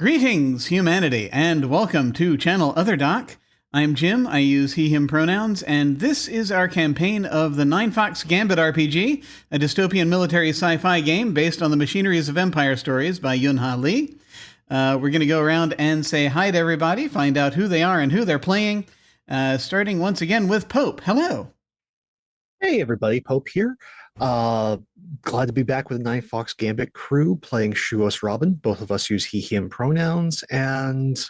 Greetings, humanity, and welcome to Channel Other Doc. I'm Jim, I use he, him pronouns, and this is our campaign of the Ninefox Gambit RPG, a dystopian military sci-fi game based on the Machineries of Empire stories by Yoon Ha Lee. We're going to go around and say hi to everybody, find out who they are and who they're playing, starting once again with Pope. Hello. Hey everybody, Pope here. Glad to be back with the Ninefox Gambit crew playing Shuos Robin. Both of us use he, him pronouns, and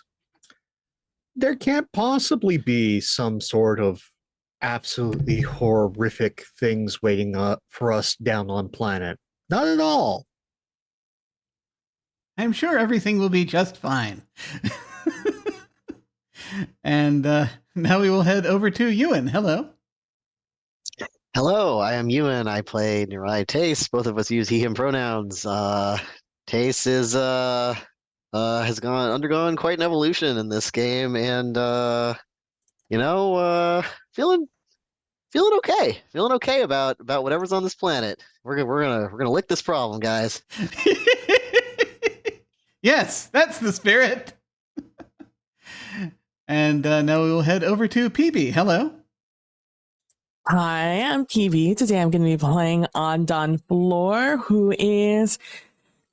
there can't possibly be some sort of absolutely horrific things waiting for us down on planet. Not at all. I'm sure everything will be just fine. And now we will head over to Ewan. Hello. Hello, I am Ewan. I play Nirai Tace. Both of us use he, him pronouns. Tace is has undergone quite an evolution in this game, and feeling okay. Feeling okay about whatever's on this planet. We're gonna lick this problem, guys. Yes, that's the spirit. And now we will head over to PB. Hello. Hi, I'm PB. Today I'm going to be playing on Don Floor, who is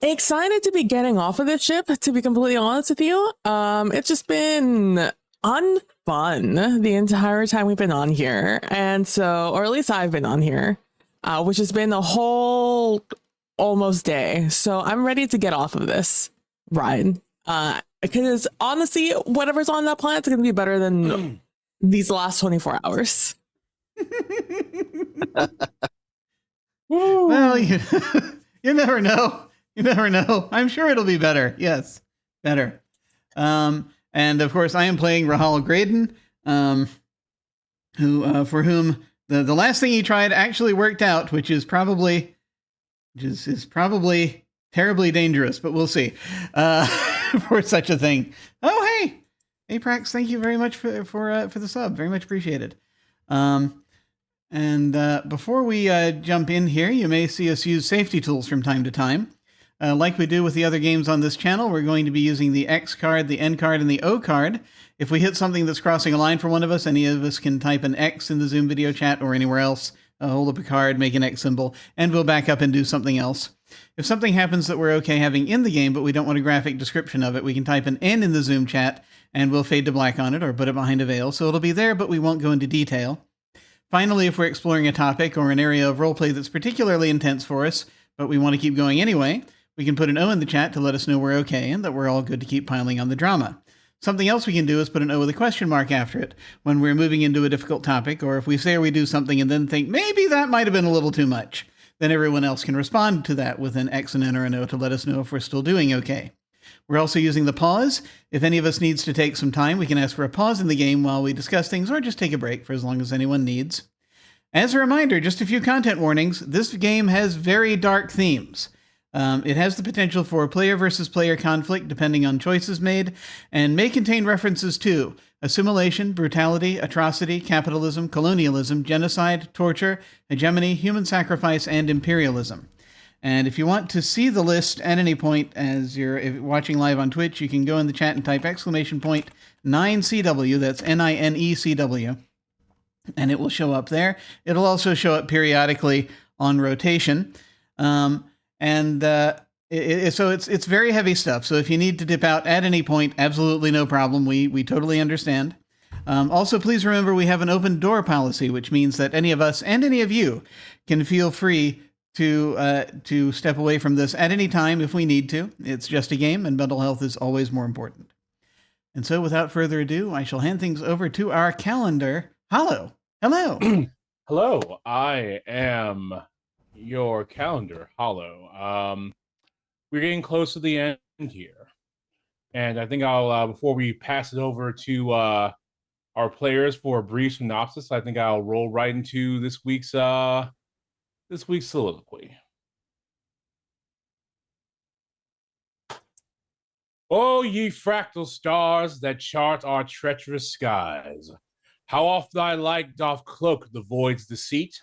excited to be getting off of this ship, to be completely honest with you. It's just been unfun the entire time we've been on here. And so, or at least I've been on here, which has been a whole almost day. So I'm ready to get off of this ride. Because honestly, whatever's on that planet is going to be better than these last 24 hours. Well, you never know. You never know. I'm sure it'll be better. Yes, better. And of course, I am playing Rahal Graydon, who for whom the last thing he tried actually worked out, which is probably terribly dangerous. But we'll see for such a thing. Oh, hey, Aprax, thank you very much for the sub. Very much appreciated. And before we jump in here, you may see us use safety tools from time to time. Like we do with the other games on this channel, we're going to be using the X card, the N card, and the O card. If we hit something that's crossing a line for one of us, any of us can type an X in the Zoom video chat or anywhere else, hold up a card, make an X symbol, and we'll back up and do something else. If something happens that we're okay having in the game, but we don't want a graphic description of it, we can type an N in the Zoom chat, and we'll fade to black on it or put it behind a veil, so it'll be there, but we won't go into detail. Finally, if we're exploring a topic or an area of roleplay that's particularly intense for us, but we want to keep going anyway, we can put an O in the chat to let us know we're okay and that we're all good to keep piling on the drama. Something else we can do is put an O with a question mark after it when we're moving into a difficult topic, or if we say or we do something and then think, maybe that might have been a little too much, then everyone else can respond to that with an X and N or an O to let us know if we're still doing okay. We're also using the pause. If any of us needs to take some time, we can ask for a pause in the game while we discuss things, or just take a break for as long as anyone needs. As a reminder, just a few content warnings. This game has very dark themes. It has the potential for player versus player conflict depending on choices made, and may contain references to assimilation, brutality, atrocity, capitalism, colonialism, genocide, torture, hegemony, human sacrifice, and imperialism. And if you want to see the list at any point as you're watching live on Twitch, you can go in the chat and type !9CW, that's NINECW, and it will show up there. It'll also show up periodically on rotation. So it's very heavy stuff. So if you need to dip out at any point, absolutely no problem. We totally understand. Also, please remember we have an open door policy, which means that any of us and any of you can feel free to step away from this at any time if we need to. It's just a game, and mental health is always more important. And so without further ado, I shall hand things over to our calendar. Hollow. Hello. Hello, I am your calendar, Hollow. We're getting close to the end here. And I think I'll, before we pass it over to our players for a brief synopsis, I think I'll roll right into this week's soliloquy. Oh, ye fractal stars that chart our treacherous skies, how oft thy light doth cloak the void's deceit.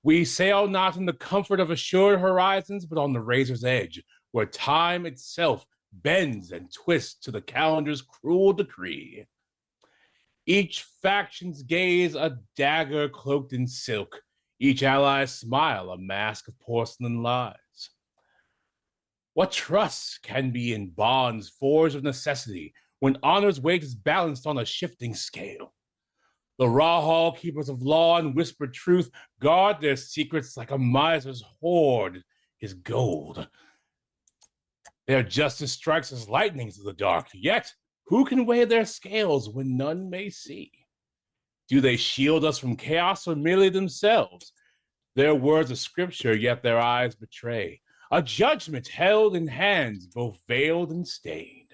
We sail not in the comfort of assured horizons, but on the razor's edge, where time itself bends and twists to the calendar's cruel decree. Each faction's gaze a dagger cloaked in silk, each ally's smile a mask of porcelain lies. What trust can be in bonds forged of necessity when honor's weight is balanced on a shifting scale? The raw hall keepers of law and whispered truth guard their secrets like a miser's hoard his gold. Their justice strikes as lightnings of the dark, yet who can weigh their scales when none may see? Do they shield us from chaos or merely themselves? Their words are scripture, yet their eyes betray a judgment held in hands both veiled and stained.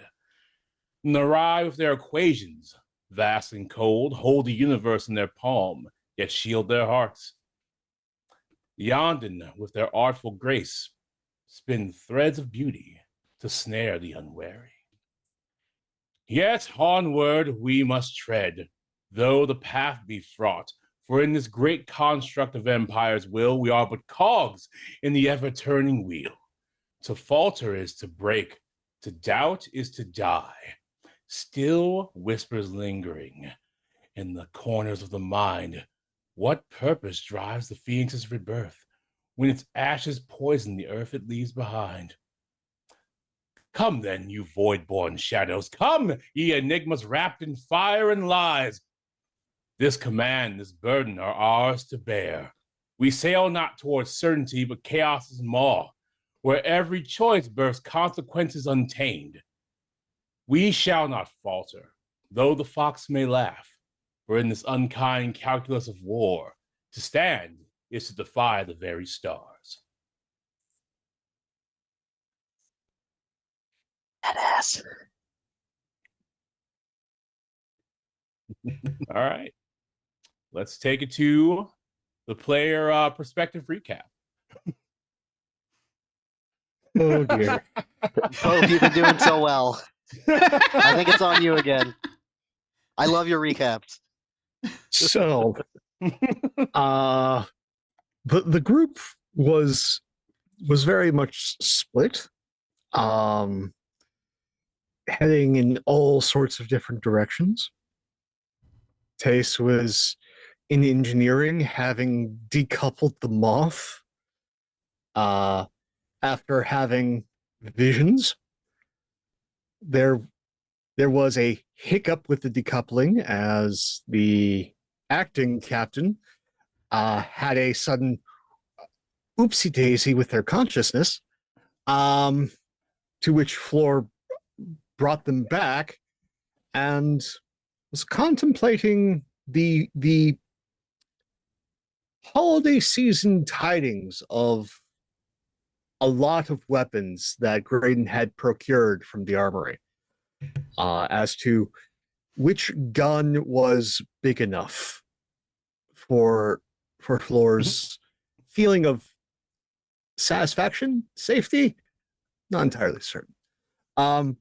Narai with their equations, vast and cold, hold the universe in their palm, yet shield their hearts. Yondon, with their artful grace, spin threads of beauty to snare the unwary. Yet onward we must tread, though the path be fraught, for in this great construct of empire's will, we are but cogs in the ever-turning wheel. To falter is to break, to doubt is to die. Still whispers lingering in the corners of the mind. What purpose drives the phoenix's rebirth when its ashes poison the earth it leaves behind? Come then, you void-born shadows. Come, ye enigmas wrapped in fire and lies. This command, this burden are ours to bear. We sail not towards certainty, but chaos's maw, where every choice births consequences untamed. We shall not falter, though the fox may laugh, for in this unkind calculus of war, to stand is to defy the very stars. Badass. All right. Let's take it to the player perspective recap. Oh dear. Pope, you've been doing so well. I think it's on you again. I love your recaps. So, the group was very much split, heading in all sorts of different directions. Tace was in engineering, having decoupled the moth after having visions. There was a hiccup with the decoupling as the acting captain had a sudden oopsie daisy with their consciousness, to which Floor brought them back and was contemplating the holiday season tidings of a lot of weapons that Graydon had procured from the armory, as to which gun was big enough for Floor's feeling of satisfaction, safety, not entirely certain. And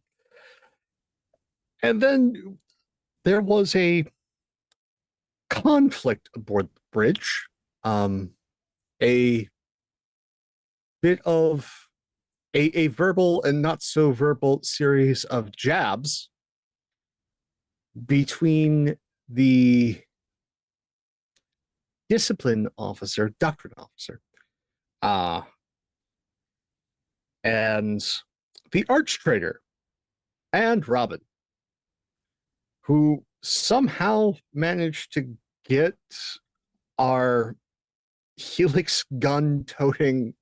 then there was a conflict aboard the bridge, a bit of a verbal and not so verbal series of jabs between the discipline officer, doctrine officer, and the arch trader and Robin, who somehow managed to get our Helix gun-toting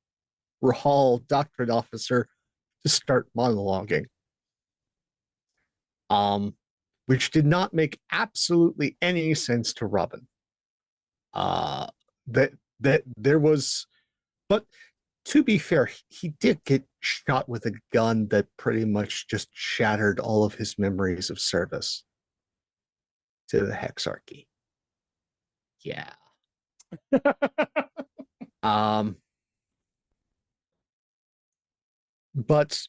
Rahal doctrine officer to start monologuing, which did not make absolutely any sense to Robin. That there was, but to be fair, he did get shot with a gun that pretty much just shattered all of his memories of service to the Hexarchy. Yeah. But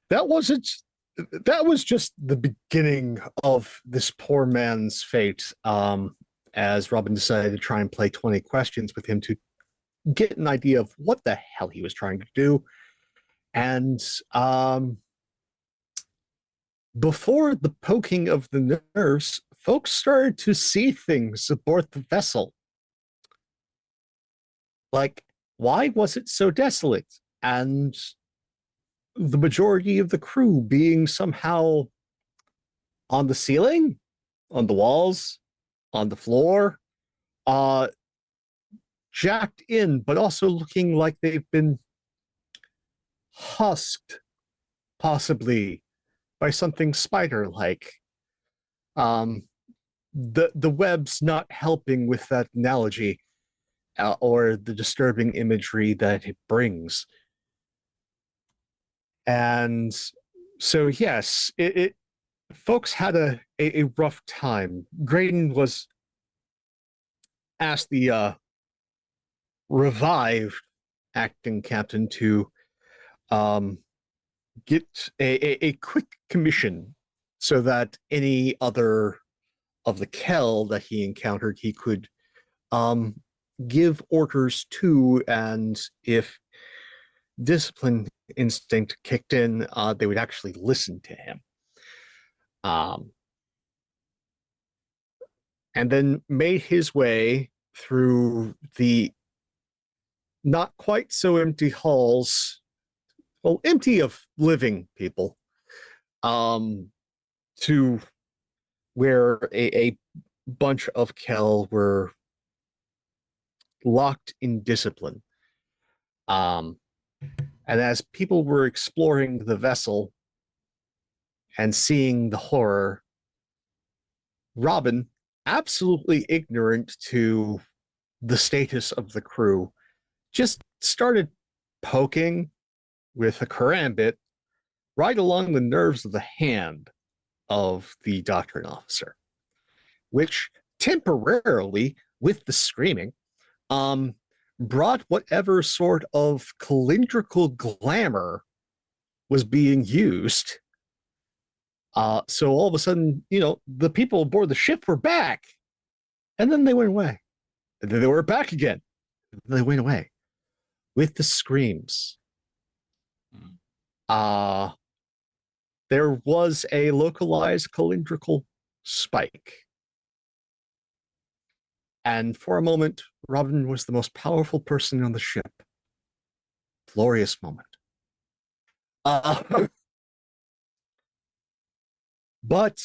that was just the beginning of this poor man's fate, as Robin decided to try and play 20 questions with him to get an idea of what the hell he was trying to do. And before the poking of the nerves, folks started to see things aboard the vessel. Like, why was it so desolate? And the majority of the crew being somehow on the ceiling, on the walls, on the floor, uh, jacked in, but also looking like they've been husked, possibly, by something spider-like. Um, the web's not helping with that analogy or the disturbing imagery that it brings. And so, yes, it folks had a rough time. Graydon was asked the revived acting captain to get a quick commission so that any other of the Kell that he encountered, he could give orders to, and if discipline instinct kicked in, they would actually listen to him. And then made his way through the not quite so empty halls, well, empty of living people, to where a bunch of Kell were locked in discipline. And as people were exploring the vessel and seeing the horror, Robin, absolutely ignorant to the status of the crew, just started poking with a karambit right along the nerves of the hand of the doctrine officer, which temporarily, with the screaming, brought whatever sort of cylindrical glamour was being used. So all of a sudden, the people aboard the ship were back, and then they went away. And then they were back again. And they went away with the screams. There was a localized cylindrical spike. And for a moment, Robin was the most powerful person on the ship. Glorious moment. But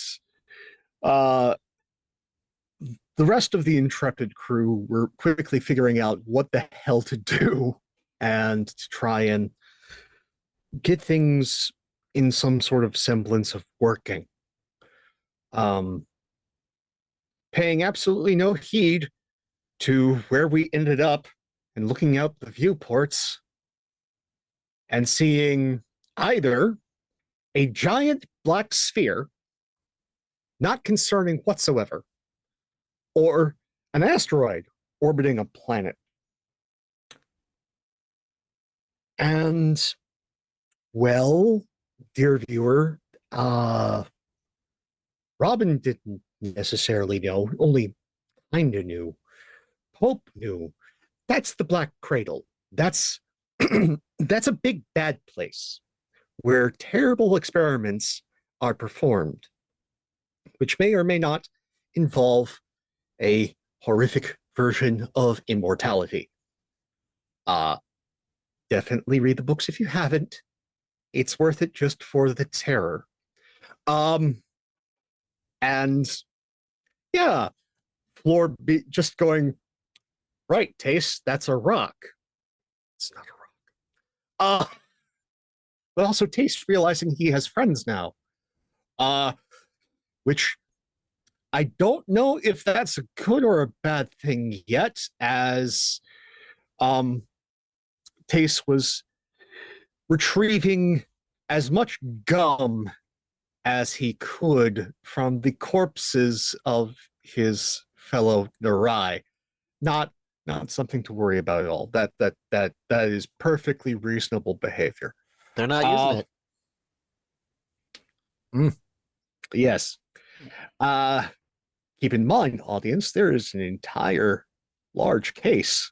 the rest of the intrepid crew were quickly figuring out what the hell to do and to try and get things in some sort of semblance of working. Paying absolutely no heed to where we ended up and looking out the viewports and seeing either a giant black sphere, not concerning whatsoever, or an asteroid orbiting a planet. And, well, dear viewer, Robin didn't necessarily know, only kind of knew. Pope knew. That's the Black Cradle. That's that's a big bad place where terrible experiments are performed, which may or may not involve a horrific version of immortality. Definitely read the books if you haven't. It's worth it just for the terror. And yeah, Floor just going, right, Taste, that's a rock. It's not a rock. But also Taste realizing he has friends now. Which I don't know if that's a good or a bad thing yet, as Taste was retrieving as much gum as he could from the corpses of his fellow Narai. Not something to worry about at all. That is perfectly reasonable behavior. They're not using it. Yes. Keep in mind, audience, there is an entire large case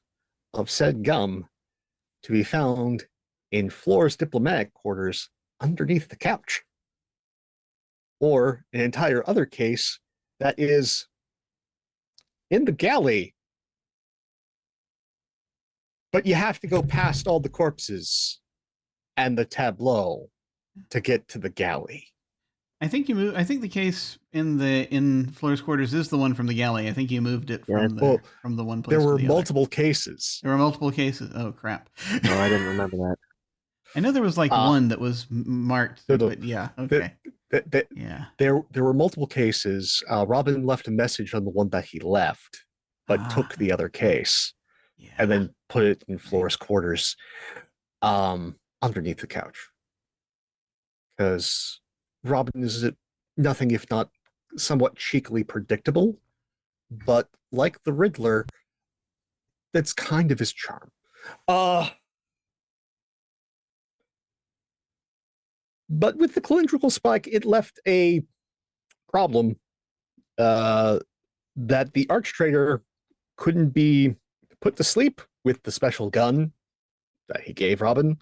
of said gum to be found in Floor's diplomatic quarters underneath the couch. or an entire other case that is in the galley, but you have to go past all the corpses and the tableau to get to the galley. I think you moved. I think the case in Floor's quarters is the one from the galley. I think you moved it Yeah, from the one place. There were to the other. multiple cases. There were multiple cases. Oh crap! Oh, I didn't remember that. I know there was like one that was marked, but yeah, okay. Yeah. There were multiple cases. Robin left a message on the one that he left, but took the other case and then put it in Flora's quarters, underneath the couch. Because Robin is nothing if not somewhat cheekily predictable, but like the Riddler, that's kind of his charm. But with the cylindrical spike, it left a problem that the arch-traitor couldn't be put to sleep with the special gun that he gave Robin.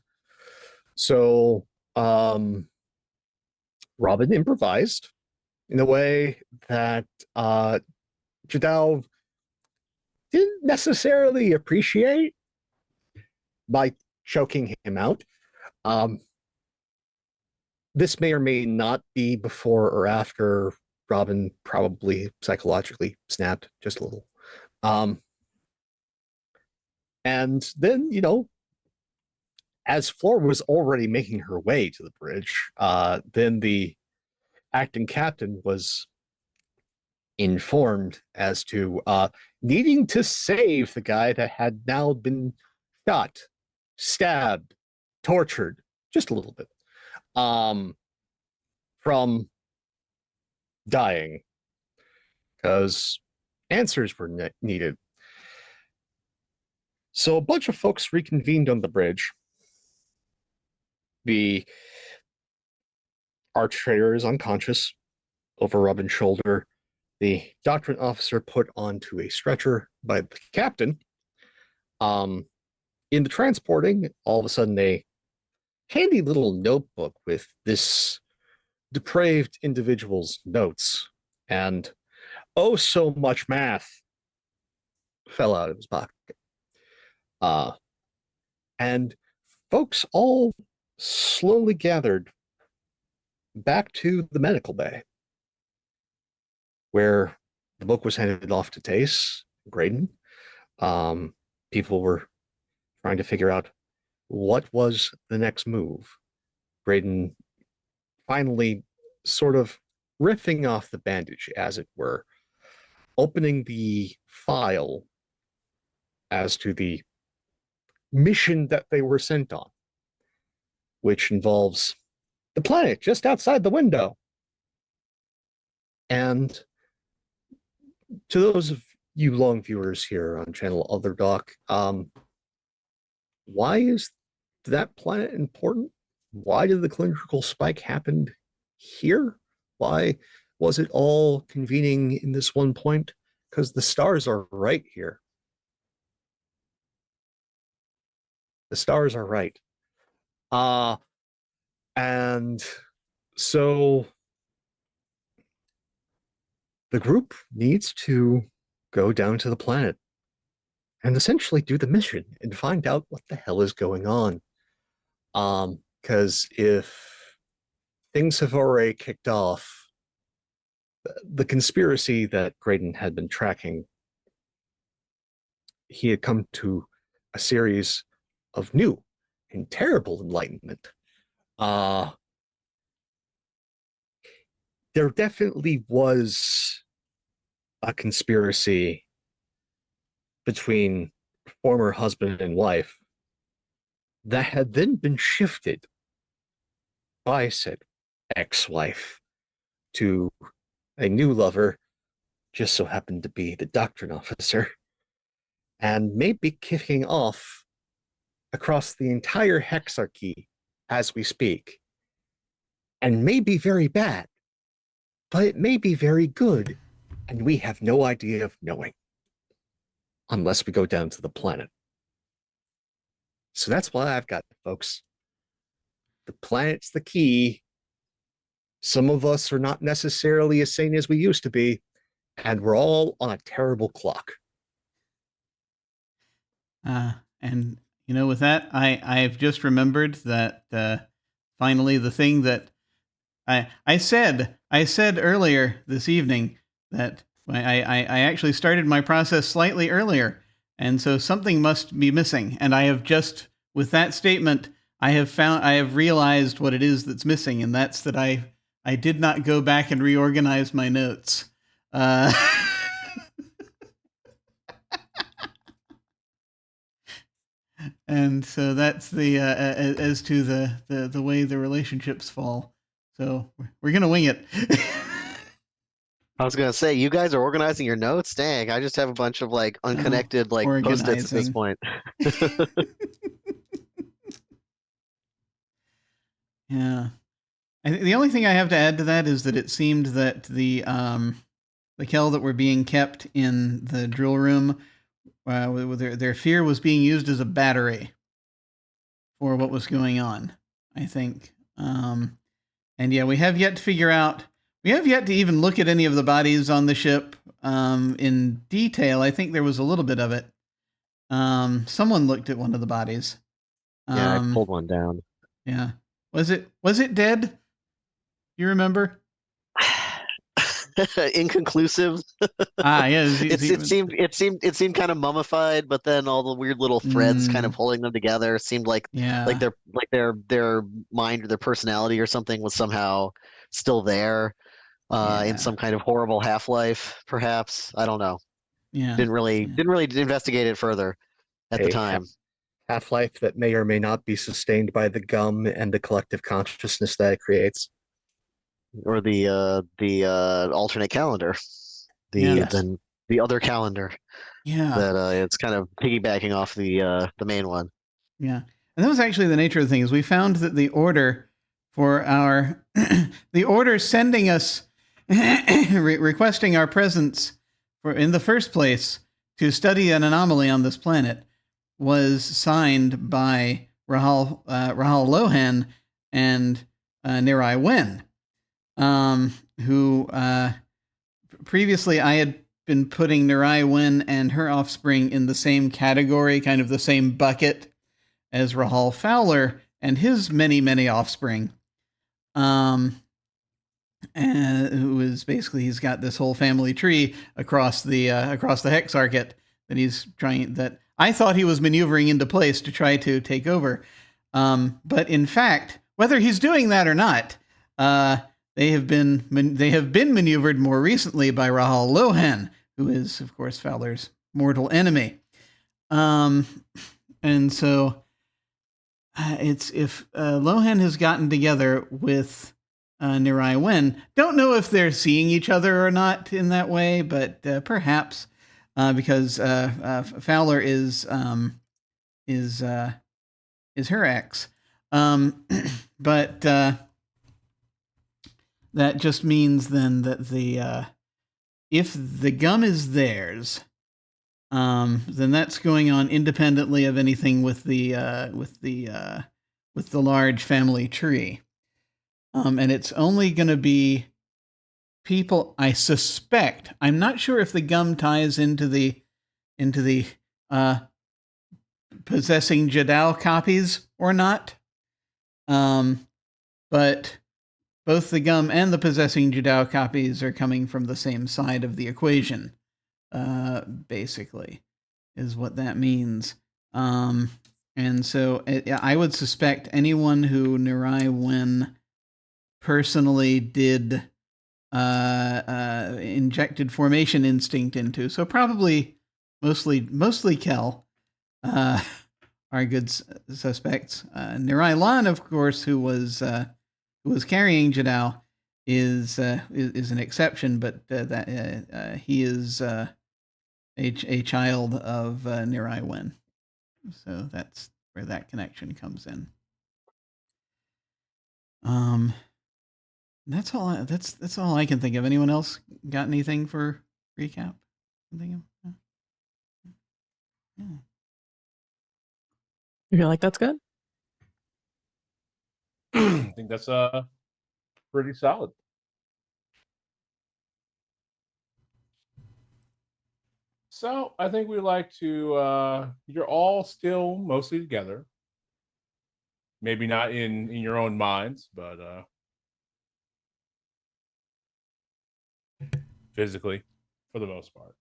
So Robin improvised in a way that Jadao didn't necessarily appreciate by choking him out. This may or may not be before or after Robin probably psychologically snapped just a little. And then, as Flora was already making her way to the bridge, then the acting captain was informed as to needing to save the guy that had now been shot, stabbed, tortured, just a little bit, from dying, because answers were needed. So a bunch of folks reconvened on the bridge. The arch-traitor is unconscious over Robin's shoulder. The doctrine officer put onto a stretcher by the captain. In the transporting, all of a sudden a handy little notebook with this depraved individual's notes and oh so much math fell out of his pocket. And folks all slowly gathered back to the medical bay, where the book was handed off to Tace, Graydon. People were trying to figure out what was the next move. Graydon finally sort of ripping off the bandage, as it were, opening the file as to the mission that they were sent on, which involves the planet just outside the window. And to those of you long viewers here on channel Other Doc, why is that planet important? Why did the cylindrical spike happen here? Why was it all convening in this one point? Because the stars are right here. The stars are right. And so the group needs to go down to the planet and essentially do the mission and find out what the hell is going on. Because if things have already kicked off, the conspiracy that Graydon had been tracking, he had come to a series of new and terrible enlightenment. There definitely was a conspiracy between former husband and wife that had then been shifted by said ex-wife to a new lover, just so happened to be the doctrine officer, and may be kicking off across the entire hexarchy as we speak, and may be very bad, but it may be very good, and we have no idea of knowing unless we go down to the planet. So that's what I've got, folks. The planet's the key Some of us are not necessarily as sane as we used to be, and we're all on a terrible clock. And with that, I've just remembered that finally the thing that I said earlier this evening, that I actually started my process slightly earlier, and so something must be missing. And I have just, with that statement, I have realized what it is that's missing, and that's that I did not go back and reorganize my notes. And so that's the as to the way the relationships fall. So we're gonna wing it. I was gonna say, you guys are organizing your notes? Dang, I just have a bunch of like unconnected like post-its at this organizing. point. Yeah. The only thing I have to add to that is that it seemed that the Kell that were being kept in the drill room, their fear was being used as a battery for what was going on, I think. And yeah, we have yet to even look at any of the bodies on the ship in detail. I think there was a little bit of it. Someone looked at one of the bodies. Yeah, I pulled one down. Yeah. Was it dead? You remember? Inconclusive. Yeah. It seemed kind of mummified, but then all the weird little threads kind of holding them together seemed like their mind or their personality or something was somehow still there in some kind of horrible half-life, perhaps. I don't know. Yeah. Didn't really investigate it further at the time. Half-life that may or may not be sustained by the gum and the collective consciousness that it creates. Or the alternate calendar, the other calendar. Yeah, that it's kind of piggybacking off the main one. Yeah, and that was actually the nature of the thing. Is we found that the order for our the order sending us requesting our presence in the first place to study an anomaly on this planet was signed by Rahal Lohan and Nirai Wen. Who previously I had been putting Nirai Wen and her offspring in the same category, kind of the same bucket as Rahal Fowler and his many, many offspring. And who is basically, he's got this whole family tree across the hex archet that I thought he was maneuvering into place to try to take over. But in fact, whether he's doing that or not, they have been maneuvered more recently by Rahal Lohan, who is, of course, Fowler's mortal enemy. And so it's if Lohan has gotten together with Nirai Wen. Don't know if they're seeing each other or not in that way, but perhaps because Fowler is her ex. But that just means then that if the gum is theirs, then that's going on independently of anything with the large family tree, and it's only going to be people. I suspect. I'm not sure if the gum ties into the possessing Jadal copies or not, but both the gum and the possessing Jadal copies are coming from the same side of the equation, basically, is what that means. And so I would suspect anyone who Nirai Wen personally did injected formation instinct into, so probably mostly Kel, are good suspects. Nirai Lan, of course, who was carrying Jadal, is an exception, but that he is a child of Nirai Wen, so that's where that connection comes in. That's all. That's all I can think of. Anyone else got anything for recap? Yeah. You feel like that's good? I think that's pretty solid. So I think we like to. You're all still mostly together. Maybe not in your own minds, but physically, for the most part.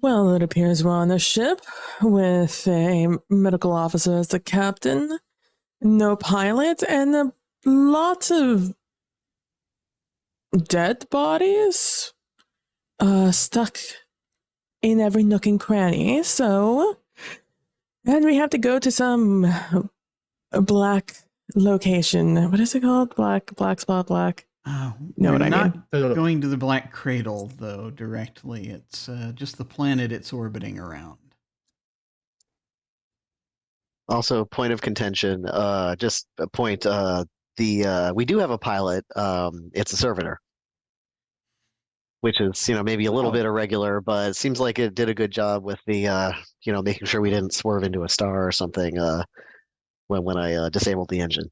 Well, it appears we're on a ship with a medical officer as the captain, no pilot, and a lot of dead bodies stuck in every nook and cranny. So, and we have to go to some black location. What is it called? Black spot, black. Know we're what I not mean? going to the Black Cradle, though, directly. It's just the planet it's orbiting around. Also, point of contention, just a point, we do have a pilot, it's a servitor. Which is, maybe a little bit irregular, but it seems like it did a good job with the, making sure we didn't swerve into a star or something when I disabled the engine.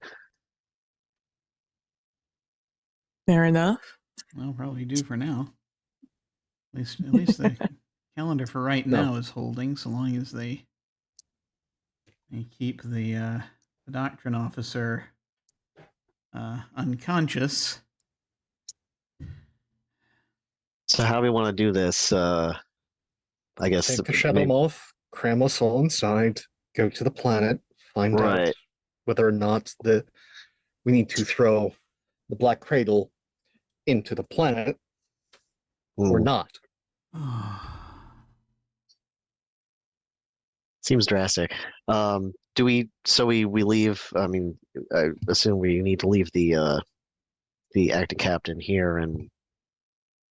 Fair enough. Well, probably do for now. At least the calendar for right now is holding, so long as they keep the doctrine officer unconscious. So how do we want to do this? I guess take the shuttle off, cram us all inside, go to the planet, find out whether or not we need to throw the Black Cradle into the planet or not. Seems drastic. Do we? So we leave. I mean, I assume we need to leave the acting captain here and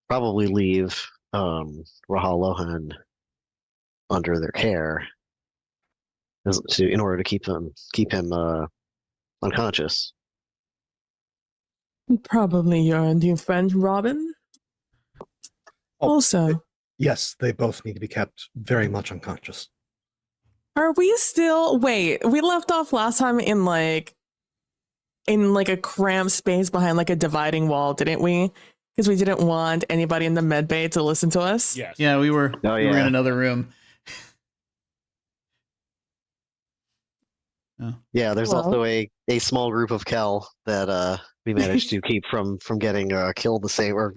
probably leave Rahal Lohan under their care in order to keep him unconscious. Probably your new friend Robin. Also, yes, they both need to be kept very much unconscious. Are we still? Wait, we left off last time in like a cramped space behind like a dividing wall, didn't we? Because we didn't want anybody in the med bay to listen to us. Yes. Yeah, we were. We were in another room. Yeah, there's also a small group of Kel that we managed to keep from getting killed the same, or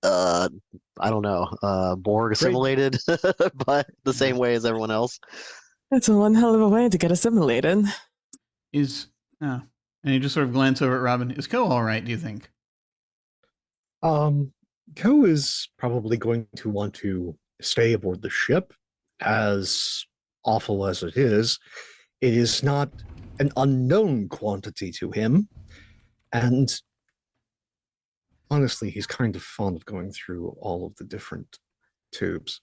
I don't know, Borg assimilated by the same way as everyone else. That's one hell of a way to get assimilated. And you just sort of glance over at Robin. Is Ko all right, do you think? Ko is probably going to want to stay aboard the ship. As awful as it is not an unknown quantity to him. And honestly, he's kind of fond of going through all of the different tubes.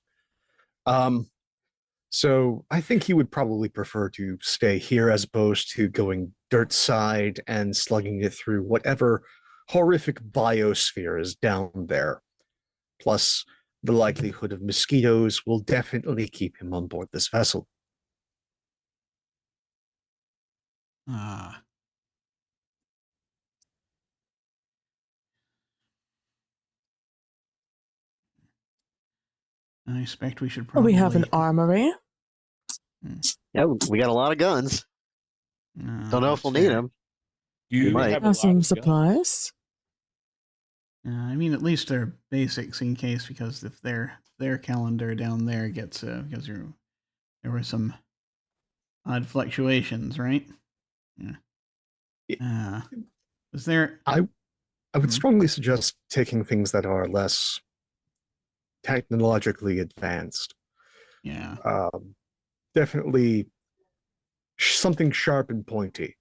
So I think he would probably prefer to stay here as opposed to going dirt side and slugging it through whatever horrific biosphere is down there. Plus, the likelihood of mosquitoes will definitely keep him on board this vessel. I expect we should probably... We have an armory. Yeah, we got a lot of guns. Don't know if we'll need them. You might have some supplies. I mean, at least they're basics in case, because if their calendar down there gets because there were some odd fluctuations, right? Yeah. Was there? I would strongly suggest taking things that are less technologically advanced. Yeah. Definitely something sharp and pointy.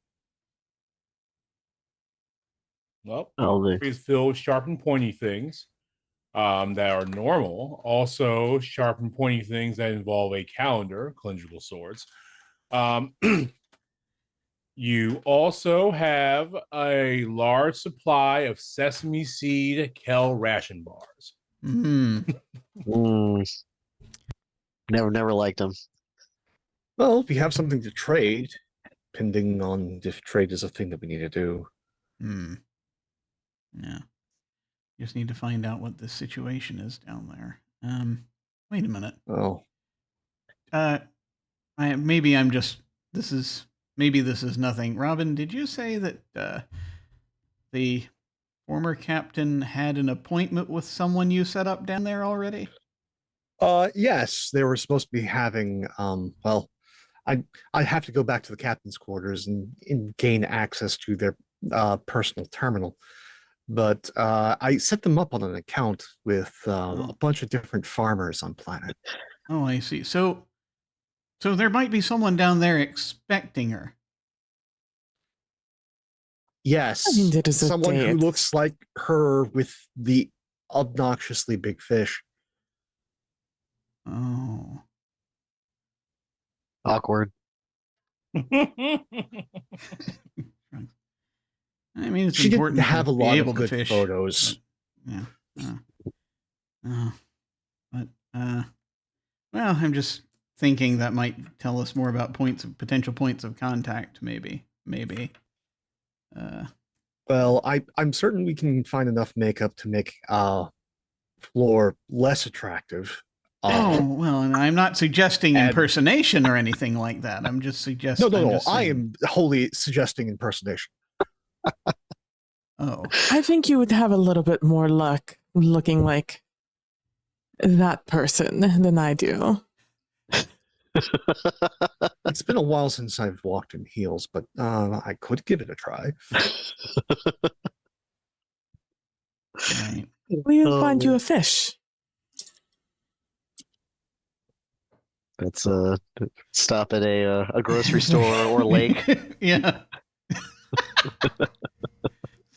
Well, please fill sharp and pointy things that are normal. Also, sharp and pointy things that involve a calendar, cylindrical swords. You also have a large supply of sesame seed Kel ration bars. Never liked them. Well, we have something to trade, depending on if trade is a thing that we need to do. Yeah. Just need to find out what the situation is down there. Wait a minute. Oh. Maybe this is nothing. Robin, did you say that the former captain had an appointment with someone you set up down there already? Yes, they were supposed to be having, well, I'd have to go back to the captain's quarters and gain access to their personal terminal. But I set them up on an account with a bunch of different farmers on planet. Oh, I see. So there might be someone down there expecting her. Yes, I mean, that is a someone who date. looks like her with the obnoxiously big fish. Oh. Awkward. I mean, it's She important didn't have to a be lot able of to good fish. photos. But, yeah. Well, I'm just thinking that might tell us more about potential points of contact. Maybe. Well, I'm certain we can find enough makeup to make Floor less attractive. Well, and I'm not suggesting impersonation or anything like that. I'm just suggesting. No. I am wholly suggesting impersonation. Oh. I think you would have a little bit more luck looking like that person than I do. It's been a while since I've walked in heels, but I could give it a try. Right. We'll find you a fish. Let's stop at a grocery store or lake. Yeah.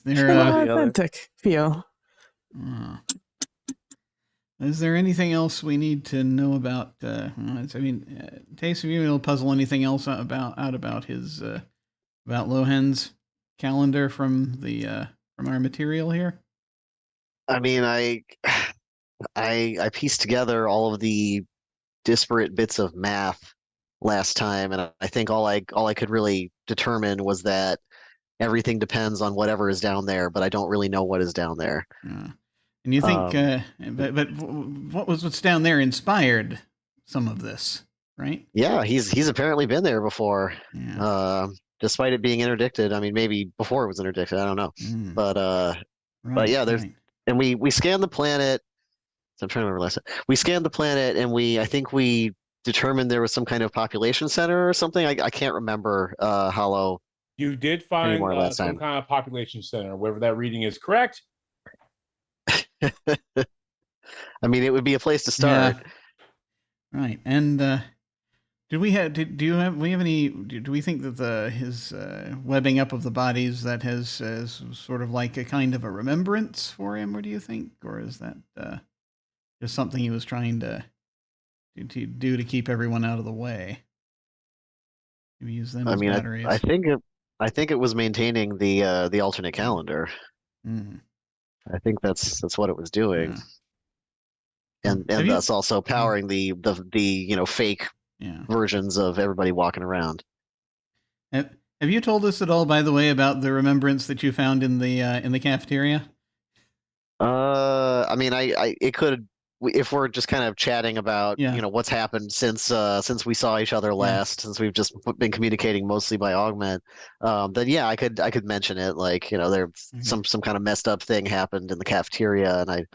Authentic feel. Is there anything else we need to know about? Taste of you will puzzle anything else about his about Lohan's calendar from our material here? I mean, I pieced together all of the disparate bits of math last time, and I think all I could really determine was that everything depends on whatever is down there, but I don't really know what is down there. And you think, but what's down there inspired some of this, right? Yeah, he's apparently been there before, despite it being interdicted. I mean, maybe before it was interdicted. I don't know, but yeah, there's and we scanned the planet. So I'm trying to remember last time. We scanned the planet, and I think we determined there was some kind of population center or something. I can't remember. Hollow. You did find some kind of population center, wherever that reading is correct. I mean, it would be a place to start. Yeah. Right. And do we have any? Do we think that his webbing up of the bodies that has sort of like a kind of a remembrance for him? Or do you think, or is that just something he was trying to do to keep everyone out of the way? Maybe use them as batteries. I think it was maintaining the alternate calendar. I think that's what it was doing, and thus also powering the fake versions of everybody walking around. Have you told us at all, by the way, about the remembrance that you found in the cafeteria? I mean, it could, if we're just kind of chatting about what's happened since we saw each other last, since we've just been communicating mostly by augment, then I could mention it, like there some kind of messed up thing happened in the cafeteria, and I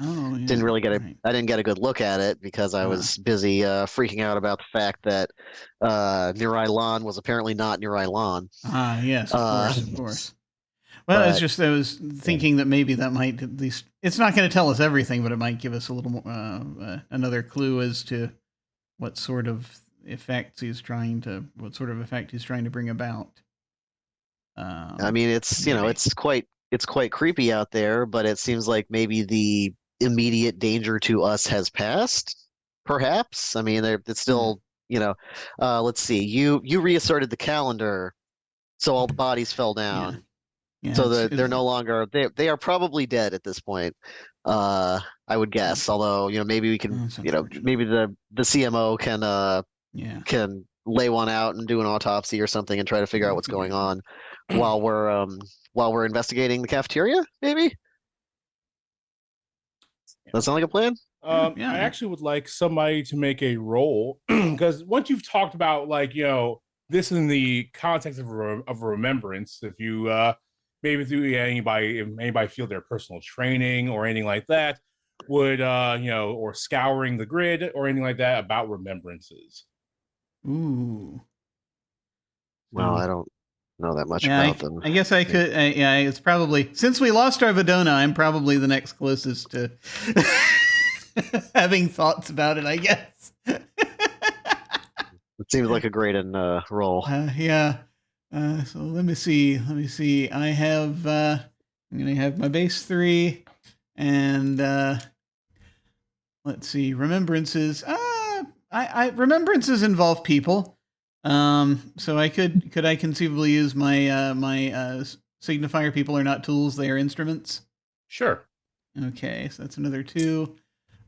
didn't really get I didn't get a good look at it because I was busy freaking out about the fact that Nurai Lan was apparently not Nurai Lan. Yes, of course. Well, I was thinking that maybe that might at least, it's not going to tell us everything, but it might give us a little more, another clue as to what sort of effect he's trying to bring about. I mean, it's it's quite creepy out there, but it seems like maybe the immediate danger to us has passed. Perhaps. I mean, it's still let's see. You reasserted the calendar, so all the bodies fell down. Yeah, so they're no longer, they are probably dead at this point. I would guess. Although maybe we can maybe the CMO can lay one out and do an autopsy or something and try to figure out what's going on while we're investigating the cafeteria. Maybe. That sound like a plan? I actually would like somebody to make a roll because once you've talked about this in the context of a remembrance, if you maybe through anybody feel their personal training or anything like that would or scouring the grid or anything like that about remembrances. Ooh. Well, I don't know that much about them. I guess I could. It's probably, since we lost our Vedona, I'm probably the next closest to having thoughts about it, I guess. It seems like a great roll. So let me see. I have. I'm gonna have my base 3, and let's see. Remembrances. Remembrances involve people. So I could I conceivably use my my signifier? People are not tools; they are instruments. Sure. Okay, so that's another 2.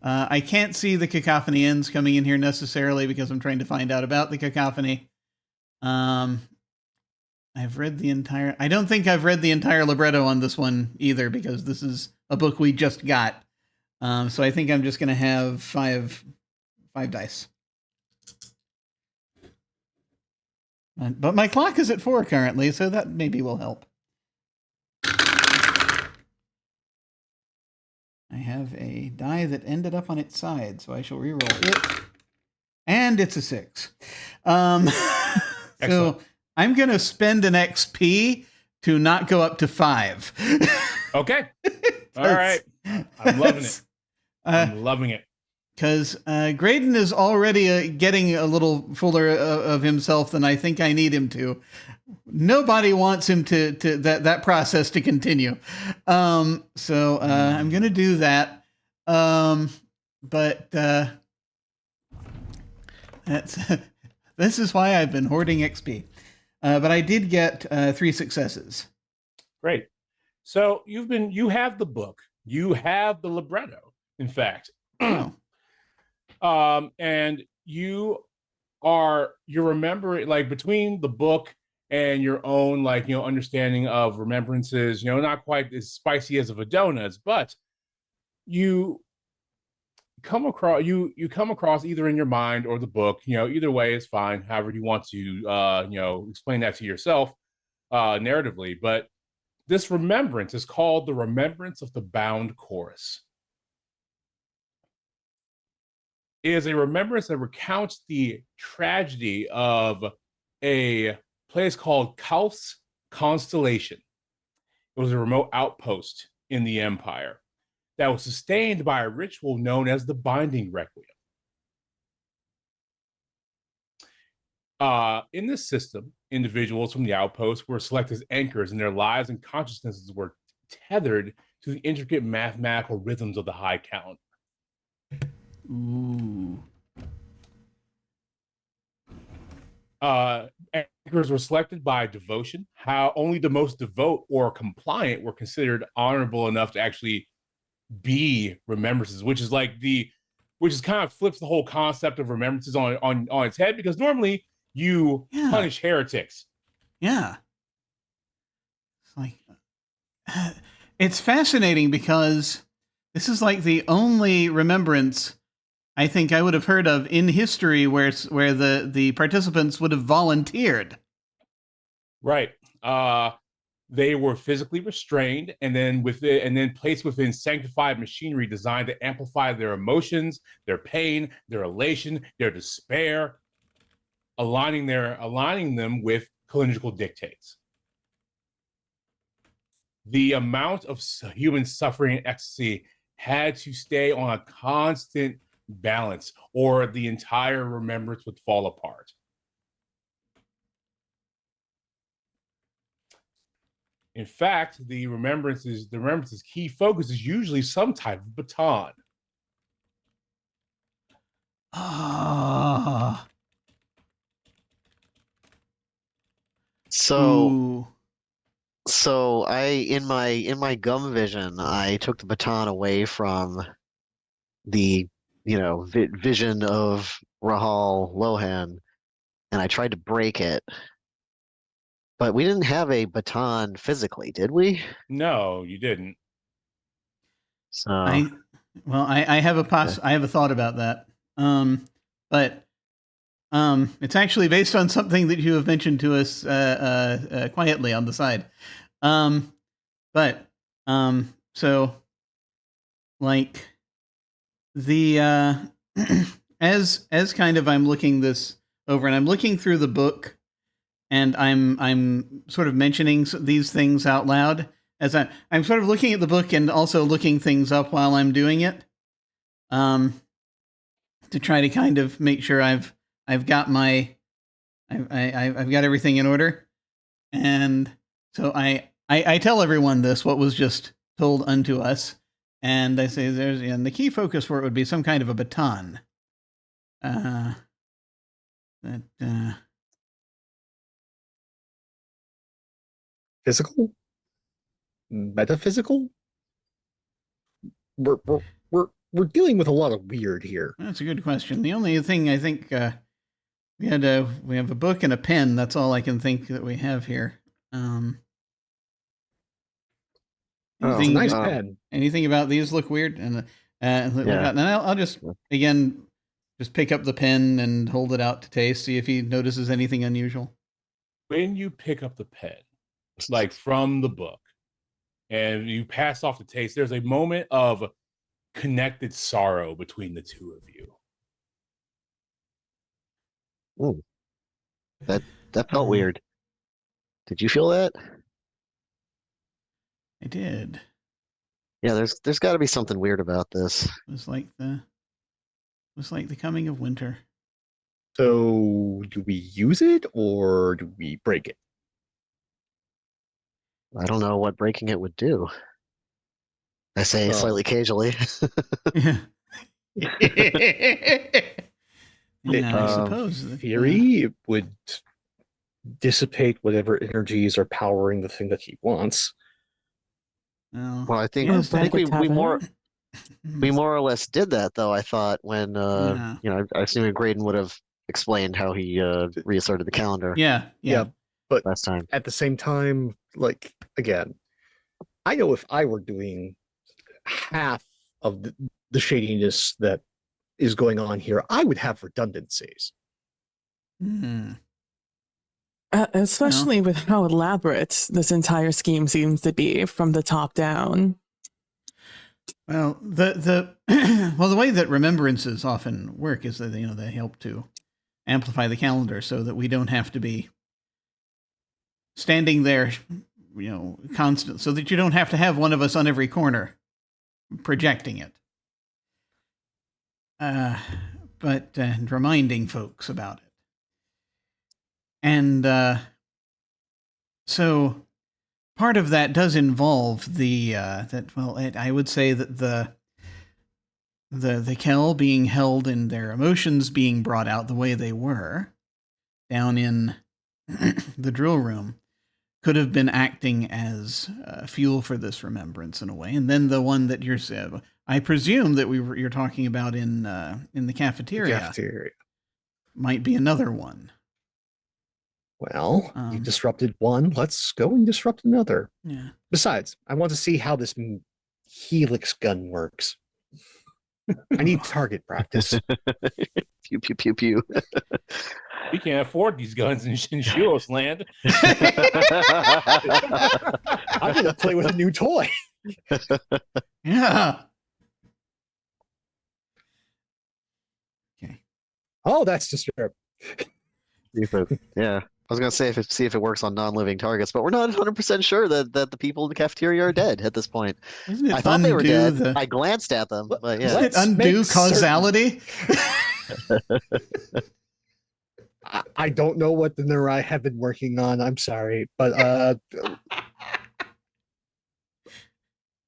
I can't see the cacophony ends coming in here necessarily because I'm trying to find out about the cacophony. I've read the entire. I don't think I've read the entire libretto on this one either because this is a book we just got. So I think I'm just going to have 5 dice. But my clock is at 4 currently, so that maybe will help. I have a die that ended up on its side, so I shall reroll it. And it's a 6. So I'm going to spend an XP to not go up to 5. Okay. All right. I'm loving it. I'm loving it. Because Graydon is already getting a little fuller of himself than I think I need him to. Nobody wants him to that process to continue. So I'm going to do that. But that's this is why I've been hoarding XP. But I did get 3 successes. Great. So you have the book. You have the libretto, in fact. Oh. And you're remembering, like, between the book and your own, understanding of remembrances, not quite as spicy as a Vedona's, but you come across either in your mind or the book, either way is fine, however you want to, explain that to yourself, narratively. But this remembrance is called the Remembrance of the Bound Chorus. It is a remembrance that recounts the tragedy of a place called Kauf's Constellation. It was a remote outpost in the Empire that was sustained by a ritual known as the Binding Requiem. In this system, individuals from the outpost were selected as anchors, and their lives and consciousnesses were tethered to the intricate mathematical rhythms of the high calendar. Ooh. Anchors were selected by devotion. How only the most devout or compliant were considered honorable enough to actually be remembrances, which is kind of flips the whole concept of remembrances on its head, because normally you punish heretics. Yeah. It's like it's fascinating because this is like the only remembrance I think I would have heard of in history where the participants would have volunteered. Right. They were physically restrained and then placed within sanctified machinery designed to amplify their emotions, their pain, their elation, their despair, aligning them with calendrical dictates. The amount of human suffering and ecstasy had to stay on a constant balance, or the entire remembrance would fall apart. In fact, the remembrance's key focus is usually some type of baton. Ah. So I in my gum vision, I took the baton away from the vision of Rahal Lohan and I tried to break it. But we didn't have a baton physically, did we? No, you didn't. So I have a thought about that. But it's actually based on something that you have mentioned to us quietly on the side. So like the as kind of I'm looking this over, and I'm looking through the book, and I'm sort of mentioning these things out loud as I'm sort of looking at the book and also looking things up while I'm doing it, to try to kind of make sure I've got I've got everything in order. And so I tell everyone what was just told unto us, and I say and the key focus for it would be some kind of a baton. Physical? Metaphysical? We're dealing with a lot of weird here. That's a good question. The only thing I think we have a book and a pen. That's all I can think that we have here. It's a nice pen. Anything about these look weird? And I'll just again just pick up the pen and hold it out to Taste, see if he notices anything unusual. When you pick up the pen, like from the book, and you pass off the Taste, there's a moment of connected sorrow between the two of you. Ooh. That felt weird. Did you feel that? I did. Yeah, there's got to be something weird about this. It was like the coming of winter. So, do we use it or do we break it? I don't know what breaking it would do. I say slightly casually. Yeah. I suppose. Theory, it would dissipate whatever energies are powering the thing that he wants. Well, I think we more or less did that, though. I thought when I assume Graydon would have explained how he reasserted the calendar. Yeah. But last time, at the same time, like again, I know if I were doing half of the shadiness that is going on here, I would have redundancies. Especially with how elaborate this entire scheme seems to be from the top down. Well, the way that remembrances often work is that they help to amplify the calendar so that we don't have to be standing there, constant, so that you don't have to have one of us on every corner projecting it. But reminding folks about it. And so part of that does involve I would say that the Kel being held and their emotions being brought out the way they were down in the drill room could have been acting as fuel for this remembrance in a way. And then the one that I presume that you're talking about in the cafeteria, might be another one. Well, you disrupted one. Let's go and disrupt another. Yeah. Besides, I want to see how this helix gun works. I need target practice. Pew, pew, pew, pew. We can't afford these guns in Shuos land. I'm going to play with a new toy. Yeah. Okay. Oh, that's disturbing. Yeah. I was going to say see if it works on non-living targets, but we're not 100% sure that the people in the cafeteria are dead at this point. I thought they were dead. I glanced at them, but yeah. Doesn't it undo causality? I don't know what the Neurai have been working on. I'm sorry, but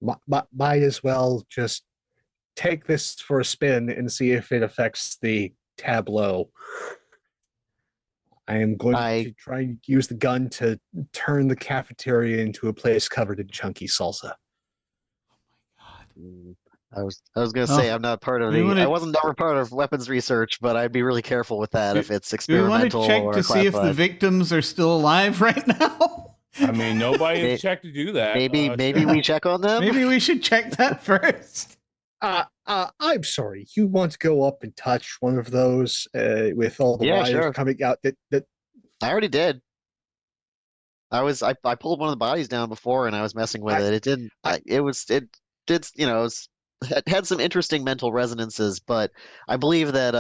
might as well just take this for a spin and see if it affects the tableau. I am going to try and use the gun to turn the cafeteria into a place covered in chunky salsa. Oh my God. I was gonna say I'm not part of I wasn't never part of weapons research, but I'd be really careful with that if it's experimental. Do we want to check or to see if the victims are still alive right now? I mean, nobody has checked to do that. Maybe we check on them. Maybe we should check that first. I'm sorry. You want to go up and touch one of those with all the wires coming out? That I already did. I pulled one of the bodies down before, and I was messing with it. It didn't. It had some interesting mental resonances, but I believe that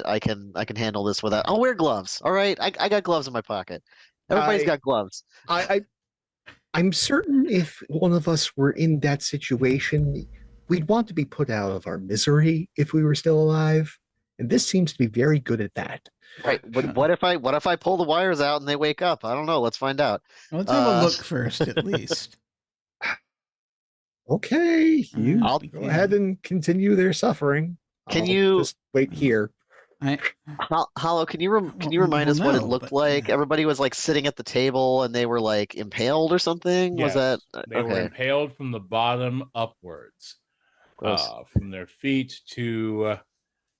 I can handle this without. I'll wear gloves. All right, I got gloves in my pocket. Everybody's got gloves. I'm certain if one of us were in that situation, we'd want to be put out of our misery if we were still alive, and this seems to be very good at that. Right. What if I pull the wires out and they wake up? I don't know. Let's find out. Let's have a look first, at least. Okay, I'll go ahead and continue their suffering. Can you just wait here? Hollow, can you remind us what it looked like? Everybody was like sitting at the table and they were like impaled or something. Yes, was that they were impaled from the bottom upwards, from their feet to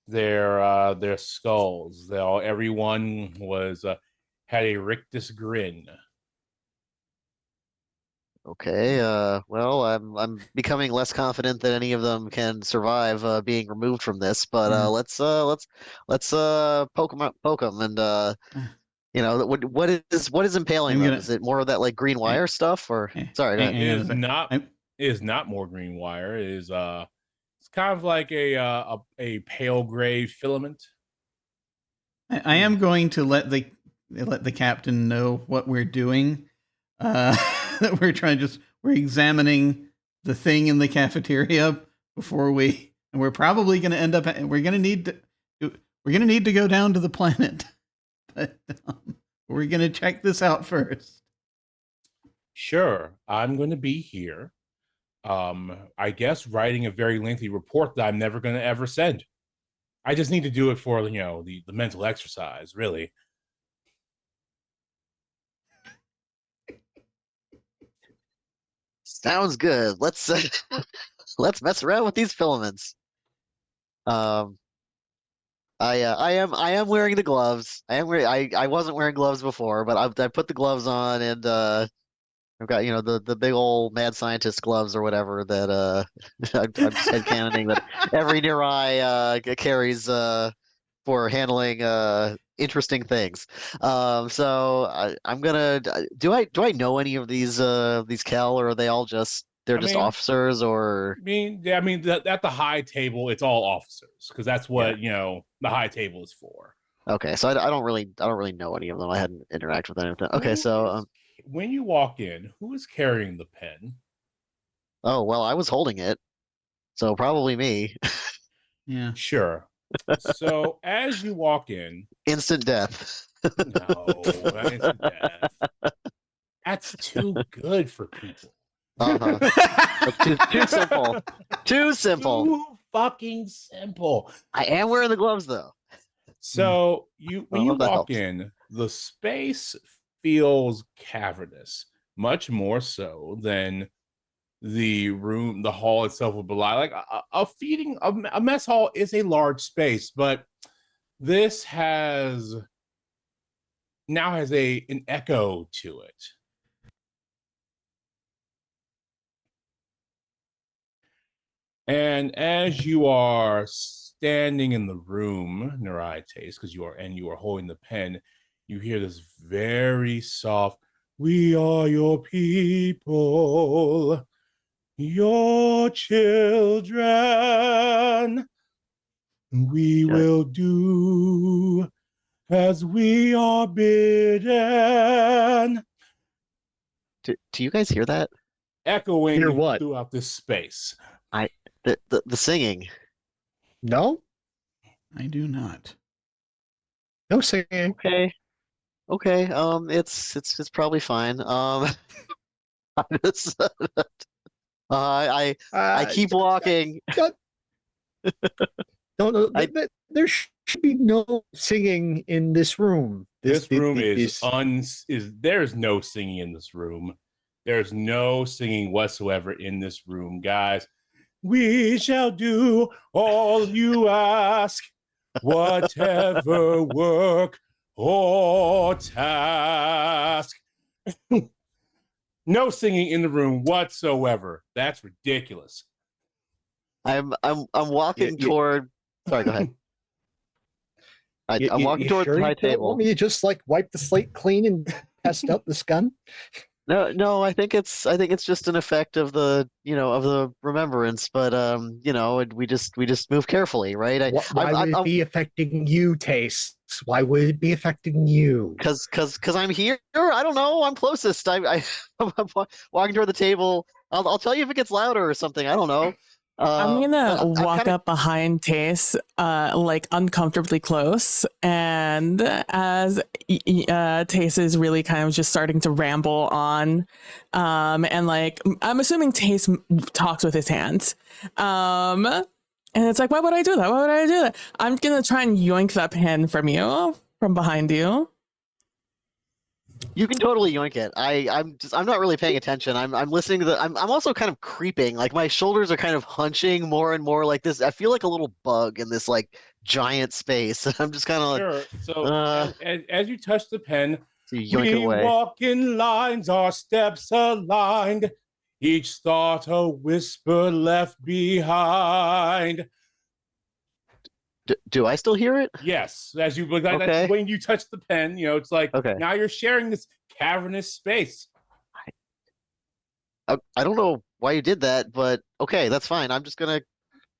their skulls. Everyone was had a rictus grin. Okay. Well, I'm becoming less confident that any of them can survive being removed from this. But let's poke them, and what is impaling them? Is it more of that like green wire stuff, or sorry? It is not more green wire. It is it's kind of like a pale gray filament. I am going to let the captain know what we're doing. That we're examining the thing in the cafeteria before and we're probably going to end up. We're going to need to go down to the planet, but we're going to check this out first. Sure, I'm going to be here. I guess writing a very lengthy report that I'm never going to ever send. I just need to do it for the mental exercise, really. Sounds good. Let's mess around with these filaments. I am wearing the gloves. I wasn't wearing gloves before, but I put the gloves on, and I've got the big old mad scientist gloves or whatever that I'm just headcanoning that every Nirai carries for handling interesting things. So I'm gonna. Do I know any of these Kel, or are they all just officers? Or at the high table, it's all officers because that's what the high table is for. Okay, so I don't really know any of them. I hadn't interacted with any of them. Okay, so when you walk in, who is carrying the pen? Oh well, I was holding it, so probably me. Yeah, sure. So as you walk in, instant death. No, not instant death. That's too good for people. Too simple. Too simple. Too fucking simple. I am wearing the gloves though. So when you walk in, the space feels cavernous, much more so than the hall itself would belie. Like a mess hall is a large space, but this now has an echo to it. And as you are standing in the room, Naraites, because you are holding the pen, you hear this very soft, "We are your people, your children. We will do as we are bidden." Do you guys hear that? Echoing throughout this space. The singing. No, I do not. No singing. Okay. It's probably fine. I keep walking. No. There should be no singing in this room. This room there's no singing in this room. There's no singing whatsoever in this room, guys. We shall do all you ask, whatever work or task. No singing in the room whatsoever. That's ridiculous. I'm walking toward. Sorry, go ahead. I'm walking toward the high table. Want me to just like wipe the slate clean and test out this gun? No, I think it's just an effect of the remembrance, but we just move carefully, right? Why would it be affecting you, Taste? Why would it be affecting you? Because I'm here. I don't know. I'm closest. I'm walking toward the table. I'll tell you if it gets louder or something. I don't know. I'm gonna walk up behind Tace, like uncomfortably close, and as Tace is really kind of just starting to ramble on, and like I'm assuming Tace talks with his hands, and it's like, why would I do that? Why would I do that? I'm gonna try and yoink that pen from behind you. You can totally yoink it. I'm not really paying attention. I'm listening to I'm also kind of creeping. Like my shoulders are kind of hunching more and more like this. I feel like a little bug in this like giant space. I'm just kind of like so as you touch the pen, so we walk in lines, our steps aligned. Each thought a whisper left behind. Do I still hear it? Yes. As you that's when you touch the pen, it's like now you're sharing this cavernous space. I don't know why you did that, but okay, that's fine. I'm just gonna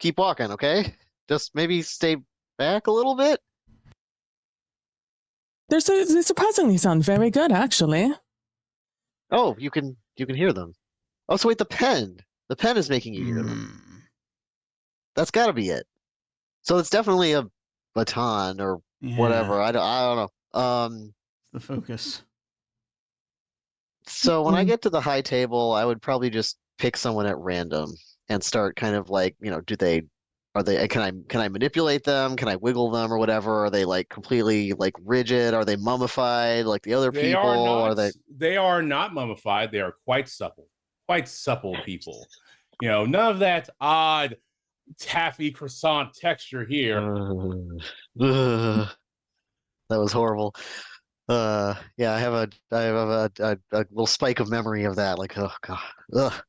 keep walking. Okay, just maybe stay back a little bit. They surprisingly sound very good, actually. Oh, you can hear them. Oh, so wait, the pen is making you hear them. That's got to be it. So it's definitely a baton or whatever. I don't know. The focus. So when I get to the high table, I would probably just pick someone at random and start kind of like, can I manipulate them? Can I wiggle them or whatever? Are they like completely like rigid? Are they mummified like the other people? They are not mummified. They are quite supple people. None of that odd taffy croissant texture here. That was horrible. I have a little spike of memory of that. Like, oh god.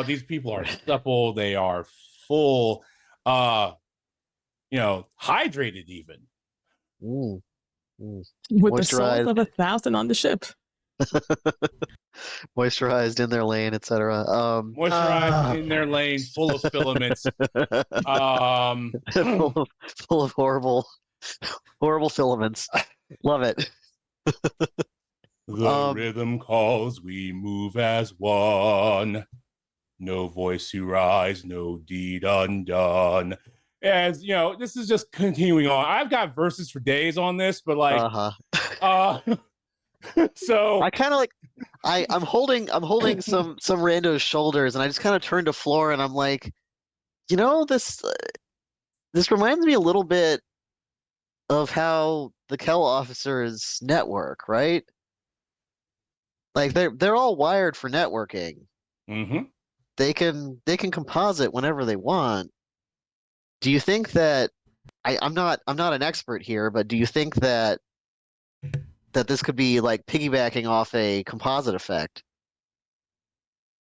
These people are supple. They are full. Hydrated even. With the souls of 1,000 on the ship. Moisturized in their lane, etc. Moisturized in their lane, full of filaments. full of horrible filaments. Love it. The rhythm calls, we move as one. No voice to rise, no deed undone. As this is just continuing on. I've got verses for days on this, but like, so I kind of like, I'm holding some rando's shoulders, and I just kind of turn to Floor, and I'm like, this reminds me a little bit of how the Kell officers network, right? Like they're all wired for networking. Mm-hmm. They can composite whenever they want. Do you think that I'm not an expert here, but do you think that this could be like piggybacking off a composite effect?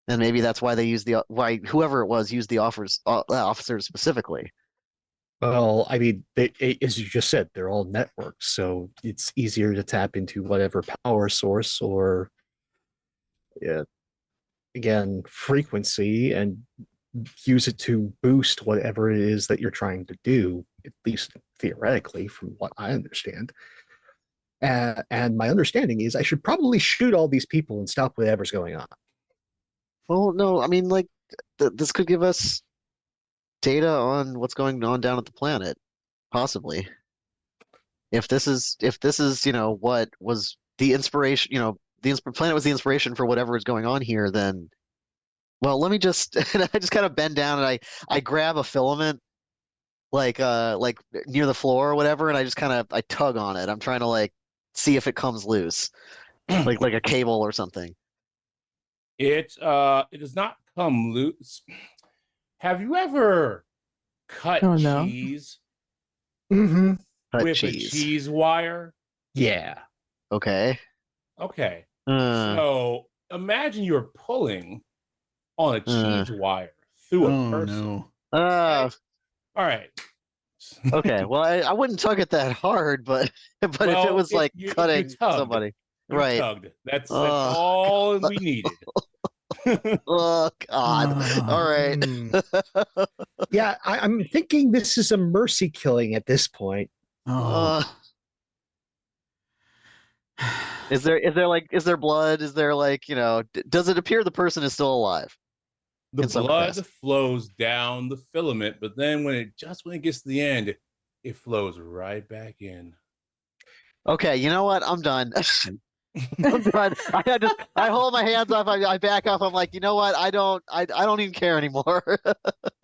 And maybe that's why they use why whoever it was used the officers specifically. Well, I mean, as you just said, they're all networks, so it's easier to tap into whatever power source or, again, frequency and use it to boost whatever it is that you're trying to do, at least theoretically, from what I understand. And my understanding is I should probably shoot all these people and stop whatever's going on. Well, no, I mean, like, this could give us data on what's going on down at the planet, possibly. If this is what was the inspiration, the planet was the inspiration for whatever is going on here, then, well, let me just, and I just kind of bend down and I grab a filament, like near the floor or whatever, and I just kind of I tug on it. I'm trying to like see if it comes loose, like a cable or something. It does not come loose. have you ever cut Oh, no. cheese Mm-hmm. Cut with a cheese. cheese wire? Yeah. Okay. Okay. Uh, So imagine you're pulling on a uh, cheese wire through a Oh person. no. uh, All right. okay. Well, I wouldn't tug it that hard, but if it Well, was like if you cutting tugged, somebody, you right? tugged. That's Oh, all we needed. oh God. All Ah. right. Yeah, I'm thinking this is a mercy killing at this point. Uh, Oh. is there blood? Is there does it appear the person is still alive The in some blood capacity? flows down the filament, but then when it gets to the end, it flows right back in. Okay, you know what? I'm done. I'm done. I hold my hands up. I back up. I'm like, you know what? I don't even care anymore.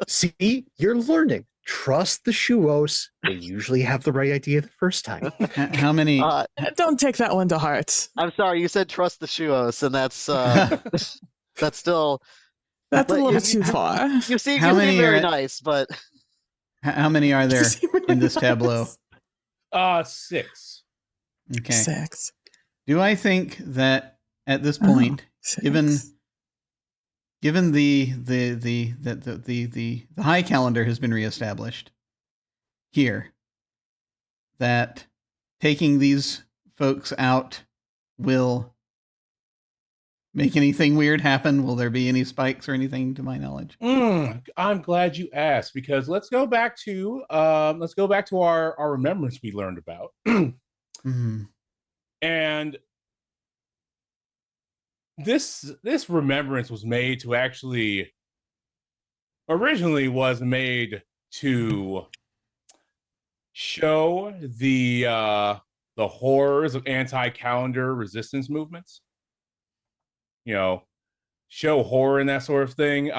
See, you're learning. Trust the Shuos. They usually have the right idea the first time. How many? Don't take that one to heart. I'm sorry. You said trust the Shuos, and that's that's still. That's a But little too far. You seem How many very are- nice, but How many are there in this tableau? 6. Okay. 6. Do I think that at this Oh, point, 6. given the high calendar has been reestablished here, that taking these folks out will make anything weird happen? Will there be any spikes or anything to my knowledge? I'm glad you asked, because let's go back to our remembrance we learned about. Mm-hmm. And this remembrance was made to originally was made to show the horrors of anti-calendar resistance movements. You know, show horror and that sort of thing.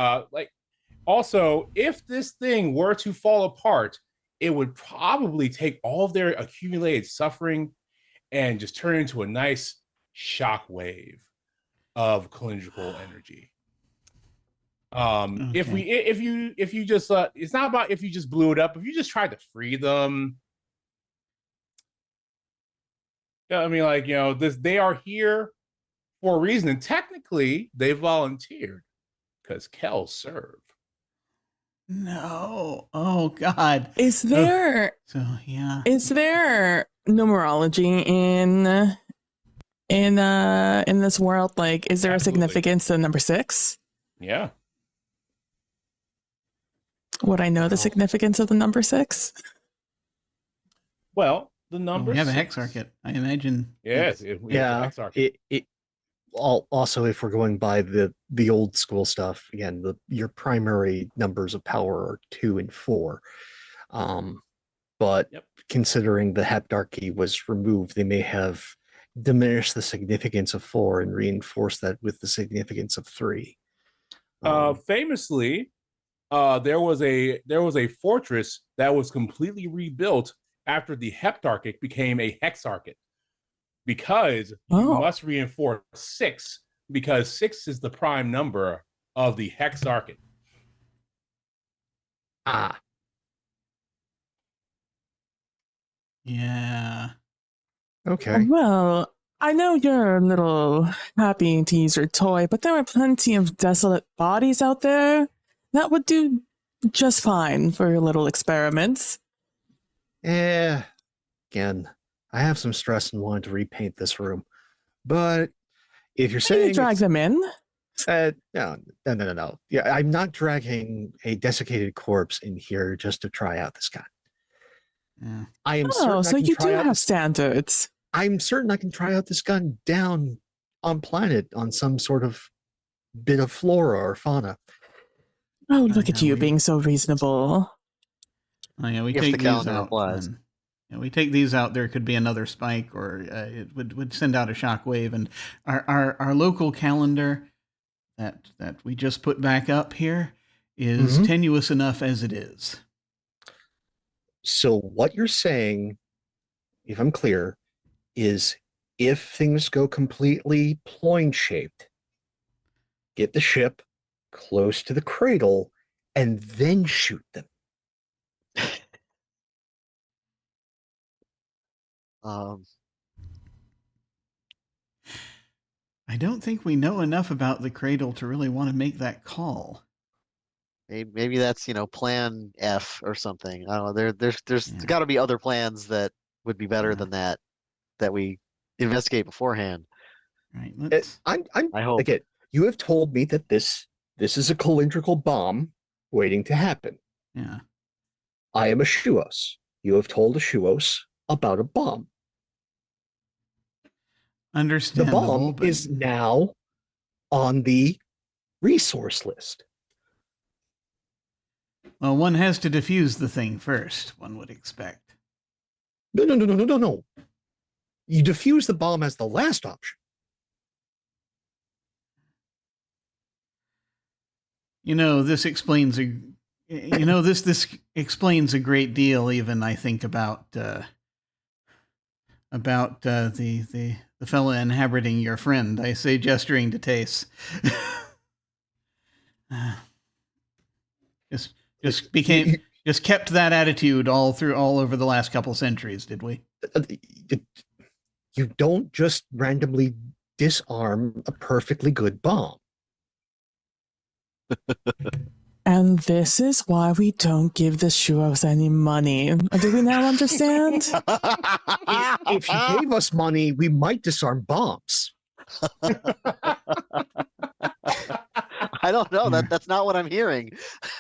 Also, if this thing were to fall apart, it would probably take all of their accumulated suffering and just turn into a nice shock wave of calendrical energy. If you just it's not about if you just blew it up. If you just tried to free them, I mean, they are here for a reason, and technically they volunteered because Kel served. No. Oh God. Is there yeah. is there numerology in this world? Like, is there Absolutely. a significance to number 6? Yeah. Would I know the significance of the number 6? Well, the number we have a 6. hex arcade. I imagine. Yes. Yeah. Hex arcade. Also, if we're going by the old school stuff, again, your primary numbers of power are 2 and 4. But considering the heptarchy was removed, they may have diminished the significance of 4 and reinforced that with the significance of 3. Famously, there was a fortress that was completely rebuilt after the heptarchic became a hexarchic, because you must reinforce 6, because 6 is the prime number of the hexarchic. Yeah. Okay. Well, I know you're a little happy to use your toy, but there are plenty of desolate bodies out there that would do just fine for your little experiments. Again, I have some stress and wanted to repaint this room. But if you're saying you drag them in? No. Yeah, I'm not dragging a desiccated corpse in here just to try out this gun. Yeah. I am so you do have standards. I'm certain I can try out this gun down on planet on some sort of bit of flora or fauna. Oh, look at you being so reasonable. Oh yeah, we If take the these calendar out. applies. We take these out. There could be another spike, or it would send out a shock wave. And our local calendar that we just put back up here is tenuous enough as it is. So what you're saying, if I'm clear, is if things go completely point-shaped, get the ship close to the cradle and then shoot them. I don't think we know enough about the cradle to really want to make that call. Maybe that's, plan F or something. I don't know. There's got to be other plans that would be better than that we investigate beforehand. Right. Let's. I hope. Again, you have told me that this is a cylindrical bomb waiting to happen. Yeah. I am a Shuos. You have told a Shuos about a bomb. Understandable. The bomb is now on the resource list. Well, one has to defuse the thing first, one would expect. No. You defuse the bomb as the last option. This explains this explains a great deal. Even I think about the fella inhabiting your friend. I say, gesturing to Tace. Just kept that attitude all over the last couple centuries, did we? You don't just randomly disarm a perfectly good bomb. And this is why we don't give the Shuos any money. Do we now understand? If you gave us money, we might disarm bombs. I don't know. That's not what I'm hearing.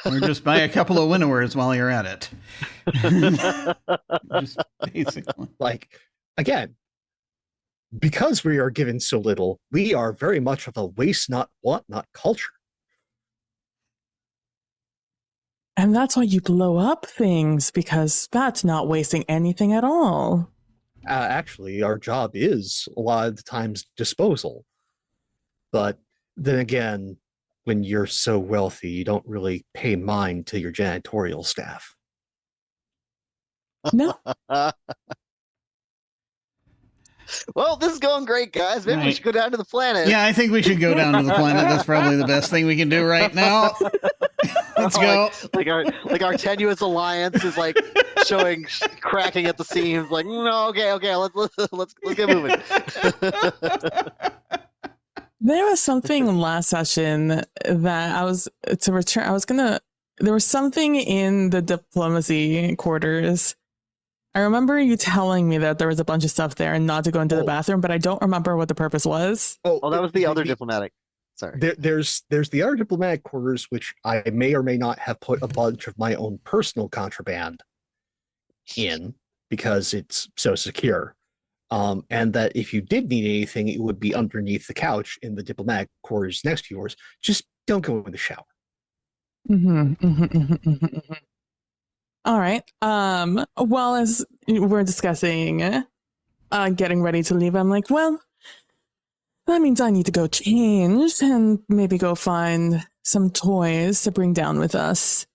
Or just buy a couple of winnowers while you're at it. Just basically. Again, because we are given so little, we are very much of a waste not, want not culture. And that's why you blow up things, because that's not wasting anything at all. Actually, our job is a lot of the times disposal. But then again, when you're so wealthy, you don't really pay mind to your janitorial staff. No. Well, this is going great, guys. Maybe we should go down to the planet. Yeah, I think we should go down to the planet. That's probably the best thing we can do right now. Let's go. Like our tenuous alliance is showing cracking at the seams. No, okay, let's get moving. There was something last session that there was something in the diplomacy quarters. I remember you telling me that there was a bunch of stuff there and not to go into the bathroom, but I don't remember what the purpose was. Oh, that was the other diplomatic. Sorry. There's the other diplomatic quarters, which I may or may not have put a bunch of my own personal contraband in because it's so secure. And that if you did need anything, it would be underneath the couch in the diplomatic quarters next to yours. Just don't go in the shower. All right. Well, as we're discussing getting ready to leave, I'm like, well, that means I need to go change and maybe go find some toys to bring down with us.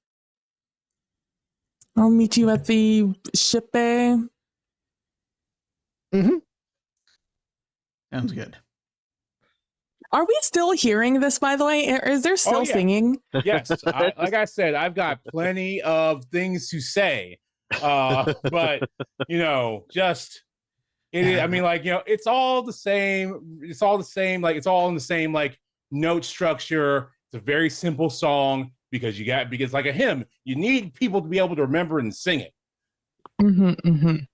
I'll meet you at the ship bay. Sounds good. Are we still hearing this, by the way? Is there still singing? Yes. Like I said, I've got plenty of things to say. But, just... it's all the same. It's all the same. It's all in the same, note structure. It's a very simple song because like a hymn, you need people to be able to remember and sing it. And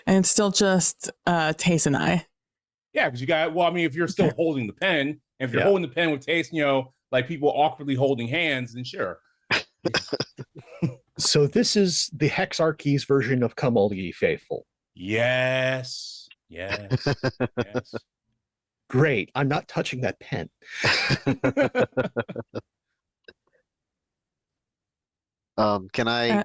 it's still just Tace and I. Yeah, because if you're still holding the pen, and if you're holding the pen with Tace, people awkwardly holding hands, then sure. So this is the Hexarchy's version of Come All Ye Faithful. Yes. Great. I'm not touching that pen. Can I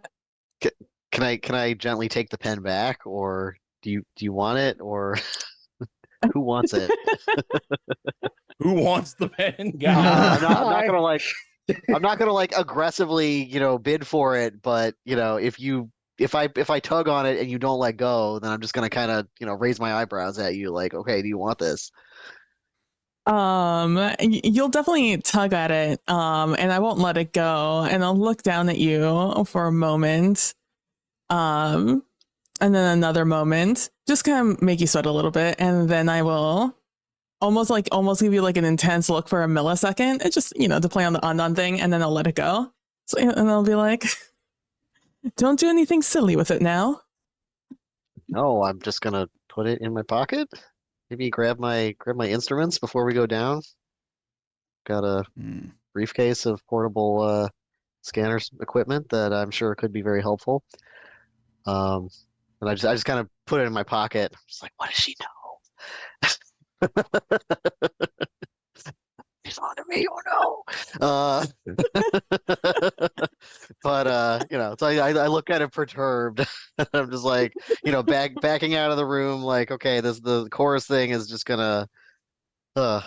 gently take the pen back, or do you want it, or who wants it? Who wants the pen? God. I'm not gonna aggressively bid for it, but if I tug on it and you don't let go, then I'm just gonna kind of raise my eyebrows at you, okay, do you want this? You'll definitely tug at it, and I won't let it go, and I'll look down at you for a moment, and then another moment, just kind of make you sweat a little bit, and then I will almost give you like an intense look for a millisecond. It's just, to play on the on thing, and then I'll let it go. So, and I'll be like, don't do anything silly with it now. No, I'm just gonna put it in my pocket. Maybe grab my instruments before we go down. Got a briefcase of portable scanners equipment that I'm sure could be very helpful. And I just kind of put it in my pocket. I'm just like, what does she know? She's on to me. Oh no. But so I look kind of perturbed. I'm just like, backing out of the room, like, okay, the chorus thing is just gonna so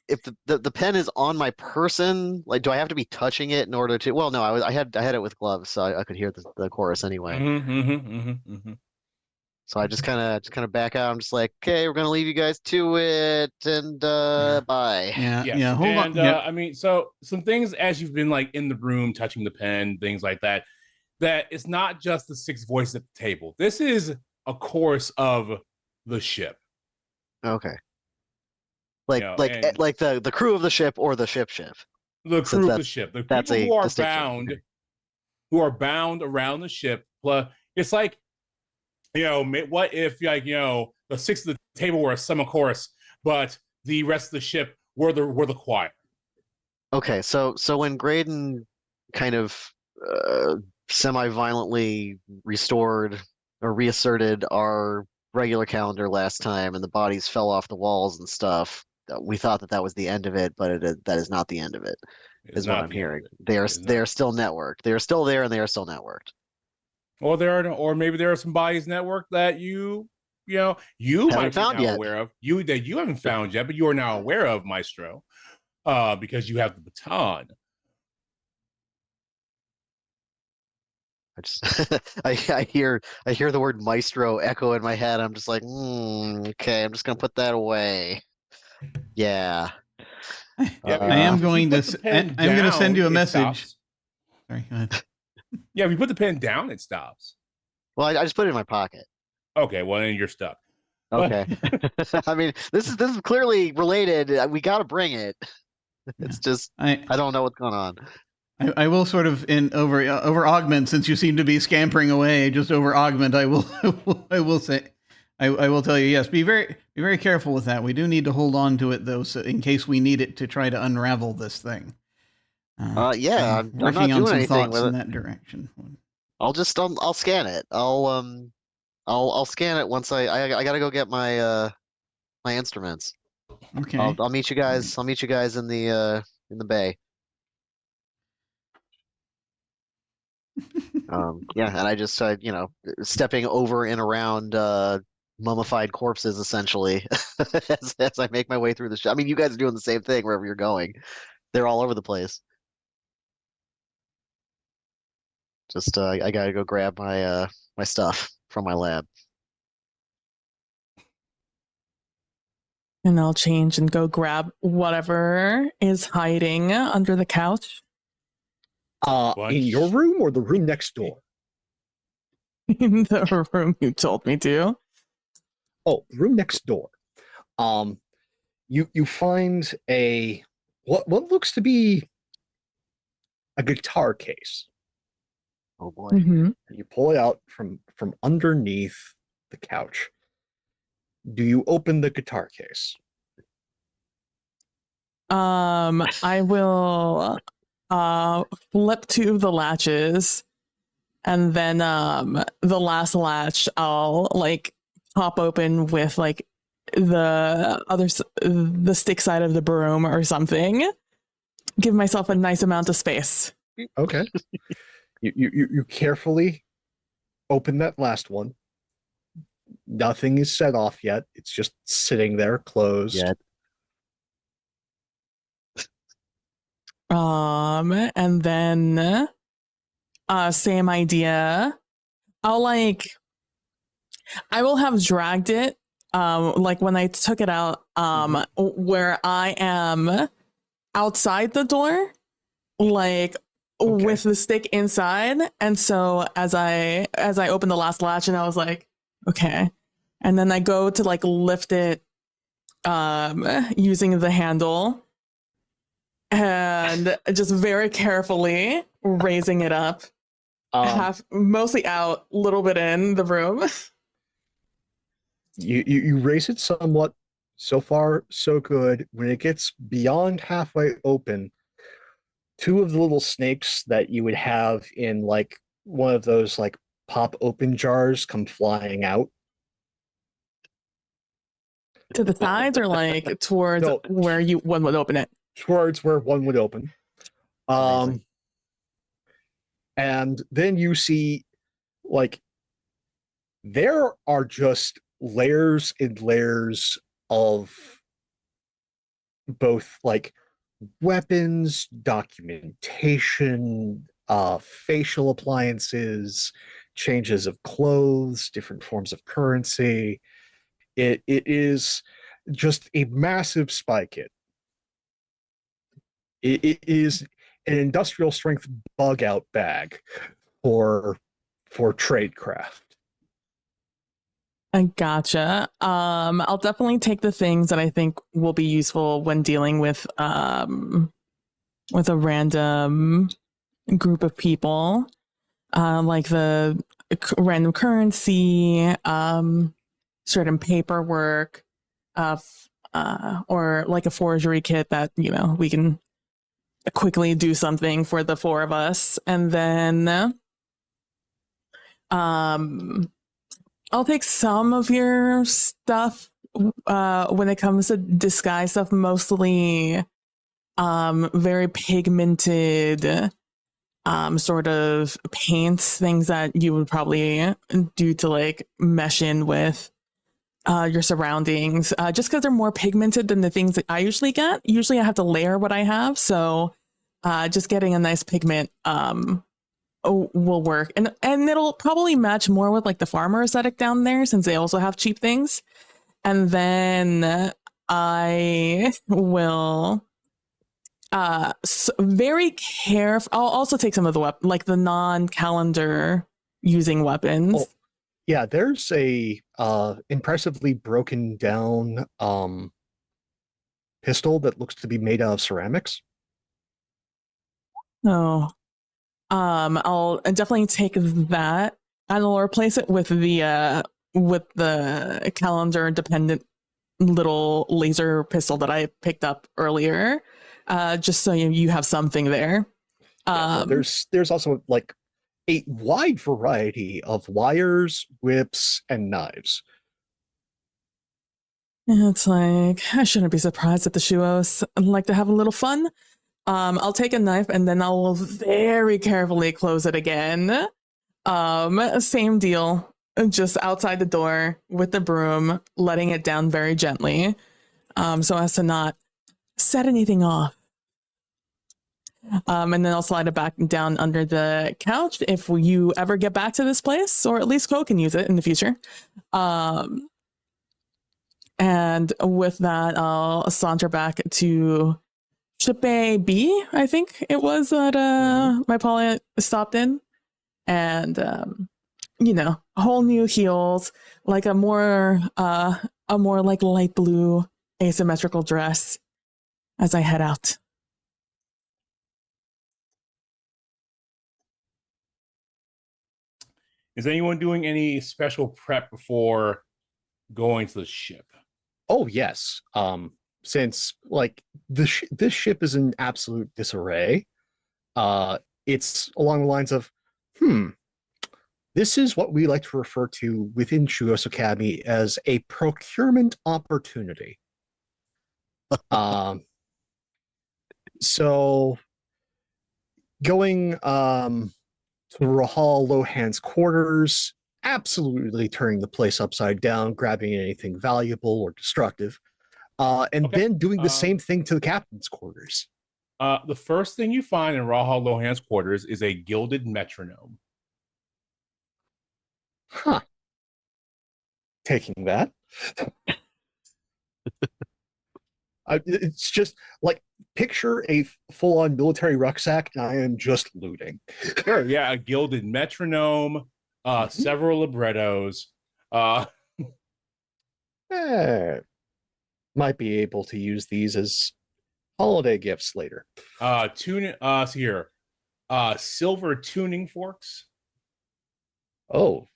if the pen is on my person, like, do I have to be touching it in order to? Well, no, I had it with gloves, so I could hear the chorus anyway. So I just kind of back out. I'm just like, okay, we're gonna leave you guys to it, and bye. Yeah. Hold on. I mean, so some things as you've been like in the room, touching the pen, things like that. That it's not just the 6 voices at the table. This is a chorus of the ship. Okay. Like the crew of the ship or the ship. The crew of the ship. The people who are bound around the ship. It's like, what if the 6 of the table were a semi-chorus, but the rest of the ship were the choir. Okay, so when Graydon kind of semi-violently restored or reasserted our regular calendar last time, and the bodies fell off the walls and stuff, we thought that was the end of it, but that is not the end of it. Is what I'm hearing. They are still networked. They are still there, and they are still networked. Or maybe there are some bodies networked that you might be now aware of. That you haven't found yet, but you are now aware of, Maestro, because you have the baton. I hear the word Maestro echo in my head. I'm just like, okay, I'm just gonna put that away. Yeah. I am going to. I'm going to send you a message. Sorry, go ahead. Yeah, if you put the pen down, it stops. Well, I just put it in my pocket. Okay, well then you're stuck. Okay. I mean, this is clearly related. We got to bring it. It's just I don't know what's going on. I will sort of over augment, since you seem to be scampering away. Just over augment. I will say. I will tell you, yes. Be very careful with that. We do need to hold on to it though, so in case we need it to try to unravel this thing. Yeah, I'm working not on some anything thoughts with in it. that direction. I'll scan it. I'll scan it once I gotta go get my my instruments. Okay. I'll meet you guys. I'll meet you guys in the bay. Yeah, and I just stepping over and around mummified corpses essentially as I make my way through the show. I mean, you guys are doing the same thing wherever you're going. They're all over the place. Just I gotta go grab my my stuff from my lab. And I'll change and go grab whatever is hiding under the couch. In your room or the room next door? In the room you told me to. Oh, the room next door. You find what looks to be a guitar case. Oh boy. Mm-hmm. You pull it out from underneath the couch. Do you open the guitar case? I will flip 2 of the latches, and then the last latch I'll like pop open with like the stick side of the broom or something. Give myself a nice amount of space. Okay. You carefully open that last one. Nothing is set off yet. It's just sitting there closed. Yet. And then same idea. I will have dragged it like when I took it out, where I am outside the door, like with the stick inside. And so as I opened the last latch, and I was like, okay. And then I go to like lift it using the handle, and just very carefully raising it up, half mostly out, little bit in the room. You raise it somewhat. So far, so good. When it gets beyond halfway open, two of the little snakes that you would have in like one of those like pop open jars come flying out. To the sides, or like towards where one would open it? Towards where one would open. Amazing. And then you see, like, there are just layers and layers of both like weapons, documentation, facial appliances, changes of clothes, different forms of currency. It is just a massive spy kit. It is an industrial strength bug out bag for tradecraft. I gotcha. I'll definitely take the things that I think will be useful when dealing with a random group of people, like the random currency, certain paperwork, or like a forgery kit that, you know, we can quickly do something for the four of us. And then I'll take some of your stuff when it comes to disguise stuff, mostly very pigmented sort of paints, things that you would probably do to like mesh in with your surroundings, just because they're more pigmented than the things that I usually get. Usually I have to layer what I have, so just getting a nice pigment will work, and it'll probably match more with like the farmer aesthetic down there, since they also have cheap things. And then I will very careful. I'll also take some of the like the non-calendar using weapons. Oh, yeah, there's a impressively broken down pistol that looks to be made out of ceramics. Oh, I'll definitely take that, and I'll replace it with the calendar dependent little laser pistol that I picked up earlier, just so you have something there. There's also like a wide variety of wires, whips, and knives. It's like, I shouldn't be surprised at the Shuos like to have a little fun. I'll take a knife, and then I'll very carefully close it again. Same deal, just outside the door with the broom, letting it down very gently, so as to not set anything off. And then I'll slide it back down under the couch if you ever get back to this place, or at least Cole can use it in the future. And with that, I'll saunter back to Ship A B, I think it was that my pilot stopped in, and you know, whole new heels, like a more like light blue asymmetrical dress as I head out. Is anyone doing any special prep before going to the ship? Oh yes. Since like this ship is in absolute disarray, it's along the lines of, this is what we like to refer to within Shuos Academy as a procurement opportunity. So going to Rahal Lohan's quarters, absolutely turning the place upside down, grabbing anything valuable or destructive, and then doing the same thing to the captain's quarters. The first thing you find in Rahal Lohan's quarters is a gilded metronome. Huh. Taking that. It's just like picture a full-on military rucksack, and I am just looting. Sure, yeah, a gilded metronome, several librettos. Might be able to use these as holiday gifts later. Silver tuning forks. Oh,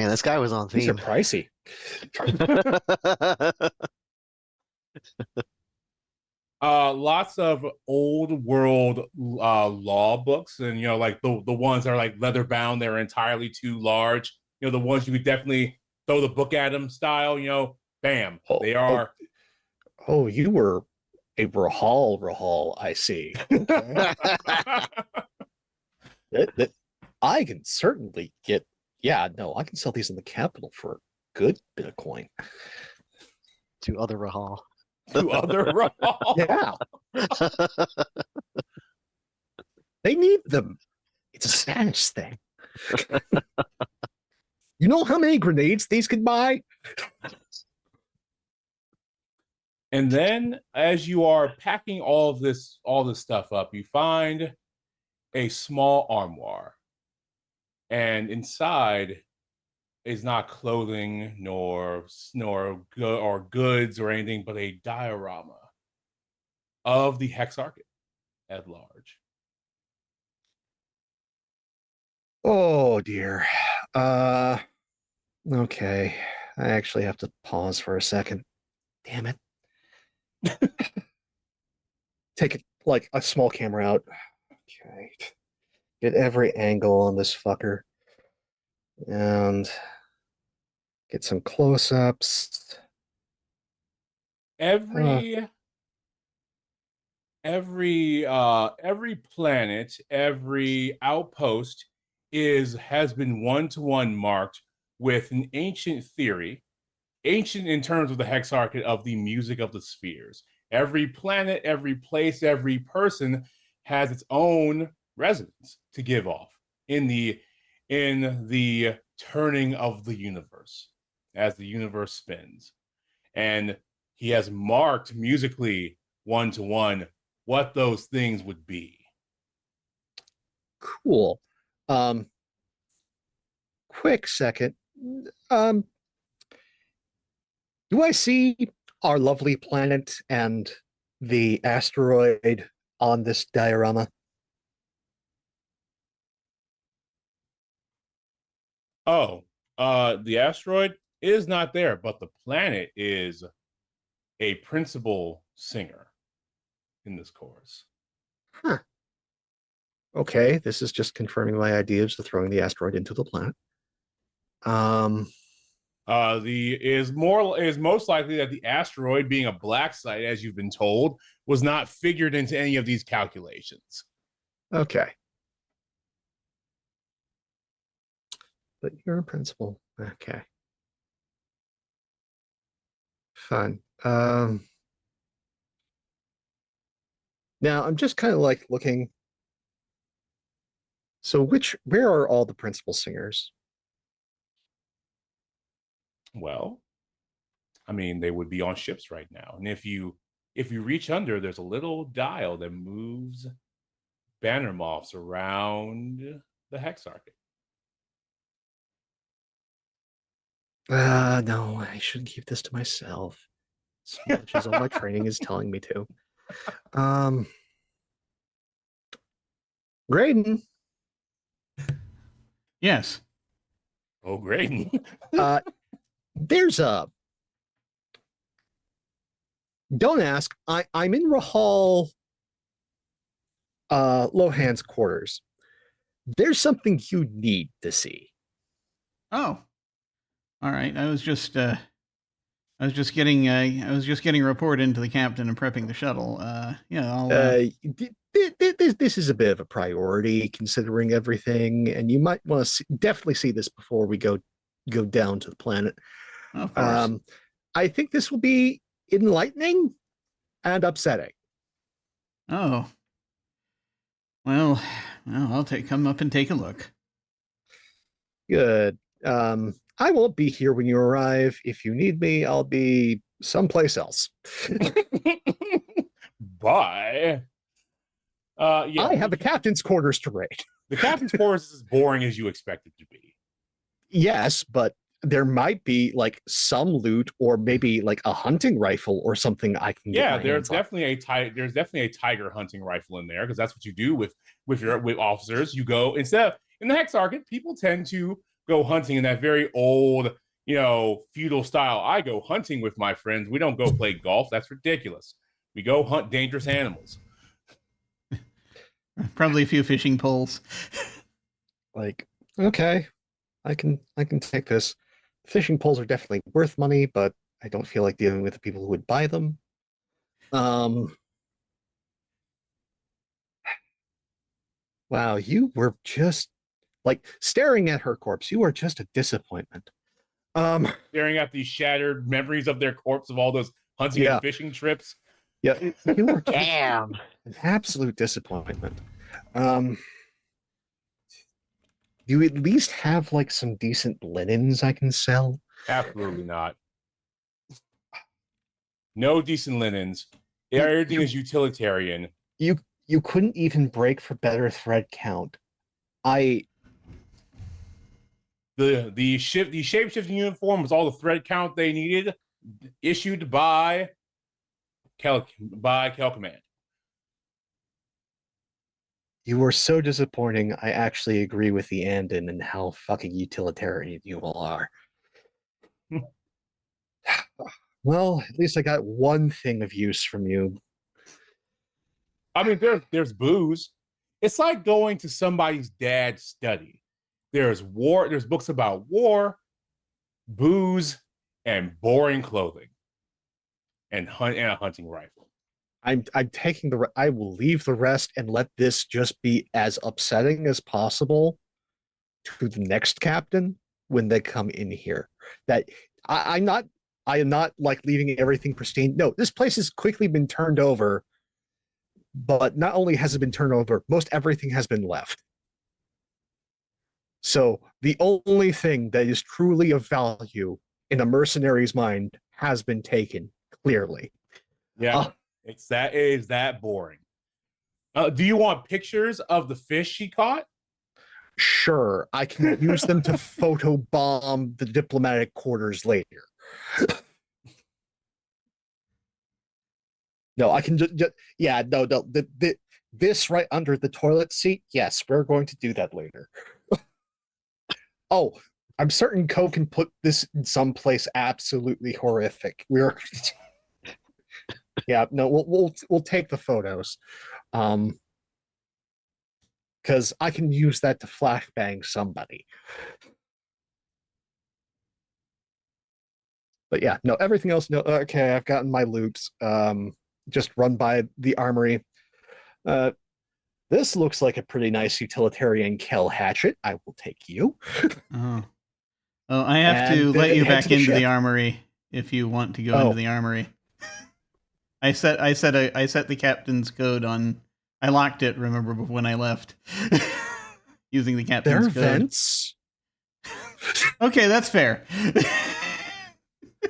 Man, this guy was on these are theme. pricey. Lots of old world law books, and like the ones that are like leather bound, they're entirely too large. The ones you could definitely throw the book at them style. Bam, they are. Oh, you were a Rahal, I see. Okay. that I can certainly get. Yeah, no, I can sell these in the capital for a good bit of coin. To other Rahal. To other Rahal. Yeah. They need them. It's a status thing. You know how many grenades these could buy? And then as you are packing all this stuff up, you find a small armoire. And inside is not clothing nor goods or anything, but a diorama of the Hexarchate at large. Oh dear. Okay. I actually have to pause for a second. Damn it. Take it like a small camera out. Okay. Get every angle on this fucker. And get some close-ups. Every planet, every outpost has been one-to-one marked with an ancient theory, ancient in terms of the Hexarchate, of the music of the spheres. Every planet, every place, every person has its own resonance to give off in the turning of the universe as the universe spins. And he has marked musically one-to-one what those things would be. Cool. Quick second. Do I see our lovely planet and the asteroid on this diorama? Oh, the asteroid is not there, but the planet is a principal singer in this chorus. Huh. Okay, this is just confirming my ideas of throwing the asteroid into the planet. Is most likely that the asteroid, being a black site, as you've been told, was not figured into any of these calculations. Okay. But you're a principal. Okay. Fun. Now I'm just kind of like looking. So where are all the principal singers? Well, I mean, they would be on ships right now. And if you reach under, there's a little dial that moves banner moths around the Hexarchate. No, I should keep this to myself. As much as all my training is telling me to. Graydon. Yes. Oh, Graydon. There's a. Don't ask. I'm in Rahal Lohan's quarters. There's something you need to see. Oh. All right. I was just getting a report into the captain and prepping the shuttle. This is a bit of a priority considering everything, and you might want to definitely see this before we go down to the planet. Of course. I think this will be enlightening and upsetting. Oh. Well, I'll come up and take a look. Good. I won't be here when you arrive. If you need me, I'll be someplace else. Bye. Yeah. I have the captain's quarters to raid. The captain's quarters is as boring as you expect it to be. Yes, but there might be like some loot or maybe like a hunting rifle or something I can get. Yeah, there's definitely a tiger hunting rifle in there, because that's what you do with officers. You go instead of in the Hex Arcade, people tend to go hunting in that very old, feudal style. I go hunting with my friends. We don't go play golf. That's ridiculous. We go hunt dangerous animals. Probably a few fishing poles. Like, okay, I can take this. Fishing poles are definitely worth money, but I don't feel like dealing with the people who would buy them. Wow, you were just like staring at her corpse. You are just a disappointment. Staring at the shattered memories of their corpse of all those hunting and fishing trips. Yeah, you were Damn. an absolute disappointment. Do you at least have like some decent linens I can sell? Absolutely not. No decent linens. Everything is utilitarian. You couldn't even break for better thread count. The shape-shifting uniform was all the thread count they needed, issued by Kel Command. You were so disappointing. I actually agree with the Andon and how fucking utilitarian you all are. Well, at least I got one thing of use from you. I mean, there's booze. It's like going to somebody's dad's study. There's books about war, booze, and boring clothing, and a hunting rifle. I'm taking I will leave the rest and let this just be as upsetting as possible to the next captain when they come in here. That I am not like leaving everything pristine. No, this place has quickly been turned over, but not only has it been turned over, most everything has been left. So the only thing that is truly of value in a mercenary's mind has been taken, clearly. Yeah, it is that boring. Do you want pictures of the fish she caught? Sure, I can use them to photobomb the diplomatic quarters later. No, I can just yeah, no, this right under the toilet seat. Yes, we're going to do that later. Oh, I'm certain Co can put this in some place absolutely horrific. We're yeah, no, we'll take the photos, because I can use that to flashbang somebody. But yeah, no, everything else. No, okay, I've gotten my loops. Just run by the armory. This looks like a pretty nice utilitarian Kel hatchet. I will take you. Oh, I have to let you back into the armory if you want to go into the armory. I set the captain's code on. I locked it. Remember when I left, using the captain's code. There are vents. Okay, that's fair.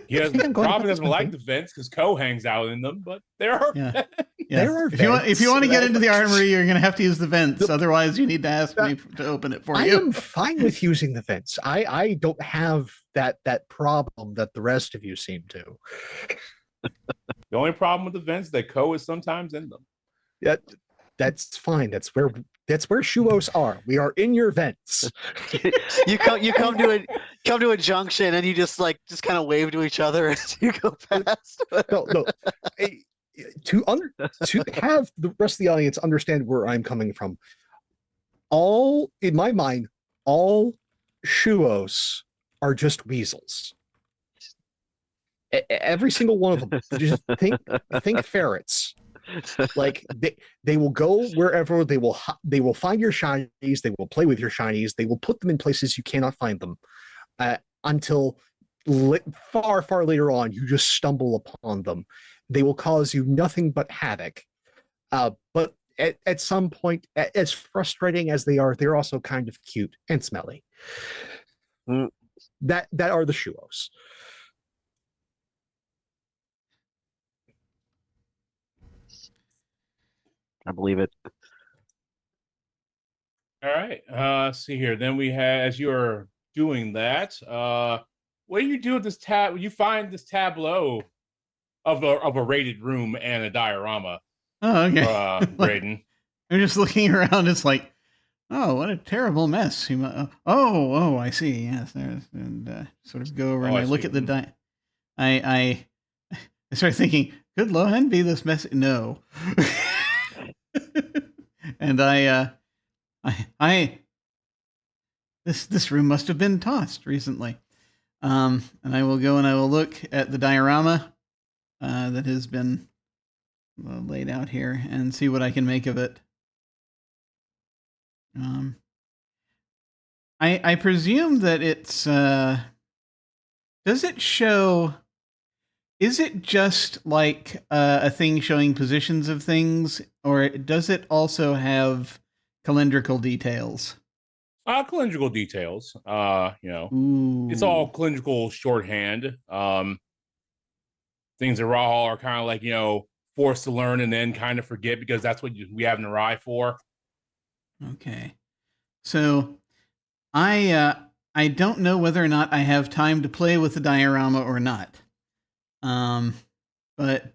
Yeah, Robin doesn't like the vents because Co hangs out in them, but there are vents. There are vents. If you want to get into the armory, you're going to have to use the vents. Otherwise, you need to ask me to open it for you. I am fine with using the vents. I don't have that problem that the rest of you seem to. The only problem with the vents is that Co is sometimes in them. Yeah, that's fine. That's where Shuos are. We are in your vents. you come to a junction and you just kind of wave to each other as you go past. No. To have the rest of the audience understand where I'm coming from, in my mind, all Shuos are just weasels. Every single one of them. Just think ferrets. Like they will go wherever, they will find your shinies, they will play with your shinies, they will put them in places you cannot find them, until far later on you just stumble upon them. They will cause you nothing but havoc. But at some point, as frustrating as they are, they're also kind of cute and smelly. that are the Shuos. I believe it. All right. See here. Then we have, as you're doing that, what do you do with this tab? You find this tableau of a rated room and a diorama. Oh, okay. Braden. I'm just looking around. It's like, oh, what a terrible mess. Oh, I see. Yes, and sort of go over and I look at the I start thinking, could Lohan be this messy? No. And this room must have been tossed recently. And I will go and I will look at the diorama that has been laid out here and see what I can make of it. I presume that it's does it show, is it just like a thing showing positions of things, or does it also have calendrical details? Calendrical details. Ooh. It's all calendrical shorthand. Things that all are kind of like, forced to learn and then kind of forget because that's what we have an eye for. Okay. So I don't know whether or not I have time to play with the diorama or not. But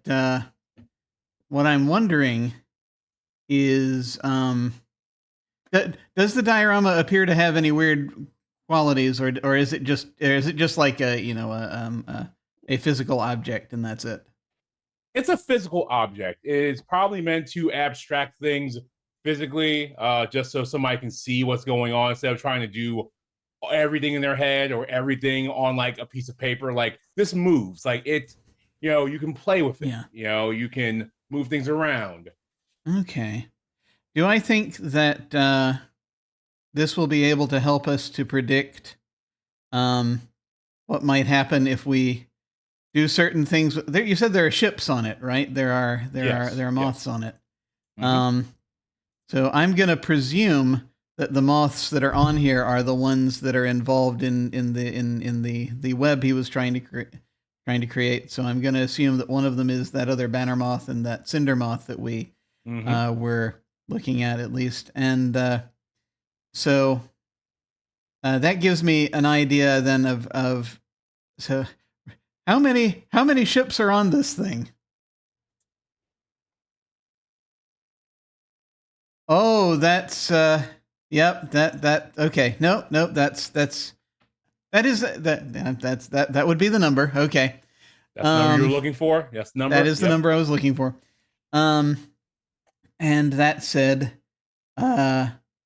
what I'm wondering is, does the diorama appear to have any weird qualities, or is it just like a physical object and that's it? It's a physical object. It's probably meant to abstract things physically, just so somebody can see what's going on instead of trying to do everything in their head or everything on like a piece of paper. Like, this moves. Like, it, you can play with it. Yeah. You can move things around. Okay. Do I think that this will be able to help us to predict what might happen if we do certain things? You said there are ships on it, right? There are moths on it. Mm-hmm. So I'm going to presume that the moths that are on here are the ones that are involved in the web he was trying to create. So I'm going to assume that one of them is that other banner moth and that cinder moth that we were looking at least. And so that gives me an idea then of so how many ships are on this thing? Oh, that's yep, that okay. No, that would be the number. Okay. That's the number you were looking for? Yes, number. That is the number I was looking for. And that said,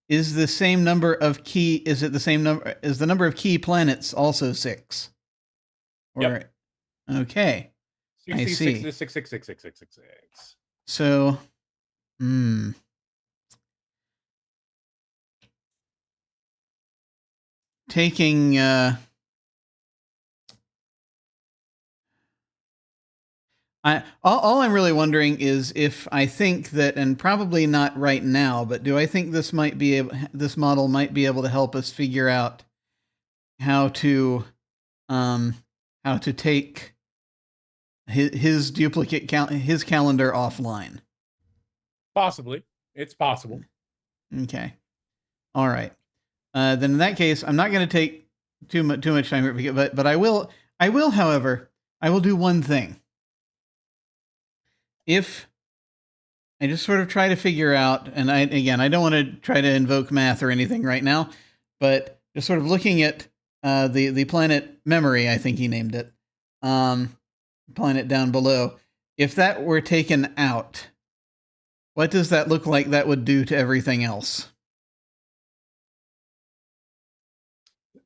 is the same number of key, is it the same number, is the number of key planets also 6? Or, yep. Okay. 66, I see. 6666666. So, taking all I'm really wondering is if I think that, and probably not right now, but do I think this model might be able to help us figure out how to take his duplicate his calendar offline? Possibly. It's possible. Okay. All right. Then in that case, I'm not going to take too much time here, but I will, however, I will do one thing. If I just sort of try to figure out, and I don't want to try to invoke math or anything right now, but just sort of looking at the planet memory, I think he named it, planet down below. If that were taken out, what does that look like that would do to everything else?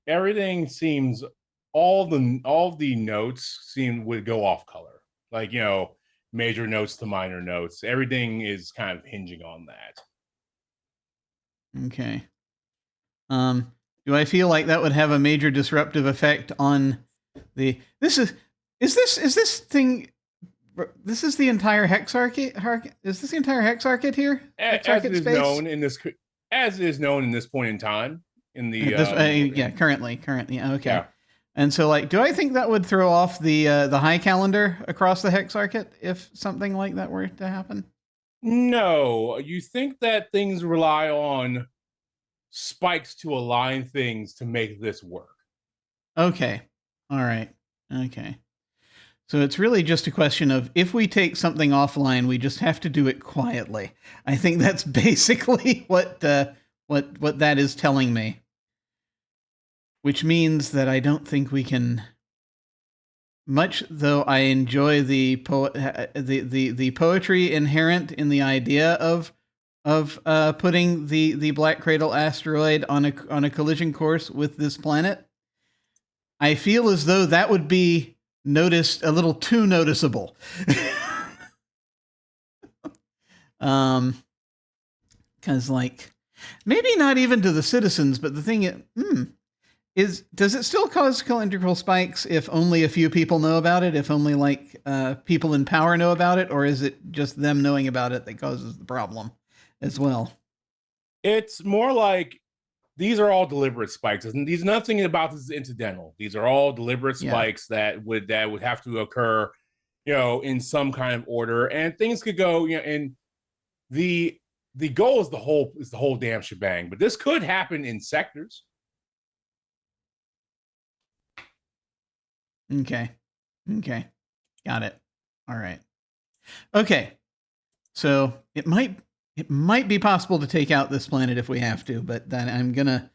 Everything seems, all the notes would go off color. Like, major notes to minor notes. Everything is kind of hinging on that. Okay. Do I feel like that would have a major disruptive effect on the? Is this thing? This is the entire hex arcade. Is this the entire hex arcade here? As is known in this point in time. In the currently. Okay. Yeah. And so, like, do I think that would throw off the high calendar across the hex circuit if something like that were to happen? No, you think that things rely on spikes to align things to make this work. Okay. All right. Okay. So it's really just a question of if we take something offline, we just have to do it quietly. I think that's basically what that is telling me. Which means that I don't think we can. Much though I enjoy the poetry inherent in the idea of putting the Black Cradle asteroid on a collision course with this planet, I feel as though that would be noticed a little too noticeable. Because like maybe not even to the citizens, but the thing is, does it still cause cylindrical spikes if only a few people know about it? If only like people in power know about it, or is it just them knowing about it that causes the problem as well? It's more like these are all deliberate spikes. These nothing about this is incidental. These are all deliberate spikes that would have to occur, in some kind of order, and things could go, and the goal is the whole damn shebang. But this could happen in sectors. Okay. Got it. All right. Okay. So it might be possible to take out this planet if we have to, but then I'm gonna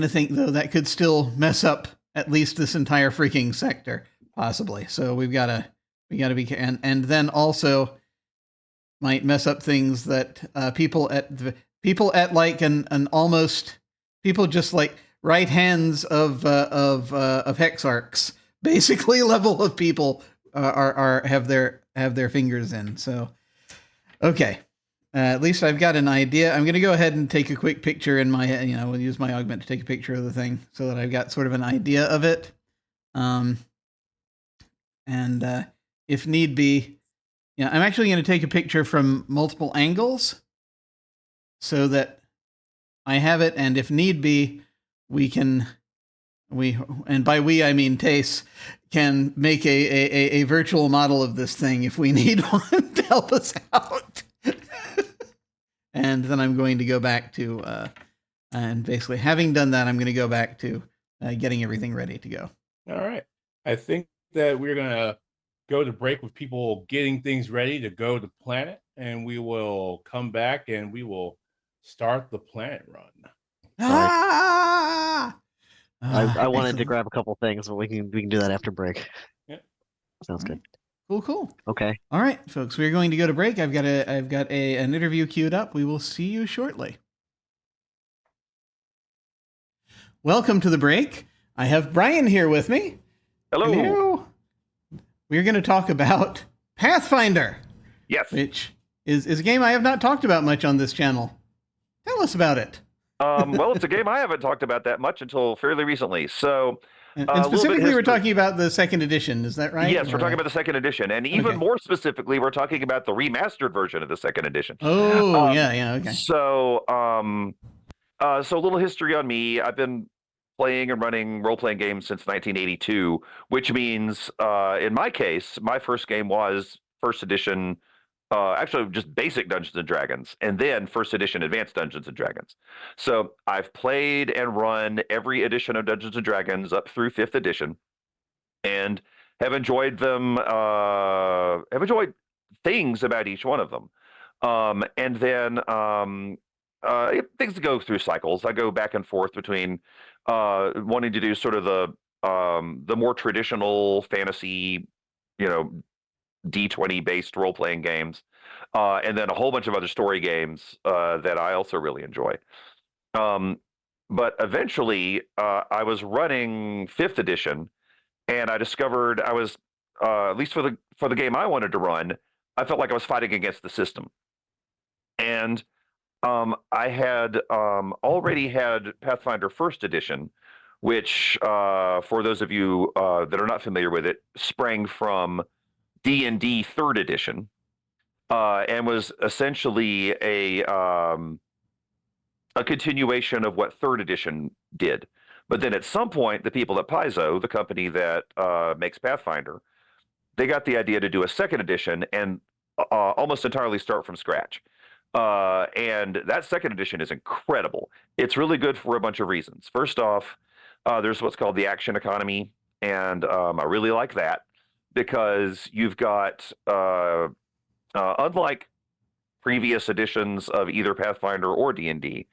think though that could still mess up at least this entire freaking sector, possibly. So we gotta be, and then also might mess up things that people at like an almost people just like right hands of Hexarchs, basically level of people have their fingers in. So, okay, at least I've got an idea. I'm going to go ahead and take a quick picture in my, we'll use my augment to take a picture of the thing so that I've got sort of an idea of it. And if need be, I'm actually going to take a picture from multiple angles so that I have it, and if need be, and by we I mean Tace, can make a virtual model of this thing if we need one to help us out. And then I'm going to go back to, and basically having done that, I'm going to go back to getting everything ready to go. All right. I think that we're going to go to break with people getting things ready to go to planet, and we will come back and we will start the planet run. I wanted to grab a couple things, but we can do that after break. Yeah. Sounds good. Cool. Okay. All right, folks, we're going to go to break. I've got an interview queued up. We will see you shortly. Welcome to the break. I have Brian here with me. Hello. We're going to talk about Pathfinder. Yes. Which is a game I have not talked about much on this channel. Tell us about it. Well, it's a game I haven't talked about that much until fairly recently. So, and specifically, we're talking about the second edition. Is that right? Yes, we're talking about the second edition, and even more specifically, we're talking about the remastered version of the second edition. Oh, yeah, okay. So, so a little history on me. I've been playing and running role-playing games since 1982, which means, in my case, my first game was first edition. Actually, just basic Dungeons and Dragons, and then first edition Advanced Dungeons and Dragons. So I've played and run every edition of Dungeons and Dragons up through 5th edition, and have enjoyed them. Have enjoyed things about each one of them, and then things go through cycles. I go back and forth between wanting to do sort of the more traditional fantasy, D20 based role playing games, and then a whole bunch of other story games that I also really enjoy. But eventually, I was running 5th edition, and I discovered I was, at least for the game I wanted to run, I felt like I was fighting against the system. And I had already had Pathfinder First Edition, which, for those of you that are not familiar with it, sprang from D&D 3rd edition, and was essentially a continuation of what 3rd edition did. But then at some point, the people at Paizo, the company that makes Pathfinder, they got the idea to do a second edition and almost entirely start from scratch. And that second edition is incredible. It's really good for a bunch of reasons. First off, there's what's called the action economy, and I really like that because you've got, unlike previous editions of either Pathfinder or D&D,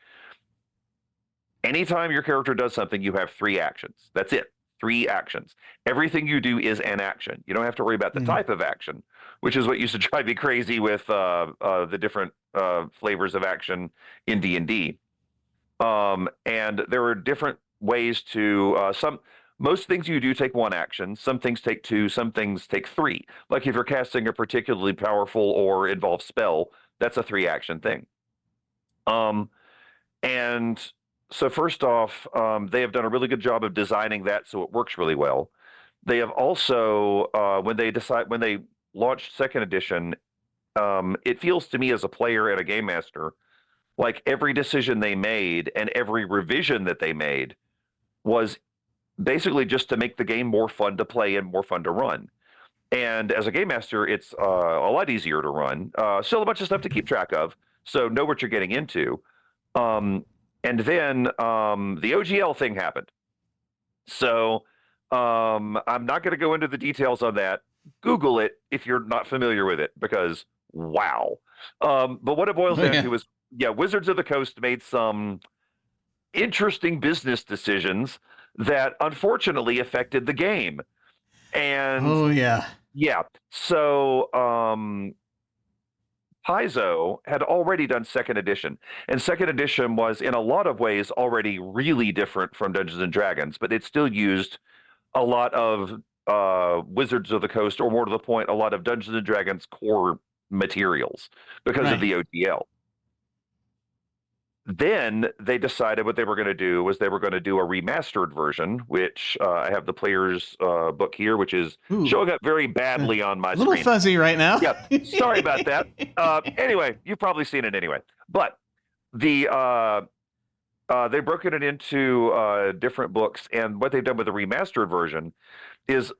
anytime your character does something, you have 3 actions. That's it. 3 actions. Everything you do is an action. You don't have to worry about the type of action, which is what used to drive me crazy with the different flavors of action in D&D. And there are different ways to most things you do take 1 action. Some things take 2. Some things take 3. Like if you're casting a particularly powerful or involved spell, that's a 3-action thing. And so first off, they have done a really good job of designing that so it works really well. They have also, when they launched second edition, it feels to me as a player and a game master like every decision they made and every revision that they made was basically just to make the game more fun to play and more fun to run. And as a game master, it's a lot easier to run. Still a bunch of stuff to keep track of, so know what you're getting into. And then the OGL thing happened. So I'm not going to go into the details on that. Google it if you're not familiar with it, because wow. But what it boils down to is, Wizards of the Coast made some interesting business decisions that unfortunately affected the game. And so Paizo had already done second edition, and second edition was in a lot of ways already really different from Dungeons and Dragons, but it still used a lot of Wizards of the Coast, or more to the point, a lot of Dungeons and Dragons core materials because of the OGL. Then they decided what they were going to do was they were going to do a remastered version, which I have the player's book here, which is showing up very badly on my screen. A little fuzzy right now. Yep. Sorry about that. Anyway, you've probably seen it anyway. But they've broken it into different books, and what they've done with the remastered version is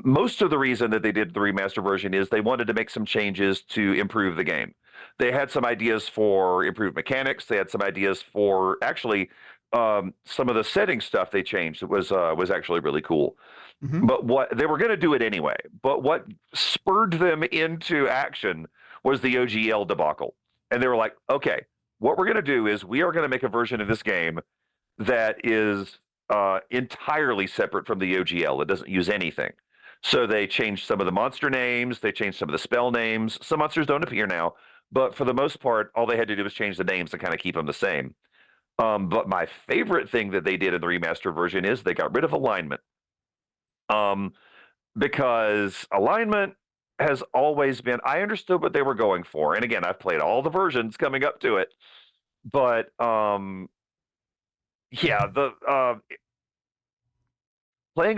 most of the reason that they did the remastered version is they wanted to make some changes to improve the game. They had some ideas for improved mechanics. They had some ideas for actually some of the setting stuff they changed. It was actually really cool. But what they were going to do it anyway. But what spurred them into action was the OGL debacle. And they were like, okay, what we're going to do is we are going to make a version of this game that is entirely separate from the OGL. It doesn't use anything. So they changed some of the monster names. They changed some of the spell names. Some monsters don't appear now. But for the most part, all they had to do was change the names and kind of keep them the same. But my favorite thing that they did in the remastered version is they got rid of alignment. Because alignment has always been, I understood what they were going for. And again, I've played all the versions coming up to it. But playing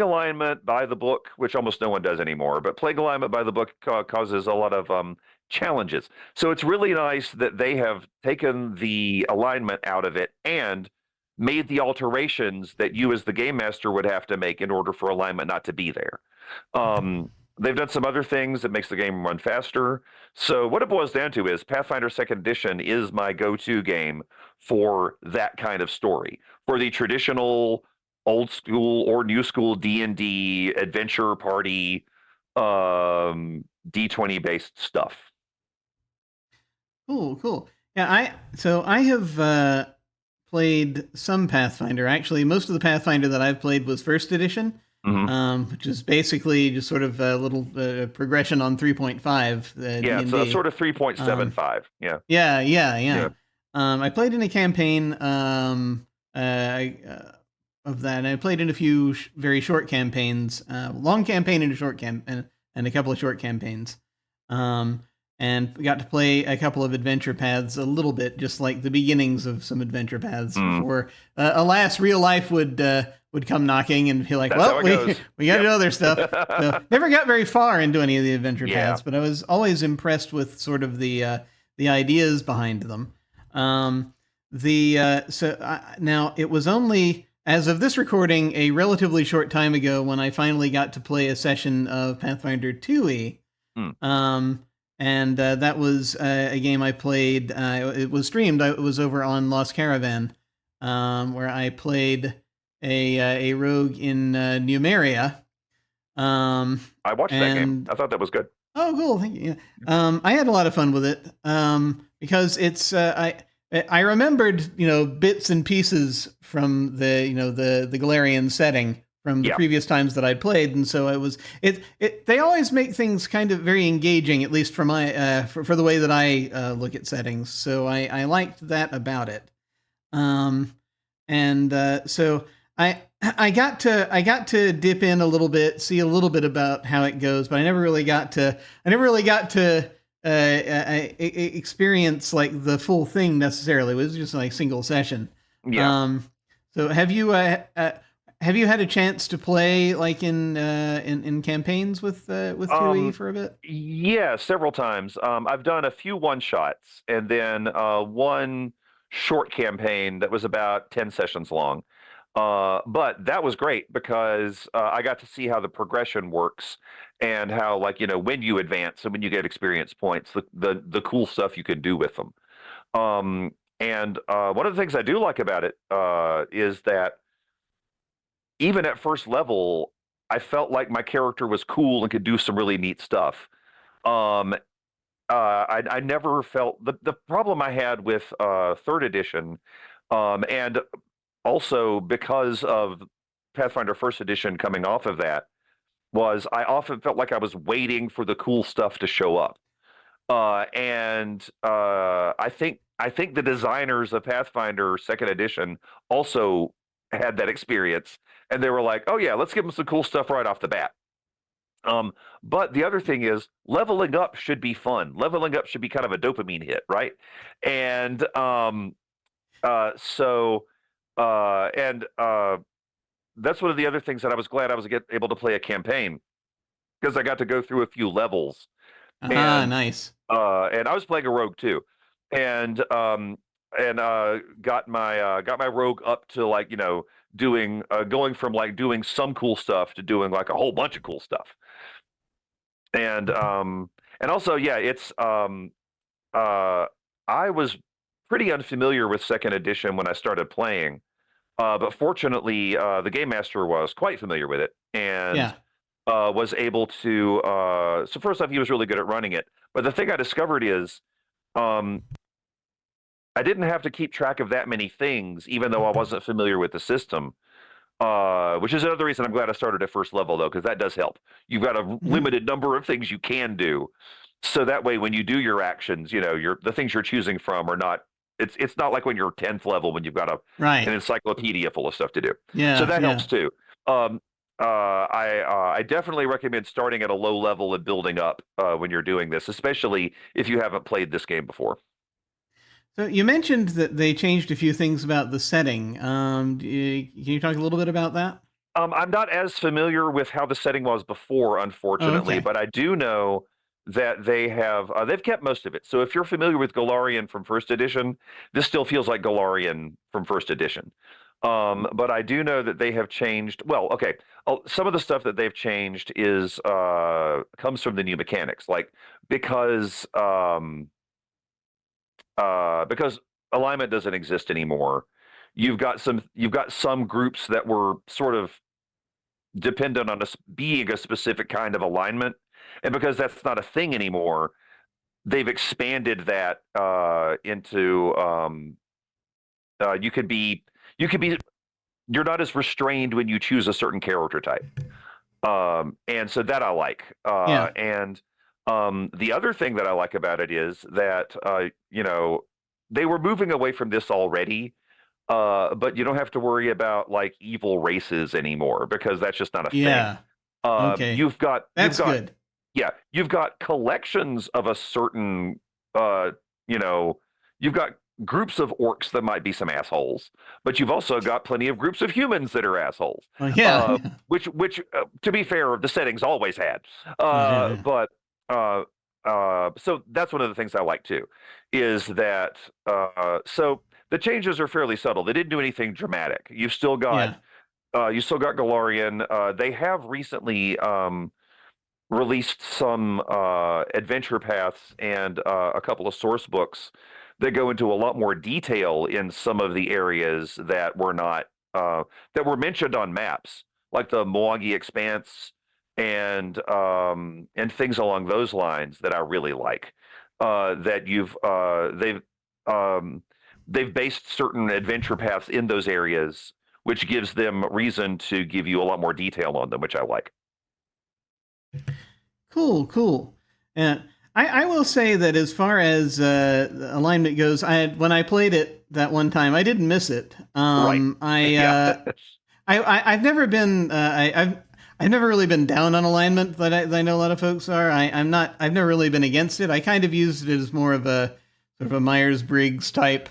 alignment by the book, which almost no one does anymore, but playing alignment by the book causes a lot of challenges. So it's really nice that they have taken the alignment out of it and made the alterations that you as the game master would have to make in order for alignment not to be there. They've done some other things that makes the game run faster. So what it boils down to is Pathfinder 2nd Edition is my go-to game for that kind of story. For the traditional old school or new school D&D adventure party D20 based stuff. Cool. Yeah, I have played some Pathfinder. Actually, most of the Pathfinder that I've played was first edition, which is basically just sort of a little progression on 3.5. Yeah, D&D. so sort of 3.75. Yeah. I played in a campaign of that. And I played in a few very short campaigns, long campaign and a short and a couple of short campaigns. And we got to play a couple of adventure paths a little bit, just like the beginnings of some adventure paths before, alas, real life would come knocking and be like, well, we got to do other stuff. So, never got very far into any of the adventure paths, but I was always impressed with sort of the ideas behind them. Now it was only as of this recording, a relatively short time ago when I finally got to play a session of Pathfinder 2e. And that was a game I played. It was streamed. It was over on Lost Caravan, where I played a rogue in Numeria. I watched that game. I thought that was good. Oh, cool! Thank you. I had a lot of fun with it because it's I remembered bits and pieces from the Galarian setting from the previous times that I'd played, and so they always make things kind of very engaging, at least for my for the way that I look at settings. So I liked that about it, so I got to dip in a little bit, see a little bit about how it goes, but I never really got to experience like the full thing necessarily. It was just like single session. Yeah. So have you had a chance to play like in campaigns with 2e for a bit? Yeah, several times. I've done a few one shots and then one short campaign that was about 10 sessions long. But that was great because I got to see how the progression works and how, like, when you advance and when you get experience points, the cool stuff you can do with them. And one of the things I do like about it is that even at first level, I felt like my character was cool and could do some really neat stuff. I never felt the problem I had with third edition, and also because of Pathfinder First Edition coming off of that, was I often felt like I was waiting for the cool stuff to show up. And I think the designers of Pathfinder Second Edition also had that experience, and they were like, "Oh yeah, let's give them some cool stuff right off the bat." But the other thing is, leveling up should be fun. Leveling up should be kind of a dopamine hit, right? And that's one of the other things that I was glad I was able to play a campaign, because I got to go through a few levels. Nice. And I was playing a rogue too, and got my rogue up to, like, doing going from like doing some cool stuff to doing like a whole bunch of cool stuff. And also, yeah, it's I was pretty unfamiliar with second edition when I started playing. But fortunately, the game master was quite familiar with it and was able to. So first off, he was really good at running it. But the thing I discovered is, I didn't have to keep track of that many things, even though I wasn't familiar with the system. Which is another reason I'm glad I started at first level, though, because that does help. You've got a limited number of things you can do, so that way when you do your actions, the things you're choosing from are not. It's not like when you're 10th level when you've got an encyclopedia full of stuff to do. Yeah. So that helps too. I definitely recommend starting at a low level and building up when you're doing this, especially if you haven't played this game before. So you mentioned that they changed a few things about the setting. Can you talk a little bit about that? I'm not as familiar with how the setting was before, unfortunately, but I do know that they've kept most of it. So if you're familiar with Galarian from First Edition, this still feels like Galarian from First Edition. But I do know that they have changed. Well, okay, some of the stuff that they've changed is comes from the new mechanics, like because alignment doesn't exist anymore. You've got some groups that were sort of dependent on being a specific kind of alignment, and because that's not a thing anymore, they've expanded that into you're not as restrained when you choose a certain character type, and so that I like. And the other thing that I like about it is that they were moving away from this already. But you don't have to worry about like evil races anymore, because that's just not a thing. Okay. You've got good. Yeah, you've got collections of a certain you've got groups of orcs that might be some assholes, but you've also got plenty of groups of humans that are assholes. Which to be fair, the setting's always had. But so that's one of the things I like too, is that so the changes are fairly subtle. They didn't do anything dramatic. You've still got Galarian. They have recently released some adventure paths and a couple of source books that go into a lot more detail in some of the areas that were not that were mentioned on maps, like the Milwaukee Expanse and things along those lines that I really like. That they've based certain adventure paths in those areas, which gives them reason to give you a lot more detail on them, which I like. Cool. And I will say that as far as alignment goes, when I played it that one time, I didn't miss it. Right. I've never been I've never really been down on alignment that I know a lot of folks are. I've never really been against it. I kind of used it as more of a sort of a Myers-Briggs type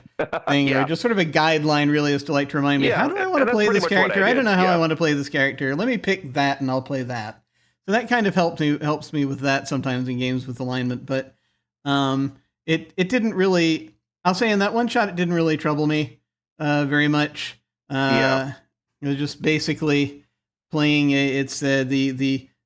thing, or just sort of a guideline, really, as to like to remind me, how do I want to play this character? I don't know how I want to play this character. Let me pick that, and I'll play that. So that kind of helps me with that sometimes in games with alignment. But it didn't really. I'll say in that one shot, it didn't really trouble me very much. It was just basically playing.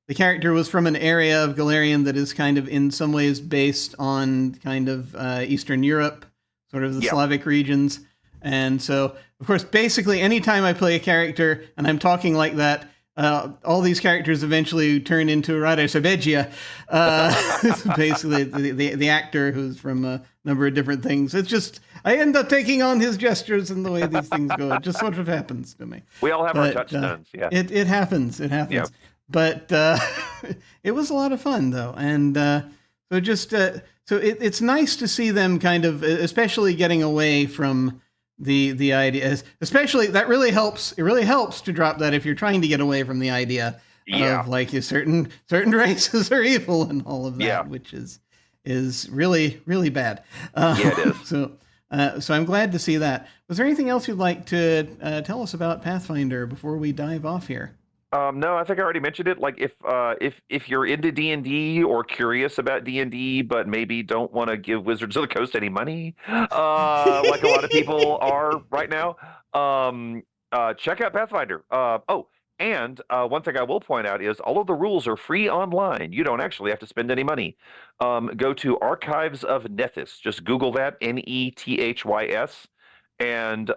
The character was from an area of Galarian that is kind of in some ways based on kind of Eastern Europe, sort of the Slavic regions. And so, of course, basically anytime I play a character and I'm talking like that, all these characters eventually turn into Rada Sabegia, basically the actor who's from a number of different things. It's just, I end up taking on his gestures and the way these things go. It just sort of happens to me. We all have our touchstones, It happens. Yeah. But it was a lot of fun, though. And it's nice to see them kind of, especially getting away from the idea, especially that really helps. It really helps to drop that if you're trying to get away from the idea of like certain races are evil and all of that, which is really, really bad. It is. So I'm glad to see that. Was there anything else you'd like to tell us about Pathfinder before we dive off here? No, I think I already mentioned it. Like if you're into D&D or curious about D&D, but maybe don't want to give Wizards of the Coast any money, like a lot of people are right now, check out Pathfinder. And one thing I will point out is all of the rules are free online. You don't actually have to spend any money. Go to Archives of Nethys. Just Google that, Nethys, and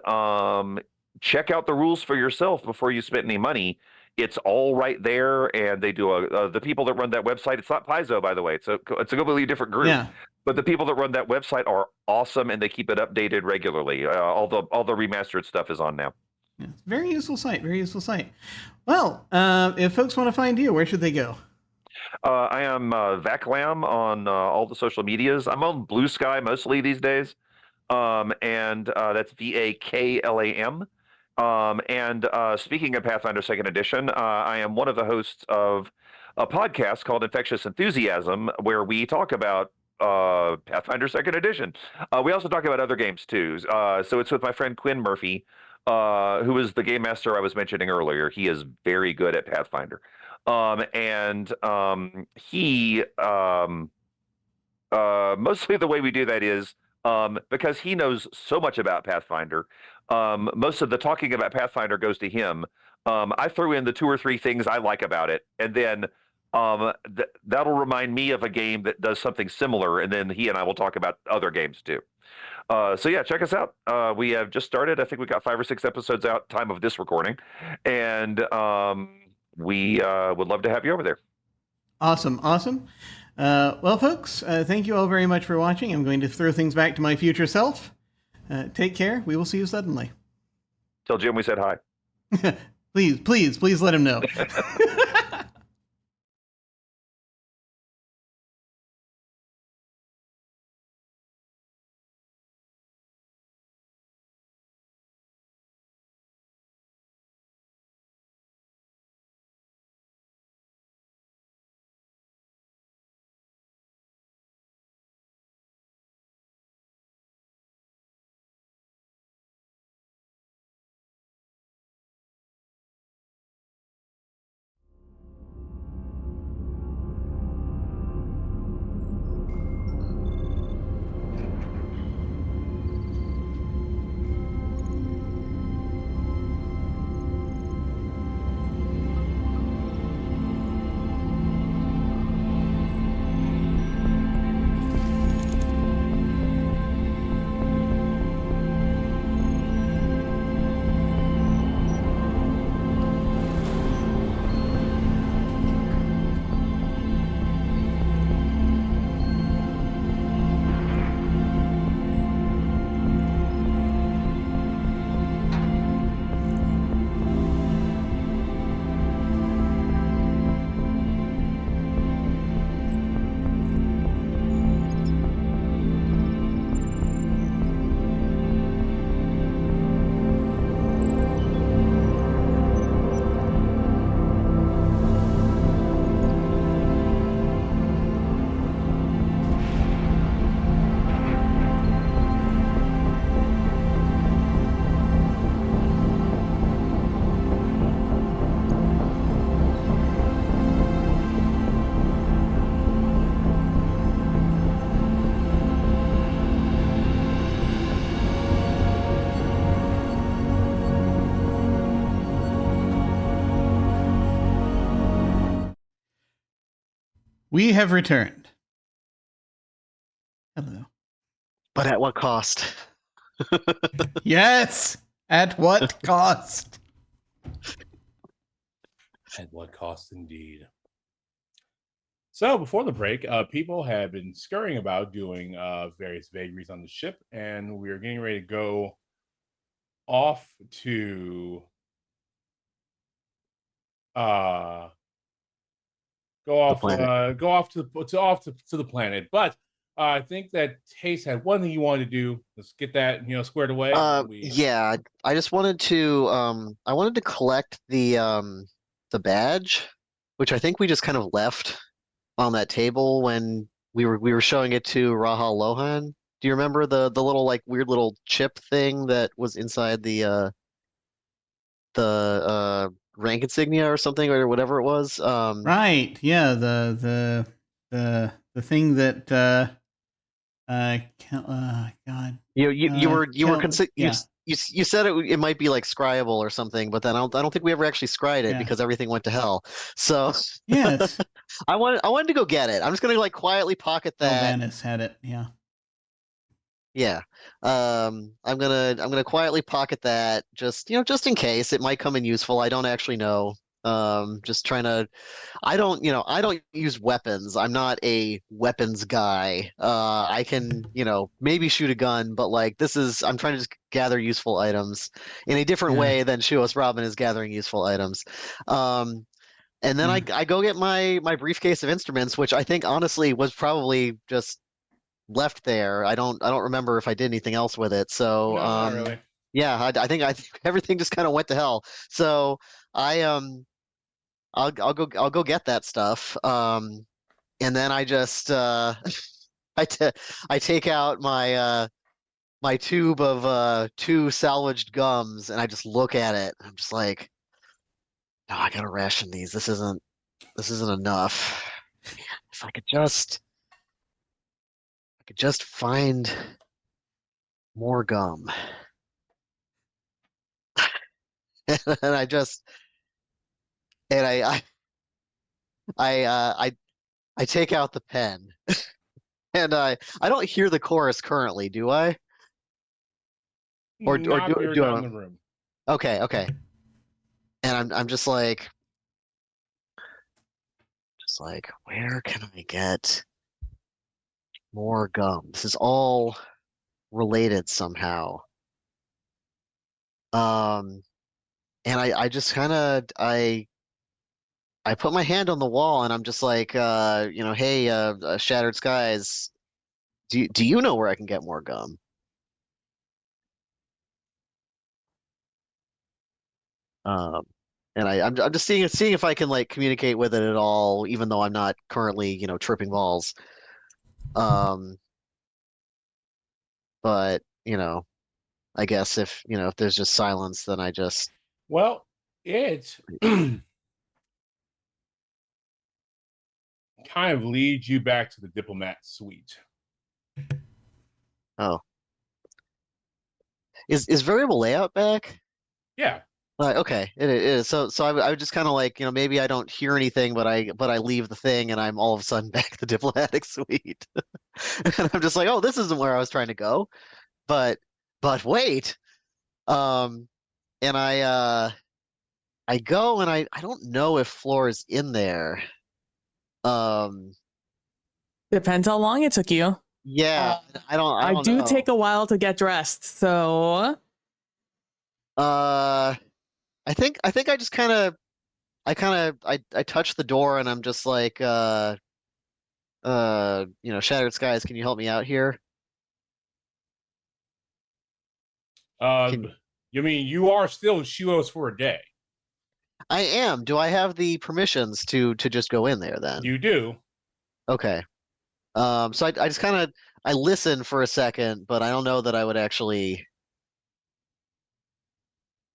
check out the rules for yourself before you spend any money. It's all right there, and they do the people that run that website. It's not Paizo, by the way. It's a completely different group. Yeah. But the people that run that website are awesome, and they keep it updated regularly. All the remastered stuff is on now. Yeah, very useful site. Very useful site. Well, if folks want to find you, where should they go? I am Vaclam on all the social medias. I'm on Blue Sky mostly these days, and that's VAKLAM. And speaking of Pathfinder 2nd Edition, I am one of the hosts of a podcast called Infectious Enthusiasm, where we talk about Pathfinder 2nd Edition. We also talk about other games too. So it's with my friend Quinn Murphy, who is the game master I was mentioning earlier. He is very good at Pathfinder. He mostly the way we do that is because he knows so much about Pathfinder. Most of the talking about Pathfinder goes to him. I throw in the 2 or 3 things I like about it, and then that'll remind me of a game that does something similar, and then he and I will talk about other games too. So yeah, check us out. We have just started. I think we got 5 or 6 episodes out time of this recording, and we would love to have you over there. Awesome. Well, folks, thank you all very much for watching. I'm going to throw things back to my future self. Take care. We will see you suddenly. Tell Jim we said hi. Please let him know. We have returned. Hello. But at what cost? Yes! At what cost? At what cost, indeed. So before the break, people have been scurrying about doing various vagaries on the ship, and we're getting ready to go off to to the planet. But I think that Tace had one thing you wanted to do. Let's get that squared away. Yeah, I just wanted to I wanted to collect the badge, which I think we just kind of left on that table when we were showing it to Raha Lohan. Do you remember the little like weird little chip thing that was inside the rank insignia or something or whatever it was? Right. Yeah. The thing that God. You said it might be like scryable or something, but then I don't think we ever actually scryed it because everything went to hell. So yes, I wanted to go get it. I'm just gonna like quietly pocket that. Elvanis had it. Yeah. Yeah. I'm gonna quietly pocket that just in case it might come in useful. I don't actually know. Just trying to I don't use weapons. I'm not a weapons guy. I can, maybe shoot a gun, but like I'm trying to just gather useful items in a different way than Shuos Robin is gathering useful items. And then I go get my briefcase of instruments, which I think honestly was probably just left there. I don't remember if I did anything else with it. So no, not really. yeah, I think everything just kind of went to hell. So I'll go get that stuff. And then I just I take out my my tube of 2 salvaged gums and I just look at it. I'm just like, no, I gotta ration these. This isn't enough. If I could just find more gum. And I take out the pen. And I don't hear the chorus currently, do I? Or do not I? in the room. Okay. And I'm just like, where can I get more gum? This is all related somehow. And I just kind of I put my hand on the wall and I'm just like, hey, Shattered Skies, do you know where I can get more gum? And I'm just seeing if I can like communicate with it at all, even though I'm not currently, tripping balls. But I guess if there's just silence, then I just it kind of leads you back to the diplomat suite. Oh, is variable layout back? Yeah. Okay, it is. So I would just kind of like, maybe I don't hear anything, but I leave the thing and I'm all of a sudden back to the diplomatic suite. And I'm just like, oh, this isn't where I was trying to go. But wait. And I go and I don't know if Floor is in there. Depends how long it took you. Yeah, I don't I do know. take a while to get dressed, so I think I just I touch the door and I'm just like Shattered Skies, can you help me out here? You mean you are still Shuos for a day? I am. Do I have the permissions to just go in there then? You do. Okay. So I just kind of I listen for a second, but I don't know that I would actually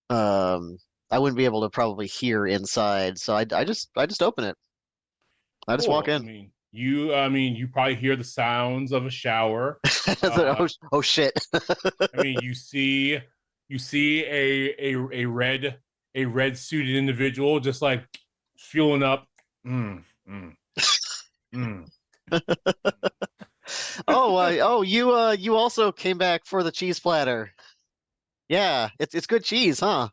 I wouldn't be able to probably hear inside. So I just open it. I just walk in. I mean you probably hear the sounds of a shower. Oh shit. I mean you see a red suited individual just like fueling up. You also came back for the cheese platter. Yeah, it's good cheese, huh?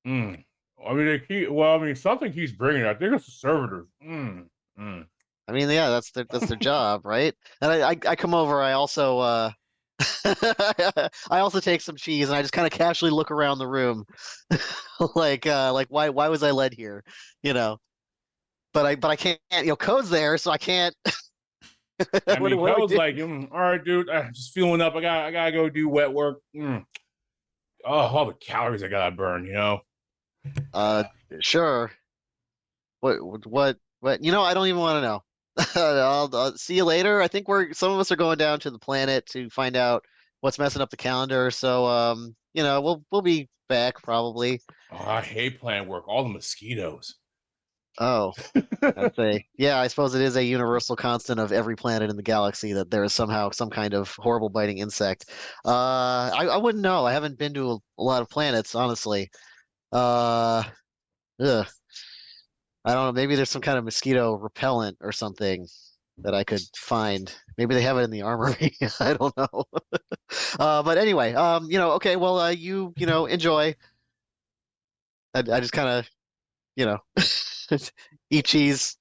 I mean, something keeps bringing it. I think it's the servitors. I mean, yeah, that's their job, right? And I come over. I also I also take some cheese and I just kind of casually look around the room, like why was I led here, you know? But I can't, Code's there, so I can't. I mean, what do I Code's do? like, all right, dude, I'm just feeling up. I gotta go do wet work. Oh, all the calories I gotta burn, Sure. What? I don't even want to know. I'll see you later. I think some of us are going down to the planet to find out what's messing up the calendar. So, we'll be back probably. Oh, I hate plant work. All the mosquitoes. Oh, I'd say, yeah, I suppose it is a universal constant of every planet in the galaxy that there is somehow some kind of horrible biting insect. I wouldn't know. I haven't been to a lot of planets, honestly. Uh, ugh. I don't know. Maybe there's some kind of mosquito repellent or something that I could find. Maybe they have it in the armory. I don't know. But anyway, okay. Well, enjoy. I just kind of, eat cheese,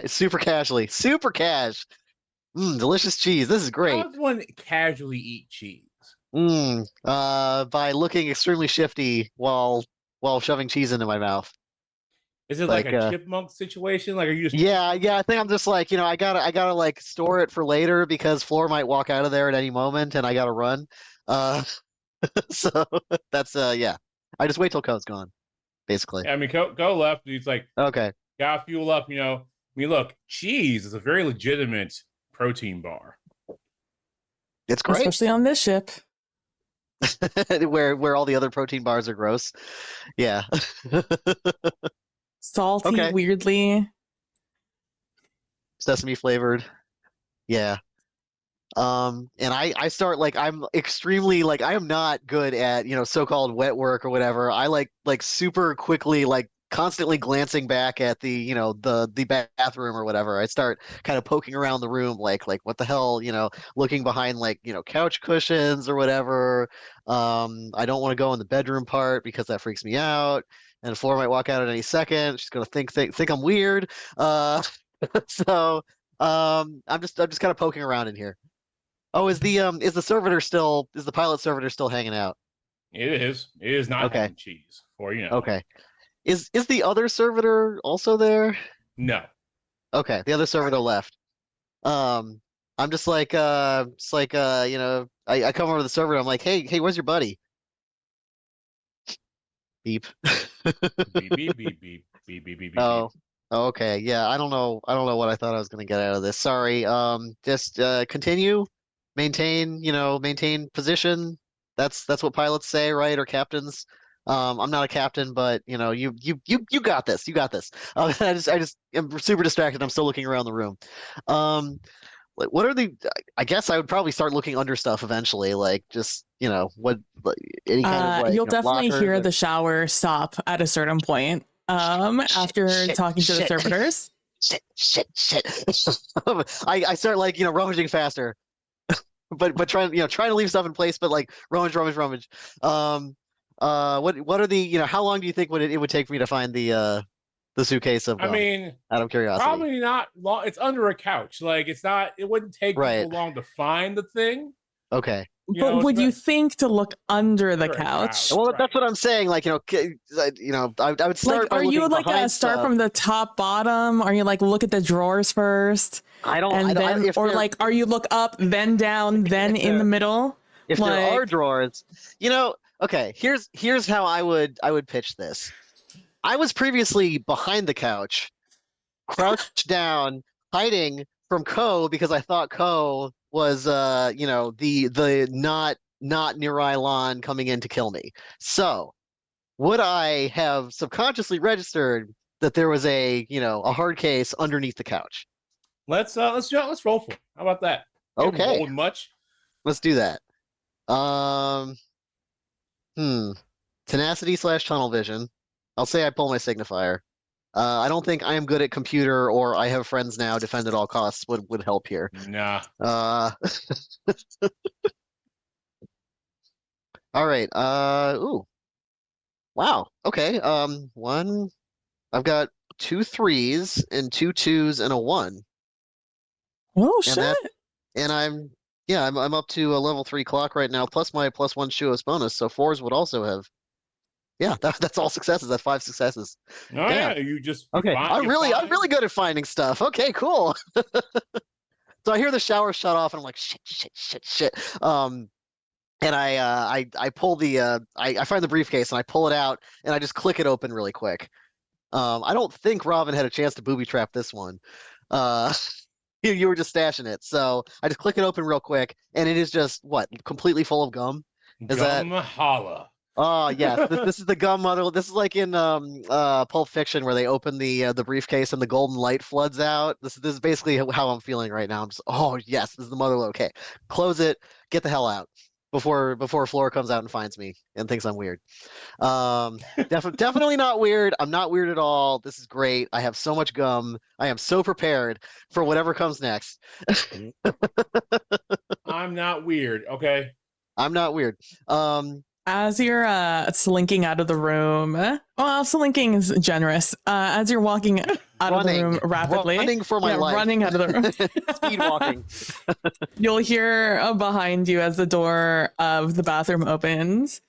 super casually, super cash. Delicious cheese. This is How great. does one casually eat cheese? By looking extremely shifty while shoving cheese into my mouth. Is it like a chipmunk situation? Like, are you just? Yeah. I think I'm just like, I gotta like store it for later because Floor might walk out of there at any moment and I gotta run. So that's yeah. I just wait till Code's gone, basically. I mean, go left. And he's like, Okay. gotta fuel up. I mean, look, cheese is a very legitimate protein bar. It's great, especially on this ship. where all the other protein bars are gross. Yeah. Salty, Okay. weirdly. Sesame flavored. Yeah. And I start like I'm extremely like I am not good at so-called wet work or whatever. I like super quickly like constantly glancing back at the the bathroom or whatever. I start kind of poking around the room like what the hell, looking behind like couch cushions or whatever. I don't want to go in the bedroom part because that freaks me out. And Floor might walk out at any second. She's gonna think I'm weird. So I'm just kind of poking around in here. Oh, is the pilot servitor still hanging out? It is. It is not Okay. having cheese for Okay. Is the other servitor also there? No. Okay, the other servitor left. I'm just like I come over to the server. I'm like, hey, where's your buddy? Beep. Beep beep beep beep beep beep beep. Oh, okay. Yeah, I don't know what I thought I was gonna get out of this. Sorry. Just continue, maintain position. That's what pilots say, right? Or captains. I'm not a captain, but you got this. You got this. I just am super distracted. I'm still looking around the room. Like, what are the? I guess I would probably start looking under stuff eventually. Like, just what any kind of like. You'll definitely lockers hear or... the shower stop at a certain point. After talking to the servitors. Shit. I start like rummaging faster, but trying to leave stuff in place, but like rummage. What are the how long do you think it would take for me to find the suitcase of? I mean, out of curiosity, probably not long. It's under a couch. Like it's not. It wouldn't take people long to find the thing. Okay. But would you think to look under the couch? Well, that's what I'm saying. Like, I would start. Like, are you like start from the top bottom? Are you like look at the drawers first? I don't. And then, or like, are you look up, then down, then in the middle? If there are drawers, okay. Here's how I would pitch this. I was previously behind the couch, crouched down, hiding from Ko because I thought Ko was the not Nirylon coming in to kill me. So would I have subconsciously registered that there was a hard case underneath the couch? Let's roll for it. How about that? Okay. Much. Let's do that. Tenacity / tunnel vision. I'll say I pull my signifier. I don't think I am good at computer or I have friends now. Defend at all costs would help here. Nah. All right. Ooh. Wow. Okay. One. I've got 2 3s and 2 2s and a 1. Oh And shit! I'm up to a level 3 clock right now, plus my +1 Shuos bonus. So 4s would also have. Yeah, that's all successes. That's 5 successes. Oh Damn. yeah, you just Okay. I'm really good at finding stuff. Okay, cool. So I hear the shower shut off, and I'm like, shit. And I pull the I find the briefcase and I pull it out and I just click it open really quick. I don't think Robin had a chance to booby trap this one. You were just stashing it, so I just click it open real quick, and it is just completely full of gum. Gum holla. Oh yes, this is the gum mother. This is like in Pulp Fiction where they open the briefcase and the golden light floods out. This is basically how I'm feeling right now. I'm just, oh yes, this is the mother. Okay, close it, get the hell out before Flora comes out and finds me and thinks I'm weird. Definitely not weird. I'm not weird at all. This is great. I have so much gum. I am so prepared for whatever comes next. I'm not weird. Okay. I'm not weird. As you're slinking out of the room, well, slinking is generous. As you're walking out of the room rapidly, running for my life, running out of the room, speed walking. You'll hear behind you as the door of the bathroom opens.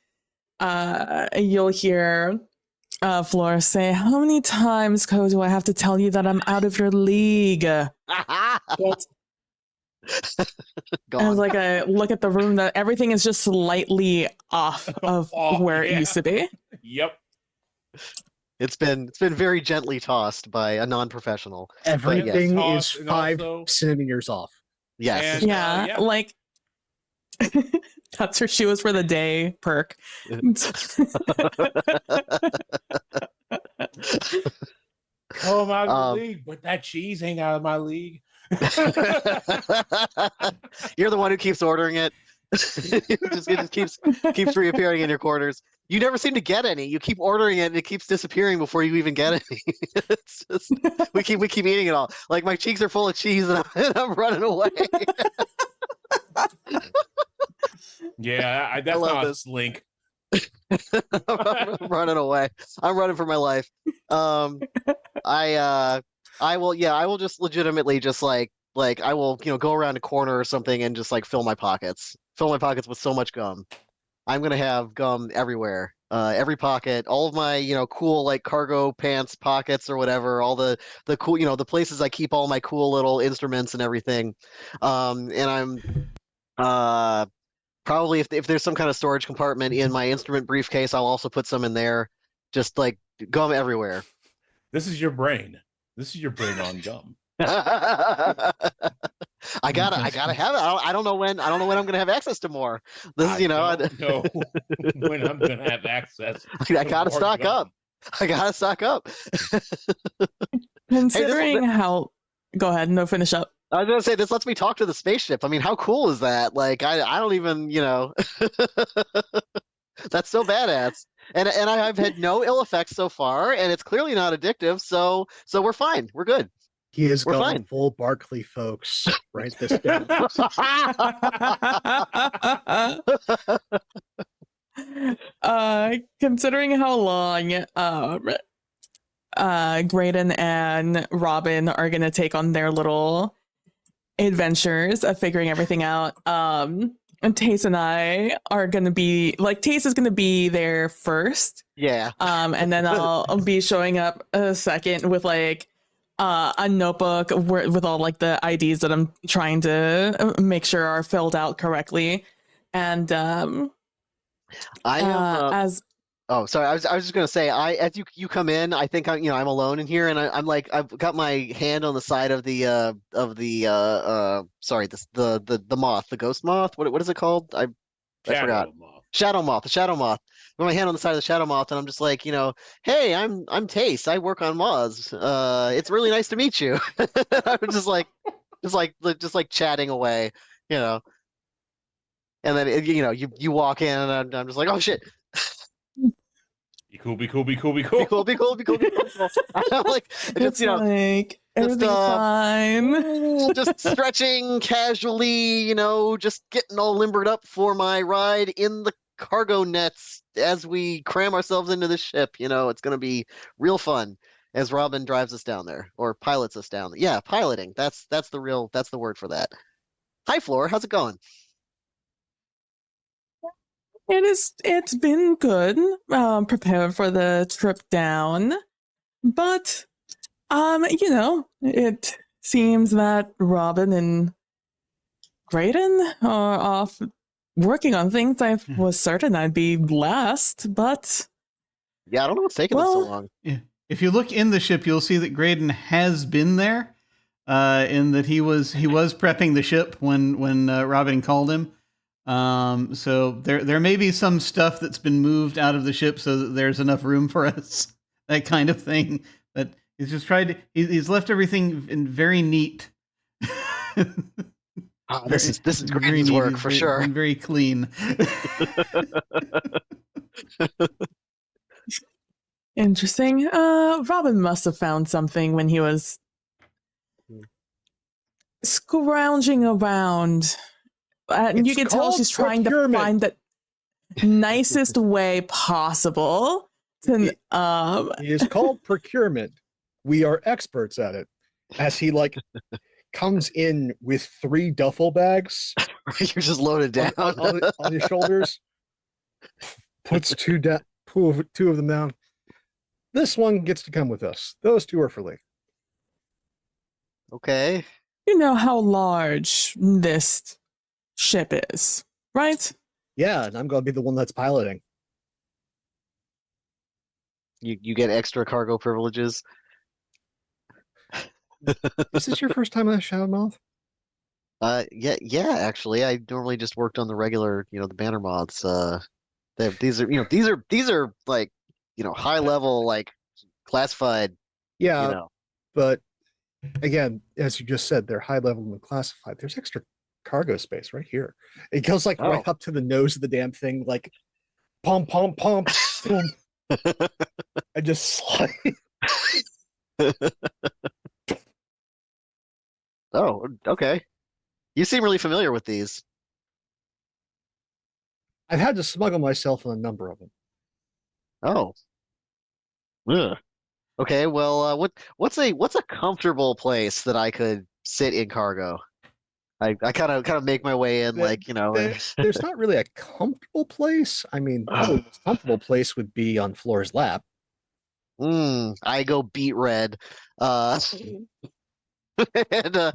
You'll hear Flora say, "How many times, Ko, do I have to tell you that I'm out of your league?" As like I look at the room, that everything is just slightly off of where it used to be. Yep. It's been very gently tossed by a non-professional. Everything yes. is 5 centimeters off. Yes. And, Yeah, like that's her shoes for the day perk. Come out of the league, but that cheese ain't out of my league. You're the one who keeps ordering it. it just keeps reappearing in your quarters. You never seem to get any. You keep ordering it and it keeps disappearing before you even get any. It's just we keep eating it all. Like my cheeks are full of cheese and I'm running away. Yeah, that's not a slink. I'm running away. I'm running for my life. I will just legitimately just like I will go around a corner or something and just like fill my pockets with so much gum. I'm gonna have gum everywhere, every pocket, all of my cool like cargo pants pockets or whatever, all the cool the places I keep all my cool little instruments and everything. And I'm probably if there's some kind of storage compartment in my instrument briefcase, I'll also put some in there. Just like gum everywhere. This is your brain. This is your brain on gum. I gotta have it. I don't know when I'm gonna have access to more. This is I don't know when I'm gonna have access. I gotta stock up. I gotta stock up. Considering how, go ahead, no, finish up. I was gonna say this lets me talk to the spaceship. I mean, how cool is that? Like, I don't even that's so badass. And I've had no ill effects so far, and it's clearly not addictive. So we're fine. We're good. He is We're going fine. full Barkley, folks. Write this down. Considering how long Graydon and Robin are gonna take on their little adventures of figuring everything out, and Tace and I are gonna be like, Tace is gonna be there first. Yeah. And then I'll be showing up a second with like a notebook with all like the IDs that I'm trying to make sure are filled out correctly. And I am Oh, sorry. I was just gonna say, as you come in, I think I'm alone in here, and I'm like I've got my hand on the side of the moth, the ghost moth. What is it called? I forgot. Shadow moth. The shadow moth. With my hand on the side of the shadow moth, and I'm just like, hey, I'm Tace. I work on moths. It's really nice to meet you. I'm just like chatting away, And then you walk in, and I'm just like, oh shit. You cool, be cool. Be cool, be cool, be cool, be cool. I'm like, It's like everything's fine. just stretching casually, just getting all limbered up for my ride in the cargo nets as we cram ourselves into the ship. It's going to be real fun as Robin drives us down there or pilots us down. Yeah, piloting. That's the word for that. Hi, Floor. How's it going? It's been good. Prepared for the trip down. But it seems that Robin and Graydon are off working on things. I was certain I'd be last, but yeah, I don't know what's taking them so long. Yeah. If you look in the ship, you'll see that Graydon has been there. In that he was prepping the ship when Robin called him. So there may be some stuff that's been moved out of the ship so that there's enough room for us, that kind of thing. But he's just he's left everything in very neat. This is Graydon's work for sure. And very clean. Interesting. Robin must have found something when he was scrounging around. And you can tell she's trying to find the nicest way possible to. It is called procurement. We are experts at it. As he comes in with 3 duffel bags. You're just loaded down on his shoulders. Puts 2 of them down. This one gets to come with us. Those 2 are for Lee. Okay. You know how large this ship is, right? Yeah, and I'm going to be the one that's piloting. You get extra cargo privileges. Is this your first time on Shadowmouth? Yeah. Actually, I normally just worked on the regular, the banner mods. These are like, high level, classified. Yeah, but again, as you just said, they're high level and classified. There's extra cargo space right here. It goes right up to the nose of the damn thing, pump, boom. I just slide. Oh, okay. You seem really familiar with these. I've had to smuggle myself on a number of them. Oh. Ugh. Okay, well, what's a comfortable place that I could sit in cargo? I kind of make my way in, There's not really a comfortable place. I mean, probably the most comfortable place would be on Floor's lap. I go beet red. And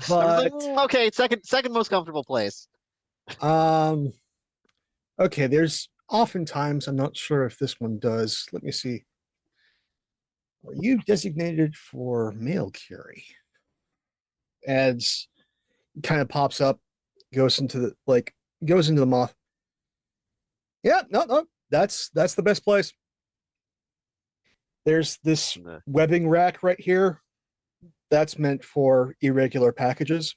but, okay, second most comfortable place. Okay, there's oftentimes, I'm not sure if this one does. Let me see. Are you designated for mail carry? Ads kind of pops up, goes into the moth. Yeah, no, that's the best place. There's this webbing rack right here. That's meant for irregular packages.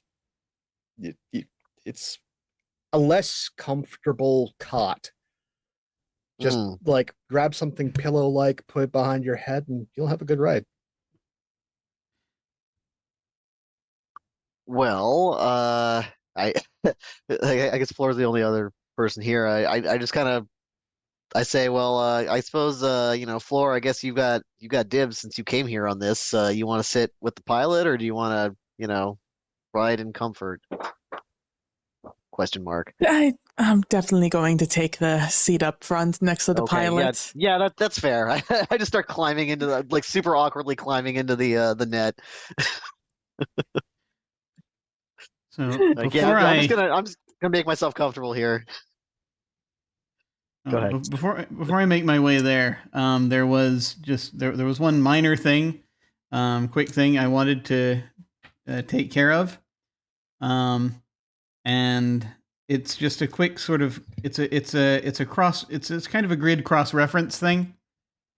It's a less comfortable cot. Just grab something pillow-like, put it behind your head, and you'll have a good ride. Well, I guess Floor's the only other person here. I just kind of say, well, I suppose Floor, I guess you got dibs since you came here on this. You want to sit with the pilot, or do you want to ride in comfort? Question mark. I'm definitely going to take the seat up front next to the pilot. Yeah, that's fair. I just start climbing into super awkwardly climbing into the net. So I'm just gonna make myself comfortable here. Go ahead. Before I make my way there, there was one minor thing, quick thing I wanted to take care of, and it's just a quick sort of it's kind of a grid cross reference thing,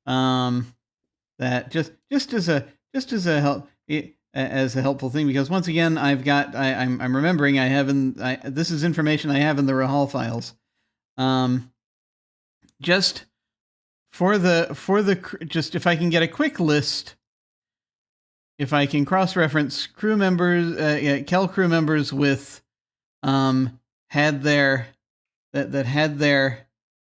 that just as a helpful thing, because once again I'm remembering this is information I have in the Rahal files. Just just if I can get a quick list, if I can cross-reference crew members, Kel crew members with had their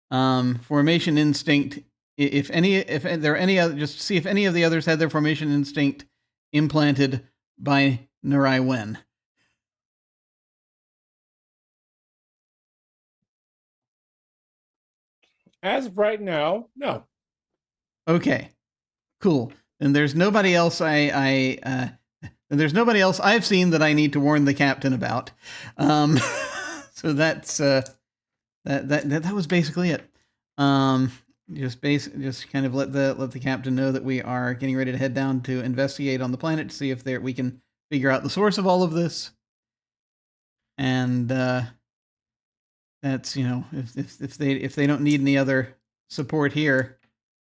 formation instinct. If there are any other, just see if any of the others had their formation instinct implanted by Nurai Wen. As of right now, no. Okay, cool. And there's nobody else there's nobody else I've seen that I need to warn the captain about. So that's that was basically it. Just kind of let the captain know that we are getting ready to head down to investigate on the planet to see if we can figure out the source of all of this. And that's, if they don't need any other support here,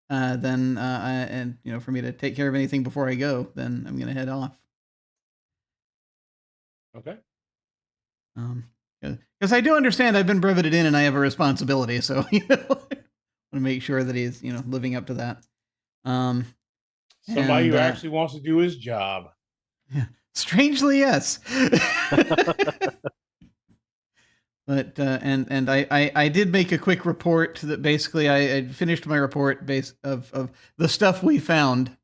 then and for me to take care of anything before I go, then I'm gonna head off. Okay. Because I do understand I've been breveted in and I have a responsibility, so I want to make sure that he's living up to that. Somebody who actually wants to do his job. Yeah, strangely, yes. But and I did make a quick report that basically I finished my report of the stuff we found,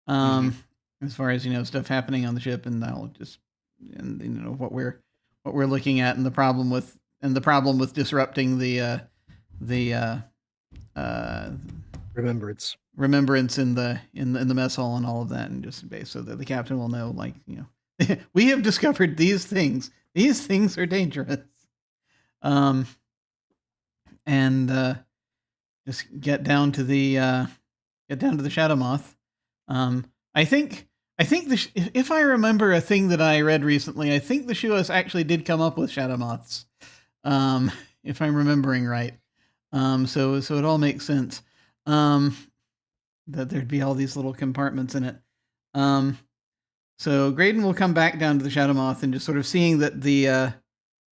as far as stuff happening on the ship, and I'll just what we're looking at, and the problem with disrupting the remembrance in the mess hall and all of that, and just so that the captain will know, we have discovered these things. These things are dangerous. And just get down to the Shadow Moth. I think if I remember a thing that I read recently, I think the Shuos actually did come up with Shadow Moths, if I'm remembering right. So it all makes sense. That there'd be all these little compartments in it. So Graydon will come back down to the Shadow Moth and just sort of seeing that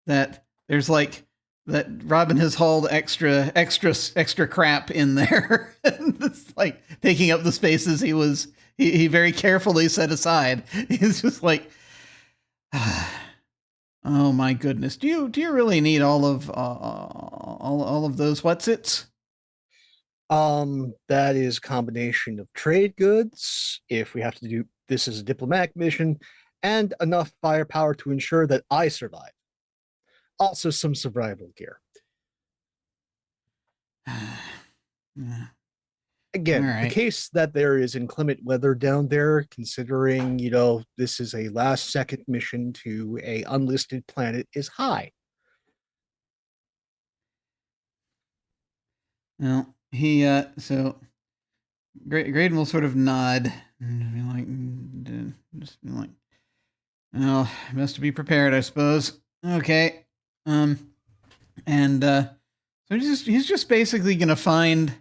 that there's that Robin has hauled extra crap in there. And it's taking up the spaces he very carefully set aside. He's just oh my goodness. Do you really need all of those whatsits? That is a combination of trade goods, if we have to do this as a diplomatic mission, and enough firepower to ensure that I survive. Also some survival gear. Yeah. Again, Right. The case that there is inclement weather down there, considering, this is a last second mission to a unlisted planet, is high. Well, he so Graydon will sort of nod and just be like, "Oh, best to be prepared, I suppose." Okay. And so he's just basically gonna find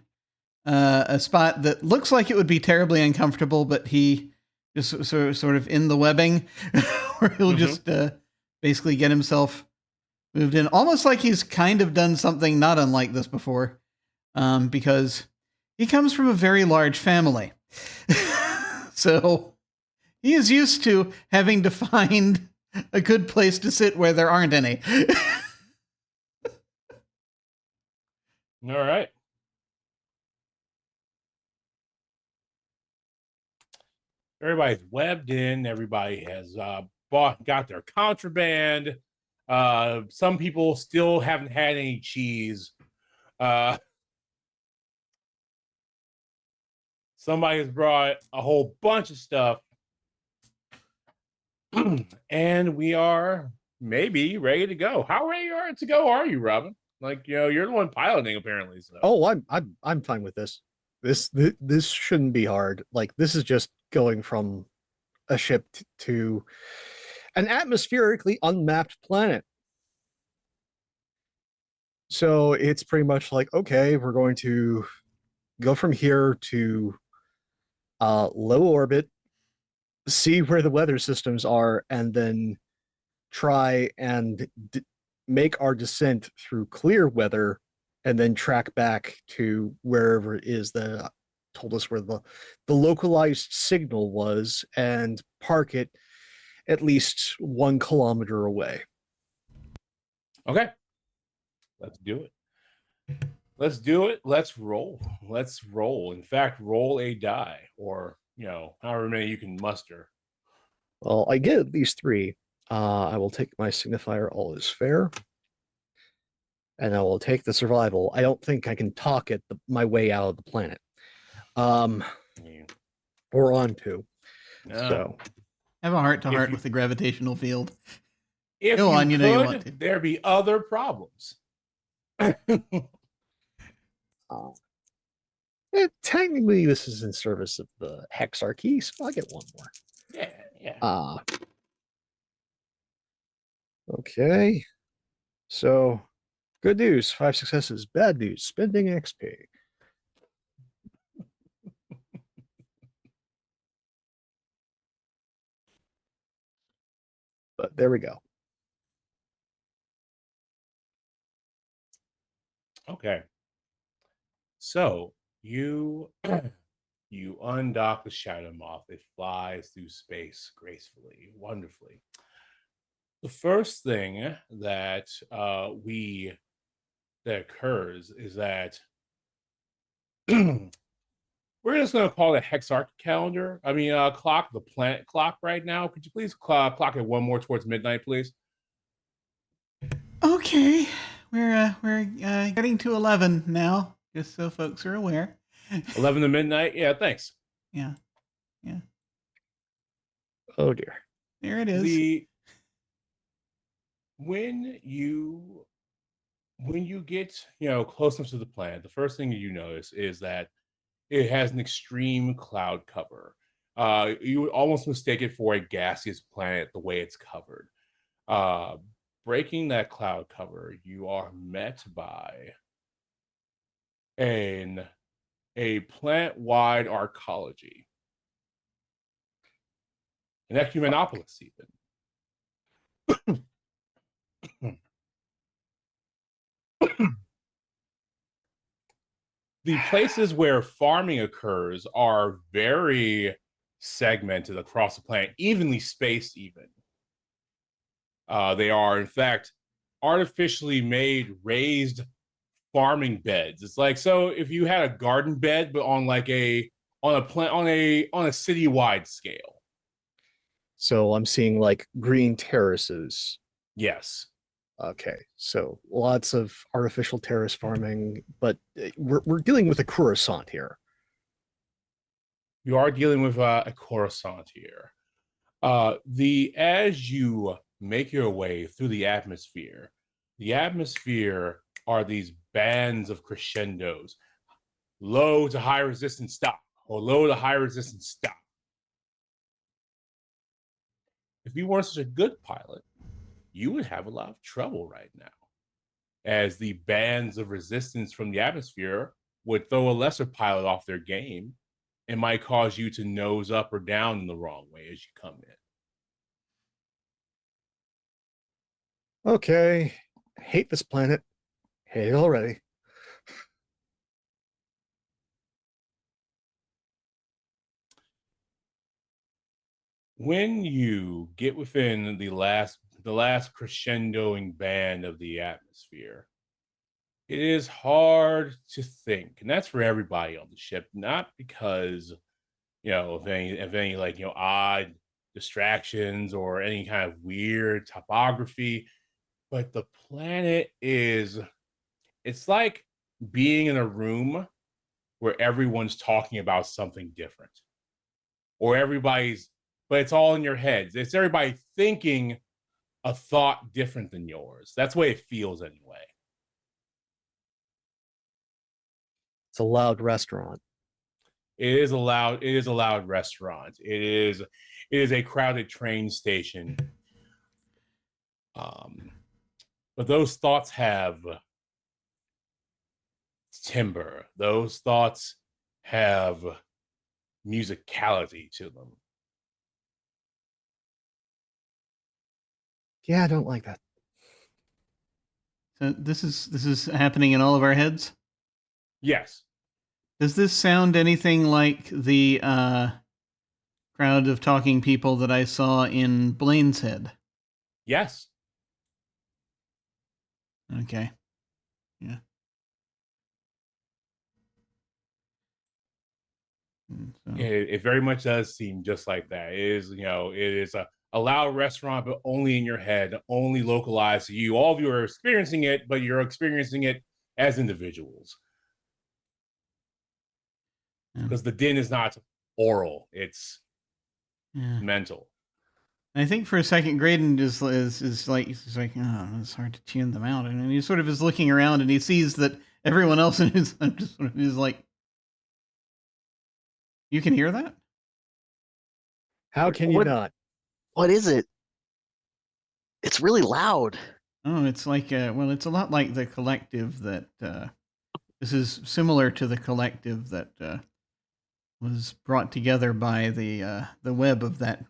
a spot that looks like it would be terribly uncomfortable, but he just sort of in the webbing, where he'll just basically get himself moved in, almost like he's kind of done something not unlike this before, because he comes from a very large family. So he is used to having to find a good place to sit where there aren't any. All right. Everybody's webbed in. Everybody has got their contraband. Some people still haven't had any cheese. Somebody has brought a whole bunch of stuff. And we are maybe ready to go. How ready to go are you, Robin? You're the one piloting, apparently. So. Oh, I'm fine with this. This shouldn't be hard. This is just going from a ship to an atmospherically unmapped planet. So it's pretty much okay, we're going to go from here to low orbit, see where the weather systems are, and then try and make our descent through clear weather and then track back to wherever it is that told us where the localized signal was, and park it at least 1 kilometer away. Okay. Let's do it. Let's do it. Let's roll. Let's roll. In fact, roll a die, or however many you can muster. Well, I get at least 3. I will take my signifier, all is fair. And I will take the survival. I don't think I can talk it my way out of the planet. Or onto. So have a heart-to-heart with the gravitational field. If Go on, you know you could, want to. there'd be other problems. Technically, this is in service of the Hexarchy, so I'll get 1 more. Yeah. Okay. So, good news, 5 successes. Bad news, spending XP. But there we go. Okay. So you you undock the Shadow Moth. It flies through space gracefully, wonderfully. The first thing that that occurs is that we're just going to call it Hexarch calendar. I mean, clock, the planet clock right now. Could you please clock it 1 more towards midnight, please? Okay, we're getting to 11 now, just so folks are aware. 11 to midnight. Yeah, thanks. Yeah. Oh dear. There it is. When you get close enough to the planet, the first thing you notice is that it has an extreme cloud cover. You would almost mistake it for a gaseous planet the way it's covered. Breaking that cloud cover, you are met by a plant-wide arcology, an ecumenopolis even. The places where farming occurs are very segmented across the planet, evenly spaced even. They are, in fact, artificially made raised farming beds. It's like, so if you had a garden bed, but on like a citywide scale. So I'm seeing like green terraces. Yes. Okay, so lots of artificial terrace farming, but we're dealing with a Coruscant here. You are dealing with a Coruscant here. As you make your way through the atmosphere are these bands of crescendos, low to high resistance stop, or low to high resistance stop. If you weren't such a good pilot, you would have a lot of trouble right now, as the bands of resistance from the atmosphere would throw a lesser pilot off their game and might cause you to nose up or down in the wrong way as you come in. Okay, hate this planet. Hate it already. When you get within the last crescendoing band of the atmosphere, it is hard to think, and that's for everybody on the ship. Not because of any like odd distractions or any kind of weird topography, but the planet it's like being in a room where everyone's talking about something different, or but it's all in your heads. It's everybody thinking a thought different than yours. That's the way it feels anyway. It's a loud restaurant. It is a loud restaurant. It is a crowded train station. But those thoughts have timbre. Those thoughts have musicality to them. Yeah, I don't like that. This is happening in all of our heads. Yes. Does this sound anything like the crowd of talking people that I saw in Blaine's Head? Yes. Okay. Yeah. So. It very much does seem just like that. It is, it is a loud restaurant, but only in your head, only localized to you. All of you are experiencing it, but you're experiencing it as individuals. Because the din is not oral; it's mental. I think for a second, Graydon is like, oh, it's hard to tune them out, and he sort of is looking around and he sees that everyone else is like, you can hear that? How can you not? What is it? It's really loud. Oh, it's like it's a lot like the collective that this is similar to the collective that was brought together by the web of that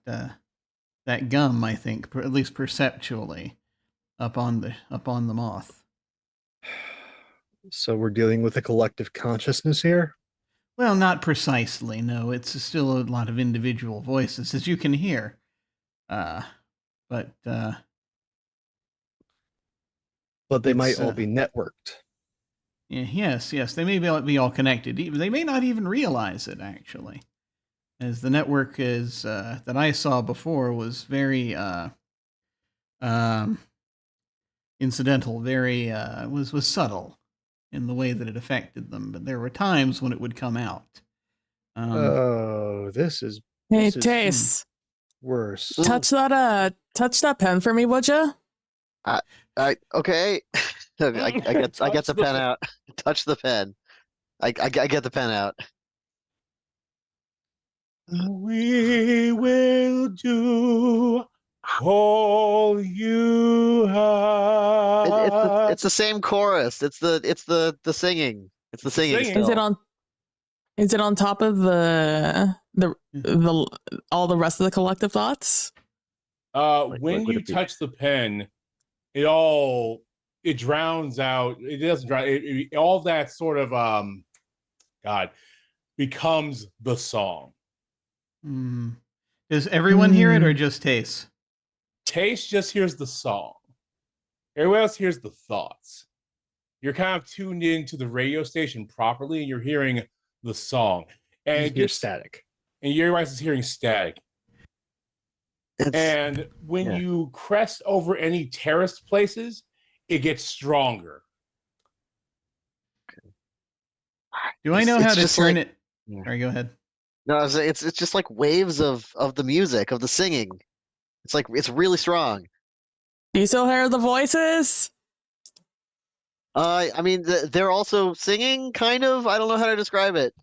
gum, I think, at least perceptually, up on the moth. So we're dealing with a collective consciousness here? Well, not precisely, no. It's still a lot of individual voices, as you can hear. But they might all be networked. Yes, they may be all connected. They may not even realize it, actually. As the network is that I saw before was very incidental, very was subtle in the way that it affected them. But there were times when it would come out. This is Tace. Worse. Touch that pen for me, would you? Okay. I get the pen out. Touch the pen. I get the pen out. We will do all you have. It's the same chorus. It's the singing. It's the singing. Still. Is it on top of the all the rest of the collective thoughts? When you touch the pen, it drowns out. It doesn't drown. All that sort of becomes the song. Does everyone hear it or just Tace? Tace just hears the song. Everyone else hears the thoughts. You're kind of tuned into the radio station properly, and you're hearing the song. And you're static. And your device is hearing static. And when you crest over any terraced places, it gets stronger. Do I know how to turn it? All right, go ahead. No, it's just like waves of the music, of the singing. It's really strong. Do you still hear the voices? I mean, they're also singing, kind of. I don't know how to describe it.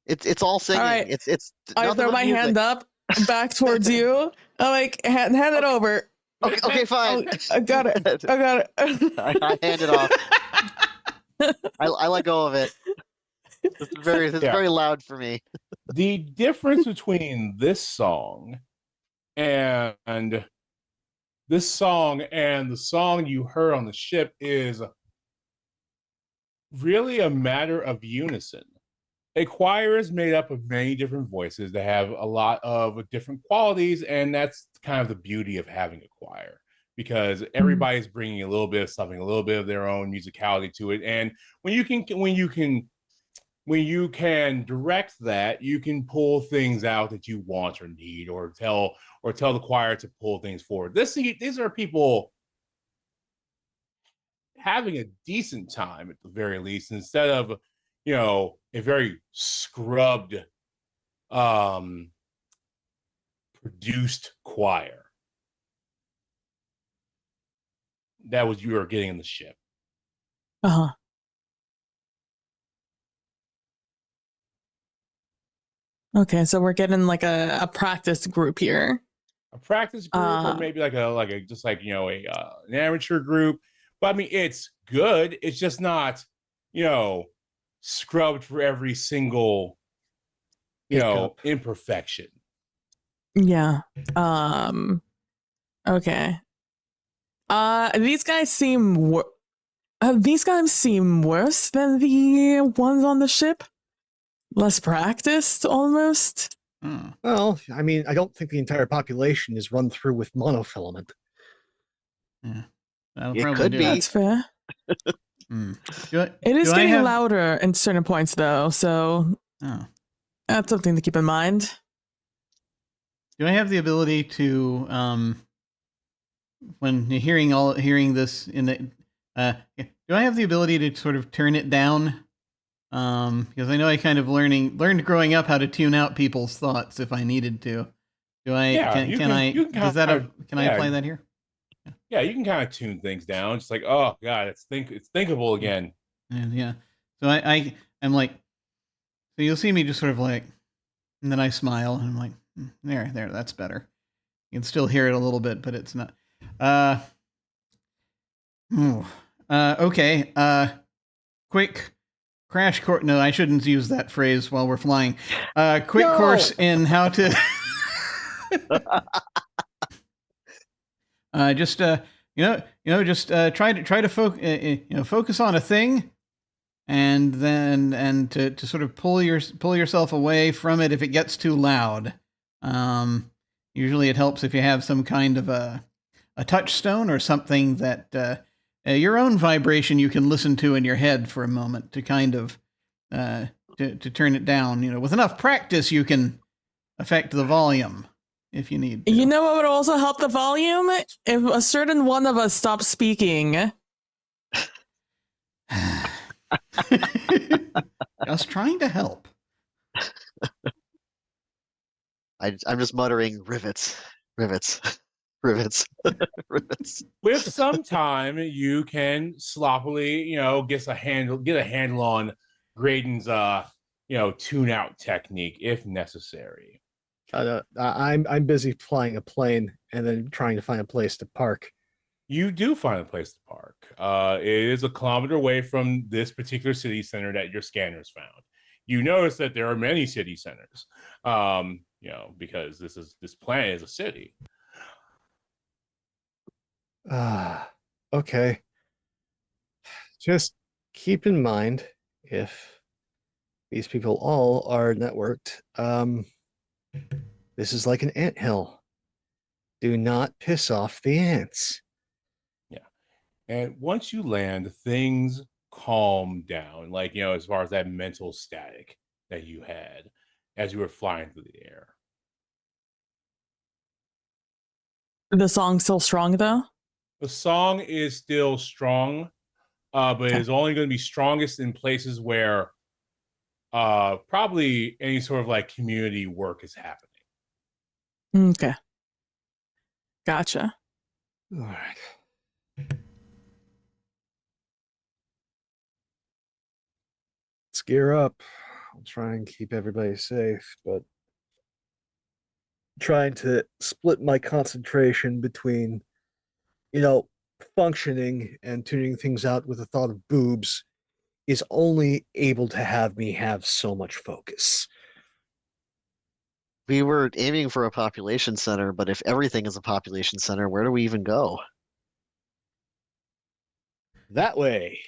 It's all singing. All right. It's. I throw my hand up back towards you. I'm like, hand it over. Okay, fine. I got it. I hand it off. I let go of it. It's very loud for me. The difference between this song and the song you heard on the ship is really a matter of unison. A choir is made up of many different voices that have a lot of different qualities, and that's kind of the beauty of having a choir, because everybody's bringing a little bit of something, a little bit of their own musicality to it. And when you can direct that, you can pull things out that you want or need, or tell the choir to pull things forward. These are people having a decent time at the very least, instead of a very scrubbed produced choir. That was you were getting in the ship. Okay, so we're getting like a practice group here. A practice group, or maybe an amateur group. But I mean, it's good. It's just not, scrubbed for every single, imperfection. Yeah. Okay. These guys seem worse than the ones on the ship. Less practiced, almost. Hmm. Well, I mean, I don't think the entire population is run through with monofilament. Yeah. That'll It probably could do be. That's fair. Hmm. It is do I getting have... louder in certain points, though, so Oh. that's something to keep in mind. Do I have the ability to, when you're hearing this in the, do I have the ability to sort of turn it down? Because I know I kind of learned growing up how to tune out people's thoughts if I needed to. Do I? Yeah, Can I? you can Does that? kind of, Can I apply that here? Yeah, you can kind of tune things down. It's like, oh god, it's thinkable again. And yeah. So I'm like, so you'll see me just sort of like, and then I smile and I'm like, there, that's better. You can still hear it a little bit, but it's not. Okay. Quick crash course. No, I shouldn't use that phrase while we're flying. Quick course in how to. Just try to focus on a thing, and then to sort of pull yourself away from it if it gets too loud. Usually it helps if you have some kind of a touchstone or something that your own vibration you can listen to in your head for a moment to kind of to turn it down. You know, with enough practice, you can affect the volume if you need to. You know what would also help the volume? If a certain one of us stops speaking. Just trying to help. I'm just muttering rivets, rivets, rivets, rivets. With some time, you can sloppily, get a handle on Graydon's, tune out technique if necessary. I'm busy flying a plane and then trying to find a place to park. You do find a place to park. It is a kilometer away from this particular city center that your scanners found. You notice that there are many city centers, because this planet is a city. Okay. Just keep in mind, if these people all are networked, this is like an anthill. Do not piss off the ants. Yeah. And once you land, things calm down, as far as that mental static that you had as you were flying through the air. The song's still strong, though? The song is still strong, but it is only going to be strongest in places where probably any sort of community work is happening. Okay. Gotcha. All right. Let's gear up. I'll try and keep everybody safe, but trying to split my concentration between, functioning and tuning things out with the thought of boobs is only able to have me have so much focus. We were aiming for a population center, but if everything is a population center, where do we even go? That way.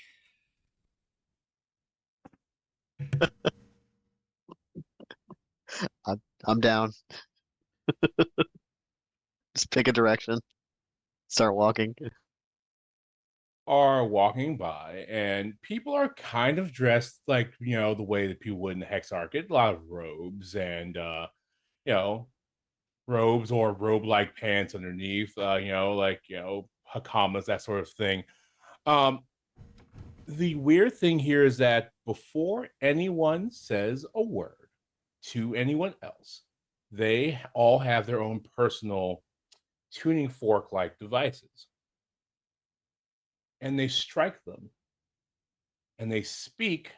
I'm down. Just pick a direction. Start walking. Are walking by, and people are kind of dressed like the way that people would in the Hexarchate. A lot of robes and robes or robe-like pants underneath. Hakamas, that sort of thing. The weird thing here is that before anyone says a word to anyone else, they all have their own personal tuning fork-like devices. And they strike them. And they speak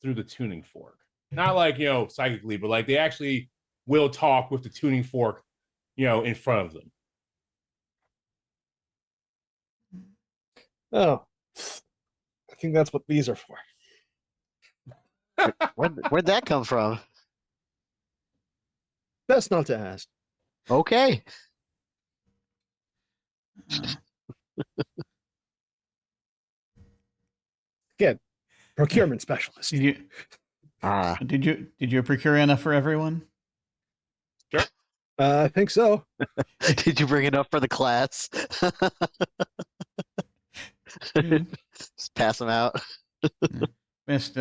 through the tuning fork. Not psychically, but they actually will talk with the tuning fork, in front of them. Oh, I think that's what these are for. Where'd that come from? Best not to ask. Okay. Again, procurement specialist. Did you procure enough for everyone? Sure. I think so. Did you bring enough for the class? Just pass them out. Best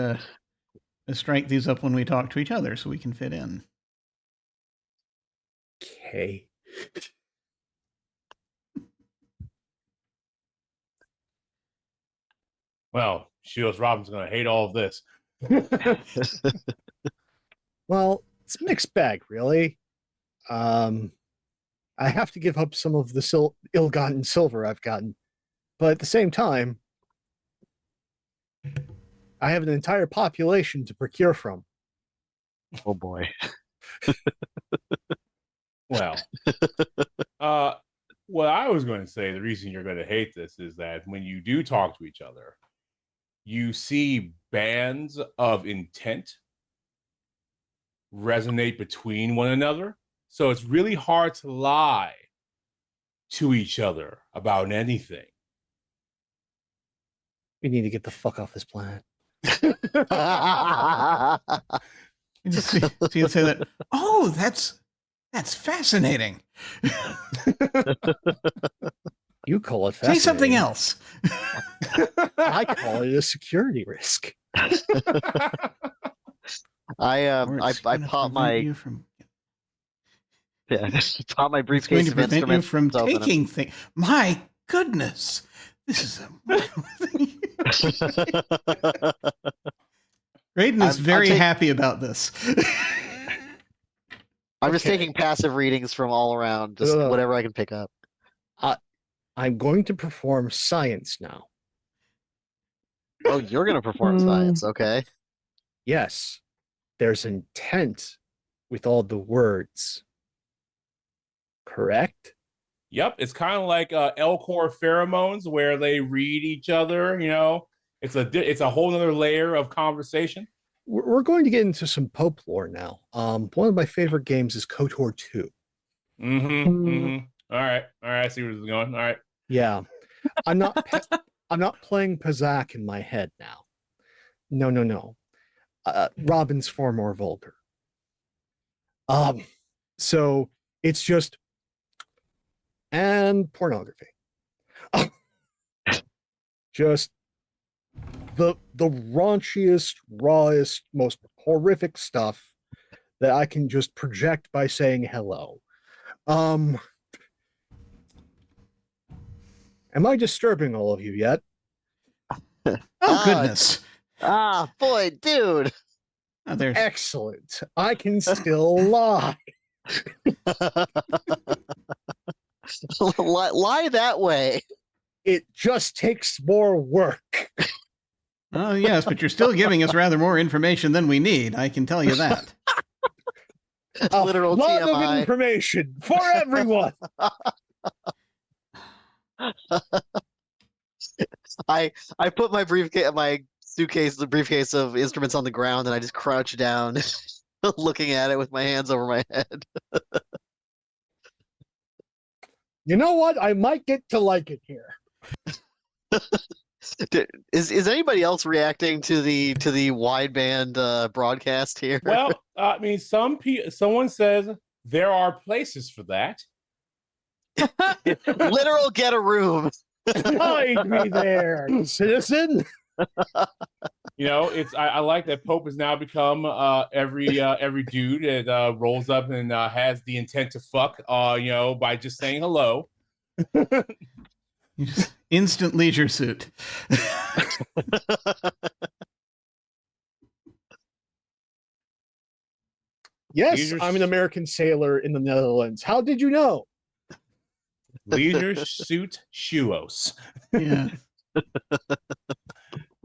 strike these up when we talk to each other so we can fit in. Okay. Well, Shields Robin's going to hate all of this. Well, it's a mixed bag, really. I have to give up some of the ill-gotten silver I've gotten, but at the same time, I have an entire population to procure from. Oh boy. Well, what I was going to say, the reason you're going to hate this is that when you do talk to each other, you see bands of intent resonate between one another. So it's really hard to lie to each other about anything. We need to get the fuck off this planet. You just see you say that. Oh, that's fascinating. You call it Say fascinating. something else. I call it a security risk. I pop my pop my It's going briefcase to of prevent you instruments. from open them. taking things. My goodness, this is a wonderful thing. Graydon is very happy about this. I'm just taking passive readings from all around, just whatever I can pick up. I'm going to perform science now. Oh, you're going to perform science, okay? Yes, there's intent with all the words. Correct? Yep, it's kind of like Elcor pheromones where they read each other. You know, it's a whole other layer of conversation. We're going to get into some Pope lore now. One of my favorite games is KOTOR 2. All right, I see where this is going. All right. Yeah, I'm not playing Pazak in my head now. No. Robin's far more vulgar. So it's just and pornography. Just the raunchiest, rawest, most horrific stuff that I can just project by saying hello. Am I disturbing all of you yet? Oh, goodness. Boy, dude. Oh, there's... Excellent. I can still lie. Lie that way. It just takes more work. Oh, yes, but you're still giving us rather more information than we need. I can tell you that. A Literal lot TMI. of information for everyone. I put my suitcase, the briefcase of instruments on the ground, and I just crouch down, looking at it with my hands over my head. You know what? I might get to like it here. Is anybody else reacting to the wideband broadcast here? Well, I mean, someone says there are places for that. Literal get a room. Hide me there, citizen. You know, I like that Pope has now become every dude that rolls up and has the intent to fuck. You know, by just saying hello. Instant leisure suit. Yes, I'm an American sailor in the Netherlands. How did you know? Leisure suit shoeos. Yeah.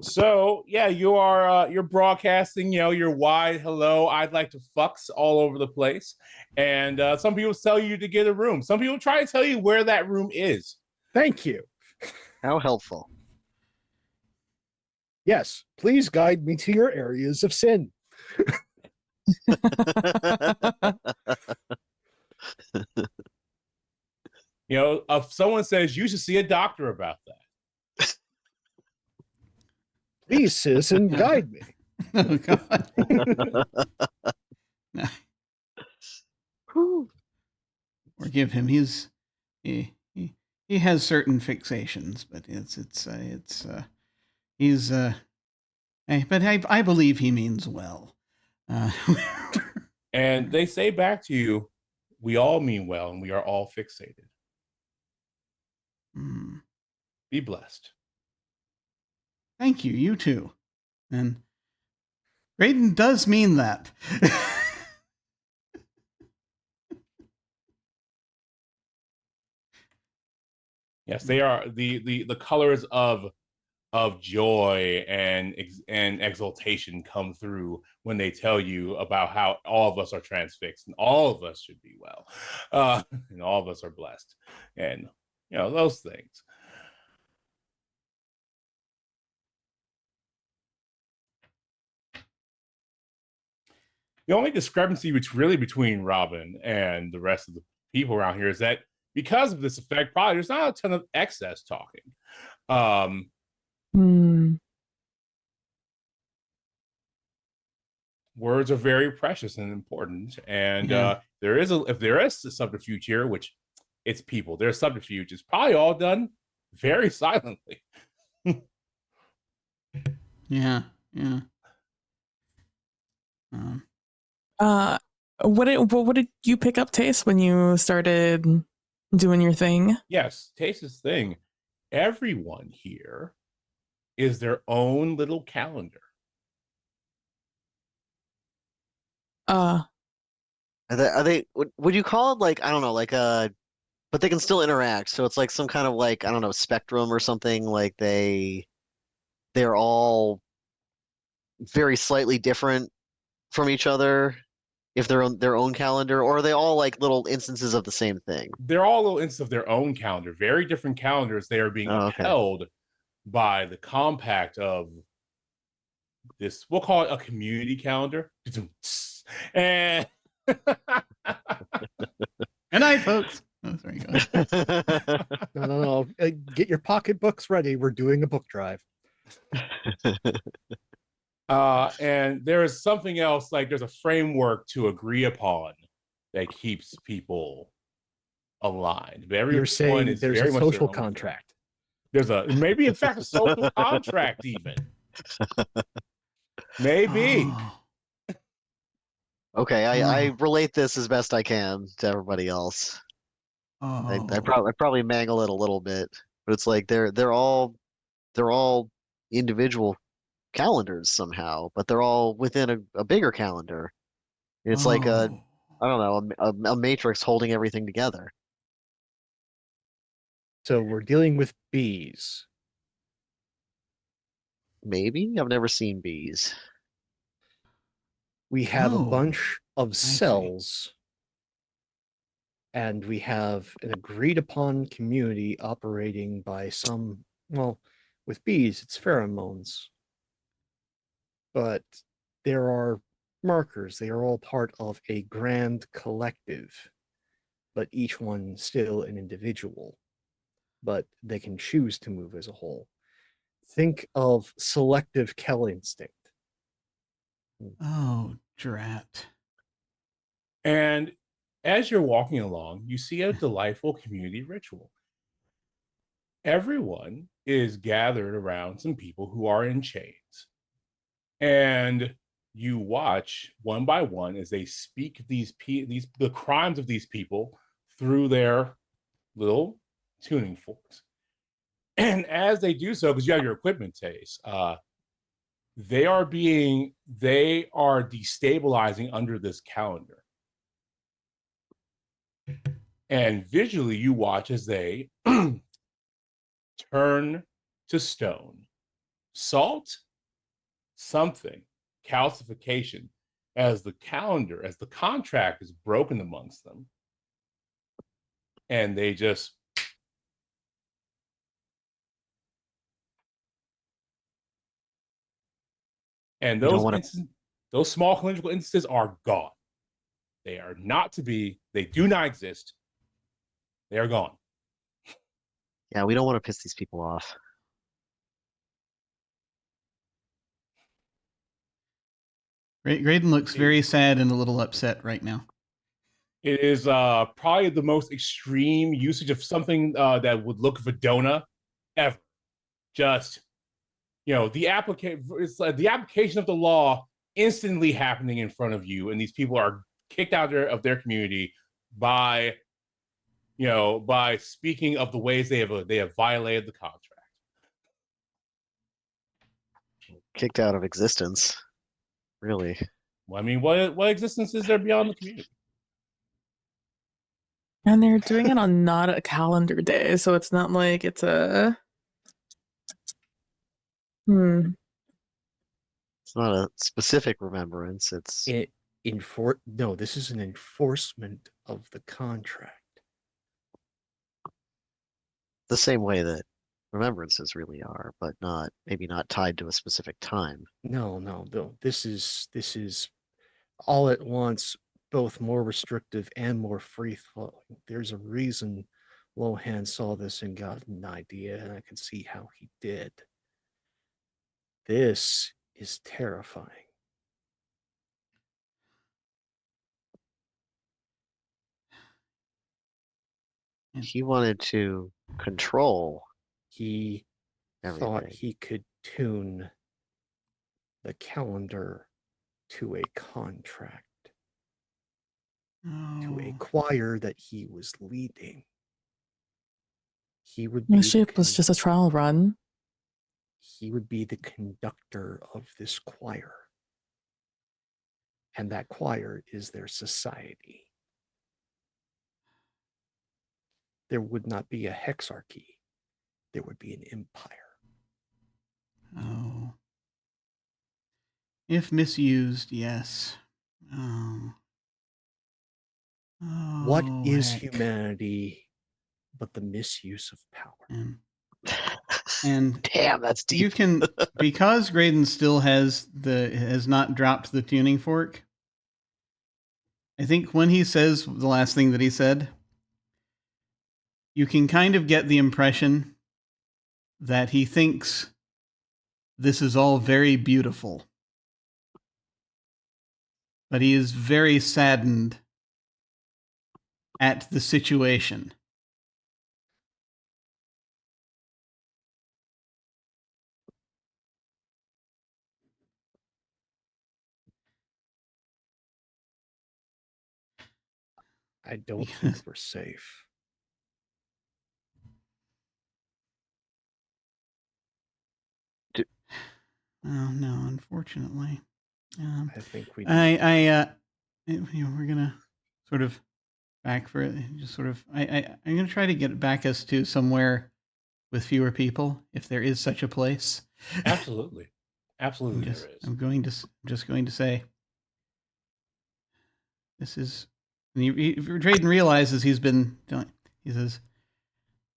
So yeah, you're broadcasting, you know, your wide hello, I'd like to fucks all over the place. And some people tell you to get a room. Some people try to tell you where that room is. Thank you. How helpful. Yes, please guide me to your areas of sin. You know, if someone says you should see a doctor about that. Please, citizen, guide me. Oh God. Or give him he has certain fixations, but but I believe he means well. And they say back to you, we all mean well and we are all fixated. Be blessed. Thank you. You too. And Graydon does mean that. Yes, they are the colors of joy and exultation come through when they tell you about how all of us are transfixed and all of us should be well, and all of us are blessed, and those things. The only discrepancy between Robin and the rest of the people around here is that because of this effect, probably there's not a ton of excess talking. Words are very precious and important, and if there is a subterfuge here, which it's people, there's subterfuge. It's probably all done very silently. Yeah. What did you pick up, Taste, when you started doing your thing? Yes, Taste's thing. Everyone here is their own little calendar. Are they would you call it like, I don't know, like but they can still interact, so it's like some kind of like, I don't know, spectrum or something, like they're all very slightly different from each other if they're on their own calendar, or are they all like little instances of the same thing? They're all little instances of their own calendar, very different calendars. They are being upheld by the compact of this, we'll call it a community calendar. And good night, folks. Oh, sorry, No. Get your pocketbooks ready. We're doing a book drive. And there is something else, like there's a framework to agree upon that keeps people aligned. But you're saying there's a social contract. There's maybe in fact a social contract even. Maybe. Oh. Okay, I relate this as best I can to everybody else. I probably mangle it a little bit, but it's like they're all individual calendars somehow, but they're all within a bigger calendar. It's like I don't know, a matrix holding everything together. So we're dealing with bees. Maybe? I've never seen bees. We have a bunch of cells, and we have an agreed upon community operating by some, well, with bees, it's pheromones. But there are markers. They are all part of a grand collective, but each one still an individual. But they can choose to move as a whole. Think of selective Kell instinct. Oh, drat. And as you're walking along, you see a delightful community ritual. Everyone is gathered around some people who are in chains. And you watch one by one as they speak the crimes of these people through their little tuning forks. And as they do so, because you have your equipment, Taste, they are destabilizing under this calendar. And visually, you watch as they turn to stone, salt, something, calcification, as the contract is broken amongst them. And they just and those small clinical instances are gone. They are not to be, they do not exist. They are gone. Yeah, we don't want to piss these people off. Graydon looks very sad and a little upset right now. It is probably the most extreme usage of something that would look Vedona ever. Just, the application of the law instantly happening in front of you, and these people are kicked out of their community by speaking of the ways they have violated the contract. Kicked out of existence. Really? Well, I mean, what existence is there beyond the community? And they're doing it on not a calendar day, so it's not like it's a... It's not a specific remembrance. It's No, this is an enforcement of the contract. the same way that remembrances really are, but maybe not tied to a specific time. No. This is all at once both more restrictive and more free flowing. There's a reason Lohan saw this and got an idea, and I can see how he did. This is terrifying. He wanted to control. He everything. Thought he could tune the calendar to a contract, to a choir that he was leading. He would be The ship was just a trial run. He would be the conductor of this choir. And that choir is their society. There would not be a hexarchy. There would be an empire. Oh. If misused, yes. Oh. What is heck. humanity but the misuse of power? And damn, that's deep. You can, because Graydon still has not dropped the tuning fork. I think when he says the last thing that he said, you can kind of get the impression that he thinks this is all very beautiful. But he is very saddened at the situation. I don't think we're safe. Oh no, unfortunately. I think we. We're gonna sort of back for it. Just sort of. I'm gonna try to get back us to somewhere with fewer people, if there is such a place. Absolutely, absolutely, there is. I'm just going to say. This is. Drayden realizes he's been. He says,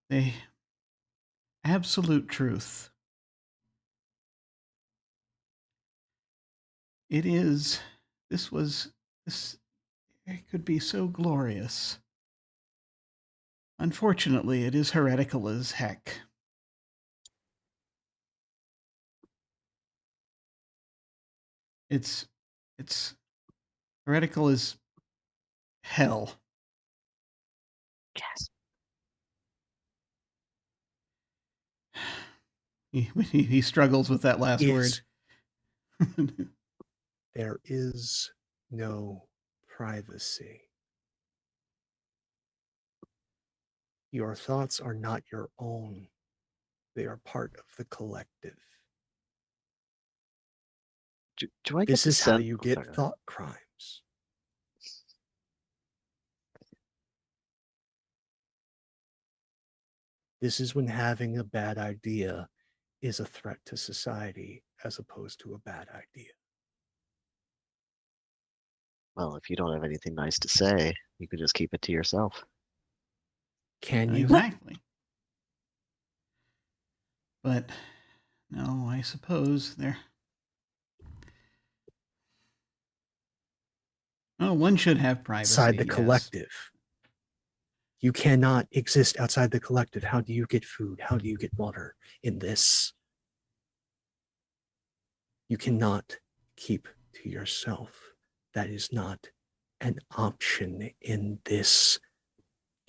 "The absolute truth. It is. This. It could be so glorious. Unfortunately, it is heretical as heck." It's heretical as hell. Yes. He struggles with that last word. There is no privacy. Your thoughts are not your own. They are part of the collective. Do I get this is sense? How you get thought crimes. This is when having a bad idea is a threat to society as opposed to a bad idea. Well, if you don't have anything nice to say, you can just keep it to yourself. Can you? Exactly. But no, I suppose there. Oh, one should have privacy. Inside the collective. You cannot exist outside the collective. How do you get food? How do you get water in this? You cannot keep to yourself. That is not an option in this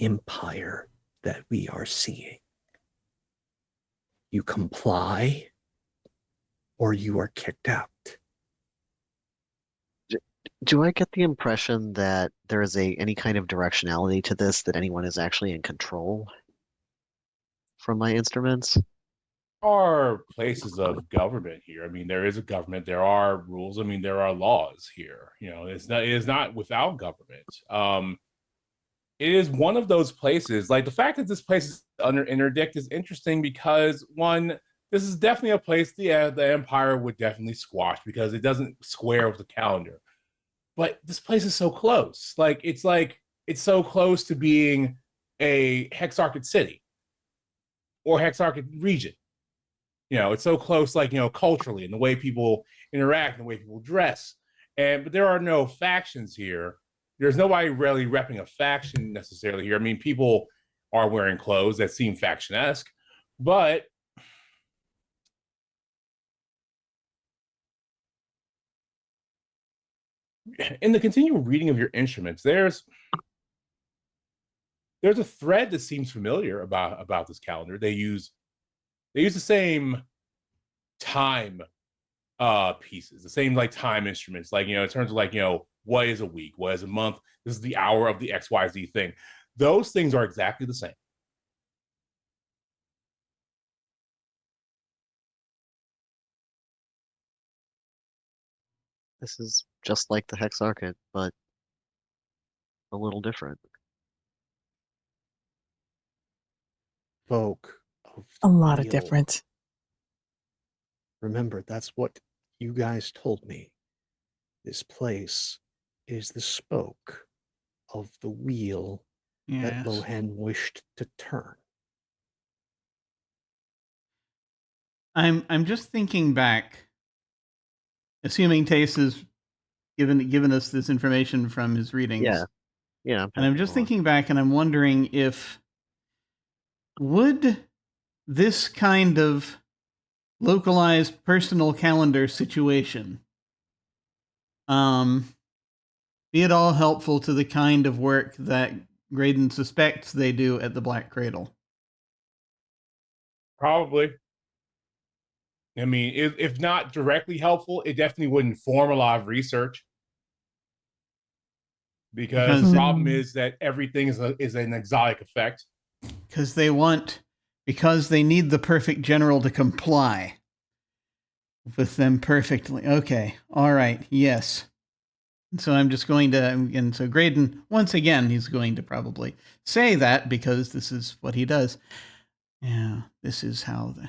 empire that we are seeing. You comply or you are kicked out. Do I get the impression that there is any kind of directionality to this, that anyone is actually in control from my instruments? Are places of government here. I mean, there is a government, there are rules, I mean, there are laws here. It is not without government. It is one of those places, like the fact that this place is under interdict is interesting because, one, this is definitely a place the Empire would definitely squash because it doesn't square with the calendar. But this place is so close. It's so close to being a Hexarchid city or Hexarchid region. It's so close, culturally, and the way people interact, and the way people dress. But there are no factions here. There's nobody really repping a faction necessarily here. I mean, people are wearing clothes that seem faction-esque, but in the continual reading of your instruments, there's a thread that seems familiar about this calendar. They use the same time pieces, the same time instruments, in terms of what is a week, what is a month, this is the hour of the XYZ thing. Those things are exactly the same. This is just like the Hexarchid, but a little different. Spoke of A lot of wheel. different. Remember, that's what you guys told me. This place is the spoke of the wheel that Lohan wished to turn. I'm just thinking back, assuming Tace has given us this information from his readings. Yeah. And I'm just thinking back, and I'm wondering if would this kind of localized personal calendar situation be at all helpful to the kind of work that Graydon suspects they do at the Black Cradle? Probably. I mean, if not directly helpful, it definitely would inform a lot of research. Because the problem is that everything is an exotic effect. Because they need the perfect general to comply with them perfectly. Okay. All right. Yes. And so I'm just going to, and so Graydon, once again, he's going to probably say that because this is what he does. Yeah. This is helpful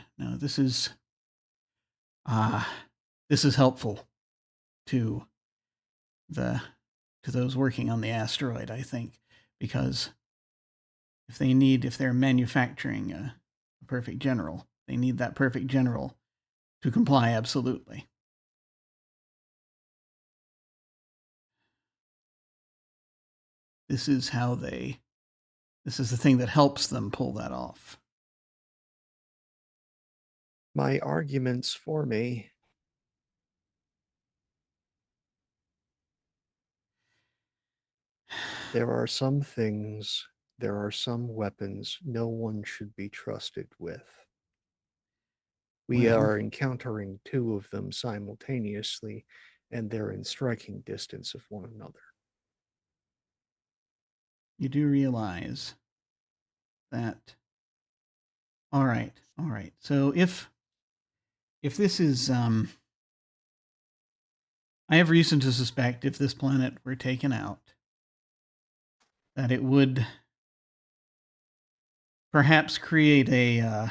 to those working on the asteroid, I think, because if they're manufacturing a perfect general, they need that perfect general to comply absolutely. This is the thing that helps them pull that off. My arguments for me. There are some things, there are some weapons no one should be trusted with. We are encountering two of them simultaneously, and they're in striking distance of one another. You do realize that. All right. So if this is, I have reason to suspect if this planet were taken out, that it would perhaps create a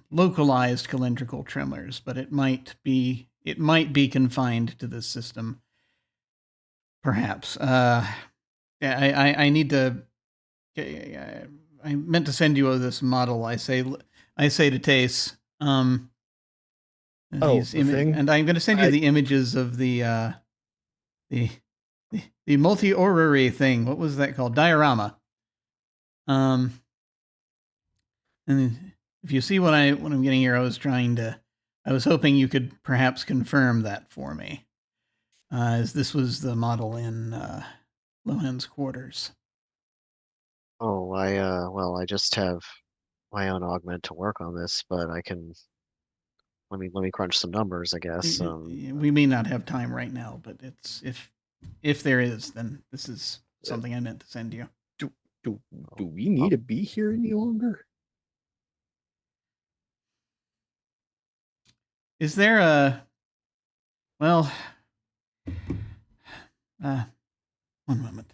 localized calendrical tremors, but it might be confined to this system. Perhaps. I need to. I meant to send you this model. I say to Tace. Thing? And I'm going to send you the images of the multi-orrery thing. What was that called? Diorama. And if you see what I'm getting here, I was hoping you could perhaps confirm that for me, as this was the model in Lohan's quarters. Oh, well, I just have my own augment to work on this, but I can let me crunch some numbers, I guess. We may not have time right now, but if there is, then this is something I meant to send you. Do we need to be here any longer? Is there well, one moment.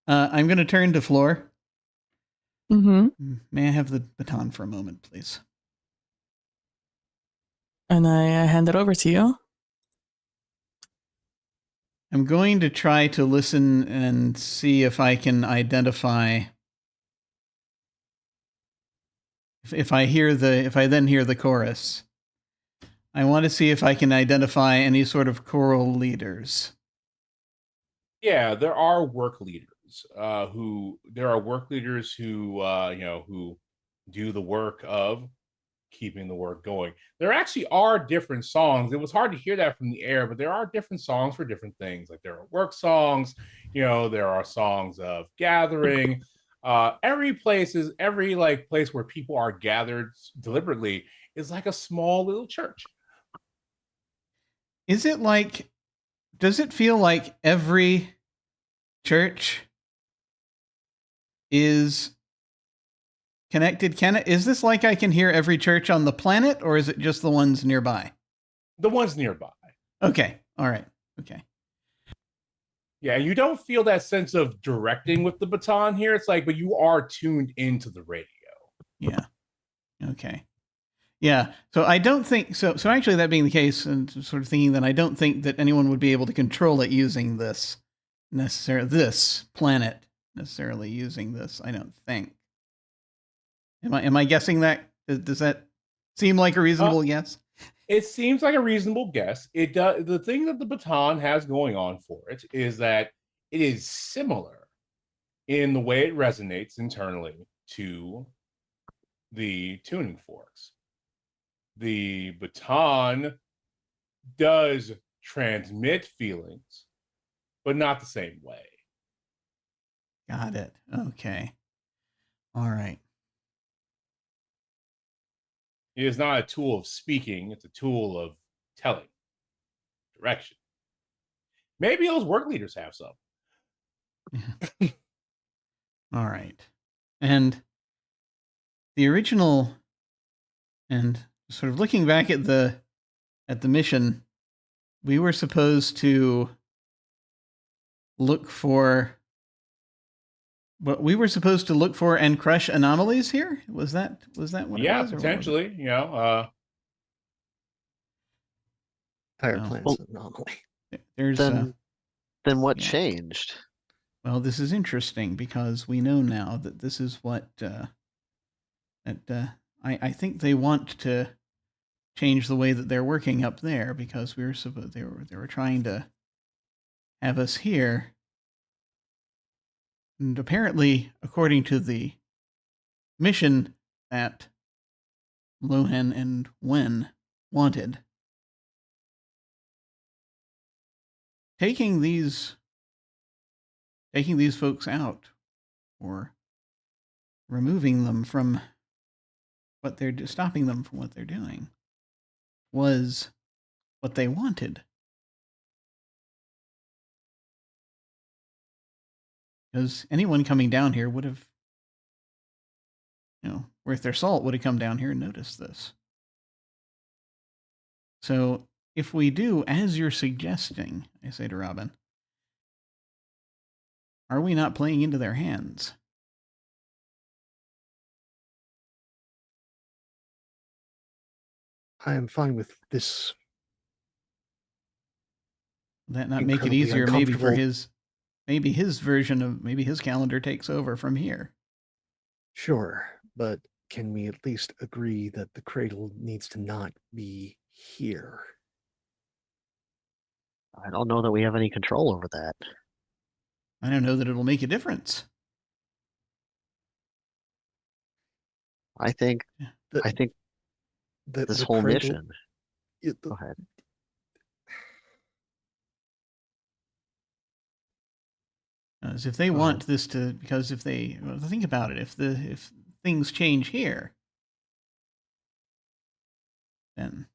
I'm going to turn to Floor. Mm-hmm. May I have the baton for a moment, please? And I hand it over to you. I'm going to try to listen and see if I can identify. If I then hear the chorus, I want to see if I can identify any sort of choral leaders. Yeah, there are work leaders who who do the work of keeping the work going. There actually are different songs. It was hard to hear that from the air, but there are different songs for different things. Like there are work songs, there are songs of gathering. Every place where people are gathered deliberately is like a small little church. Does it feel like every church is connected? Is this like I can hear every church on the planet, or is it just the ones nearby? The ones nearby. Okay. All right. Okay. Yeah, you don't feel that sense of directing with the baton here. It's like, but you are tuned into the radio. Yeah. Okay. Yeah. So I don't think so. So actually, that being the case, and sort of thinking that I don't think that anyone would be able to control it using this planet necessarily using this. I don't think. Am I guessing that? Does that seem like a reasonable guess? It seems like a reasonable guess. It does. The thing that the baton has going on for it is that it is similar in the way it resonates internally to the tuning forks. The baton does transmit feelings, but not the same way. Got it. Okay. All right. It is not a tool of speaking, it's a tool of telling, direction. Maybe those work leaders have some. All right. And the original, and sort of looking back at the mission, we were supposed to look for and crush anomalies here. Was that what it was? Yeah, potentially. Fire plant's anomaly. There's then what changed? Well, this is interesting because we know now that this is what I think they want to change the way that they're working up there, because they were trying to have us here. And apparently, according to the mission that Lohan and Wen wanted, taking these folks out, or removing them from stopping them from what they're doing, was what they wanted. Because anyone coming down here would have, worth their salt, would have come down here and noticed this. So if we do, as you're suggesting, I say to Robin, are we not playing into their hands? I am fine with this. Would that not make it easier maybe for his version of, maybe his calendar takes over from here? Sure, but can we at least agree that the cradle needs to not be here? I don't know that we have any control over that. I don't know that it'll make a difference. I think The, I think this whole cradle, mission. Go ahead. As if they want this to, because if they think about it, if things change here, then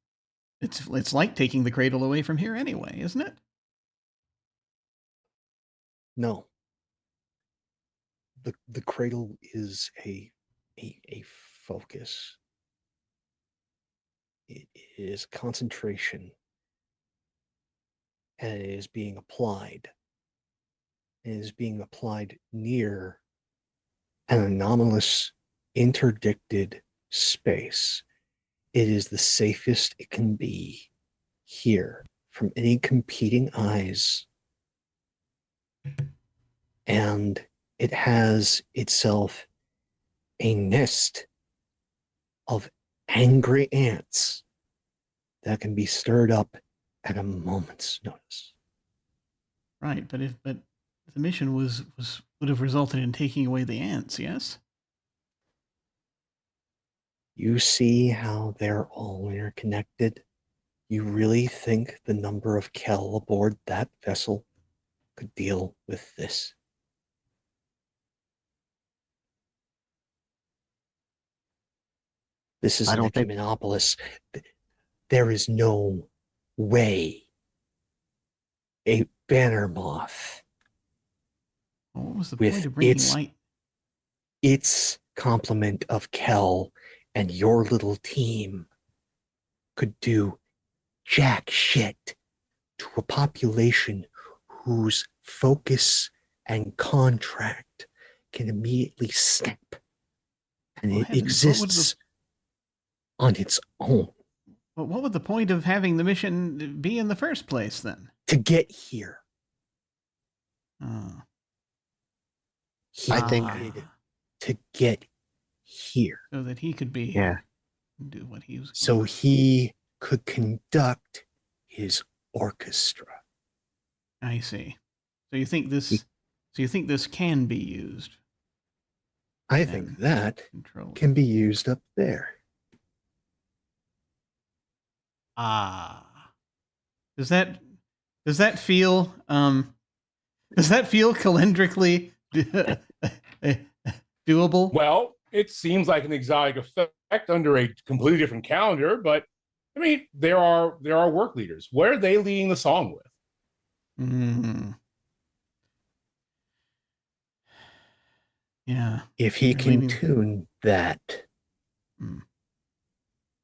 it's like taking the cradle away from here anyway, isn't it? No. The cradle is a focus. It is concentration, and it is being applied. It is being applied near an anomalous, interdicted space. It is the safest it can be here from any competing eyes. And it has itself a nest of angry ants that can be stirred up at a moment's notice. Right, but the mission would have resulted in taking away the ants, yes? You see how they're all interconnected? You really think the number of Kel aboard that vessel could deal with this? This is an ecumenopolis. There is no way a banner moth What was the with point of bringing light? Its complement of Kel and your little team could do jack shit to a population whose focus and contract can immediately snap, and it exists on its own. But what would the point of having the mission be in the first place, then? To get here. I think to get here. So that he could be do what he was. So he could conduct his orchestra. I see. So you think this? So you think this can be used? I think that can be used up there. Does that feel calendrically doable? Well, it seems like an exotic effect under a completely different calendar, but I mean, there are work leaders. What are they leading the song with? Yeah. If he can tune that to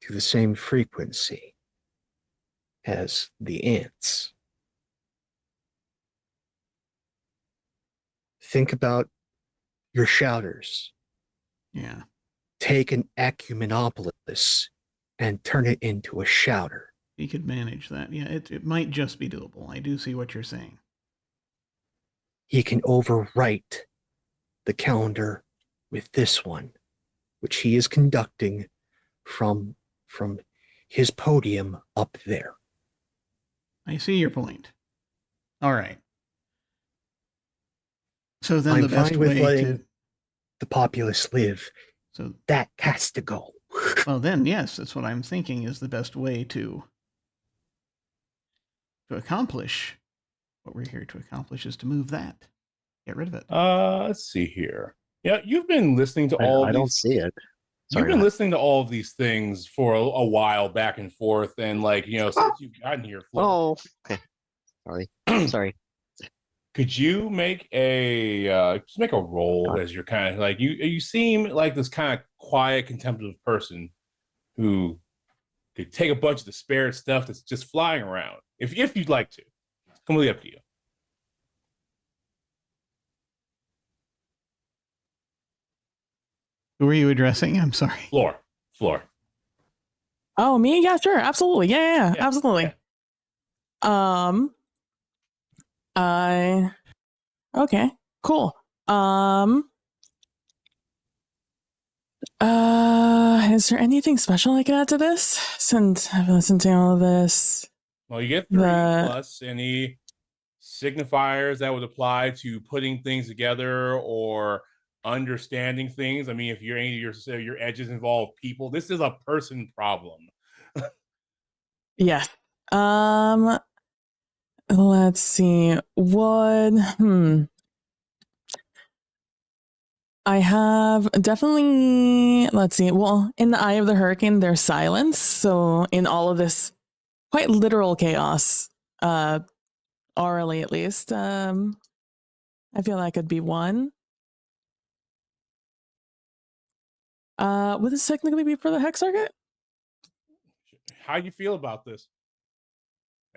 the same frequency as the ants. Think about your shouters. Yeah. Take an ecumenopolis and turn it into a shouter. He could manage that. Yeah, it might just be doable. I do see what you're saying. He can overwrite the calendar with this one, which he is conducting from his podium up there. I see your point. All right. So then I'm the best fine with way letting to the populace live. So that has to go. Well, then, yes, that's what I'm thinking is the best way to accomplish what we're here to accomplish is to move that. Get rid of it. Let's see here. Yeah, you've been listening to all I don't see it. You've been listening to all of these things for a while, back and forth, and since you've gotten here. Oh, okay. Sorry. Could you make a roll as you're kind of you seem like this kind of quiet, contemplative person who could take a bunch of the spare stuff that's just flying around if you'd like to. It's completely up to you. Who are you addressing? I'm sorry. Floor. Oh, me? Yeah, sure. Absolutely. Yeah, absolutely. Yeah. Okay, cool. Is there anything special I can add to this? Since I've listened to all of this. Well, you get 3 plus any signifiers that would apply to putting things together or understanding things. I mean, if any of your edges involve people, this is a person problem. Yes. Let's see. I have definitely, let's see. Well, in the eye of the hurricane, there's silence. So in all of this quite literal chaos, orally at least, I feel like it'd be one. Would this technically be for the hex target? How do you feel about this?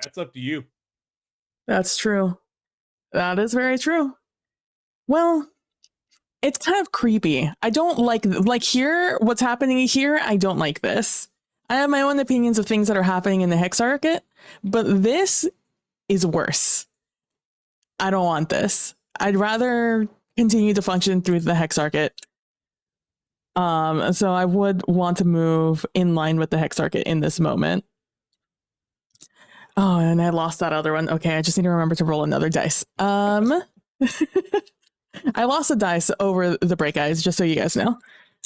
That's up to you. That's true. That is very true. Well, it's kind of creepy. I don't like here, what's happening here, I don't like this. I have my own opinions of things that are happening in the hex circuit, but this is worse. I don't want this. I'd rather continue to function through the hex circuit. So I would want to move in line with the hex circuit in this moment. Oh, and I lost that other one. Okay, I just need to remember to roll another dice. I lost a dice over the break, guys, just so you guys know.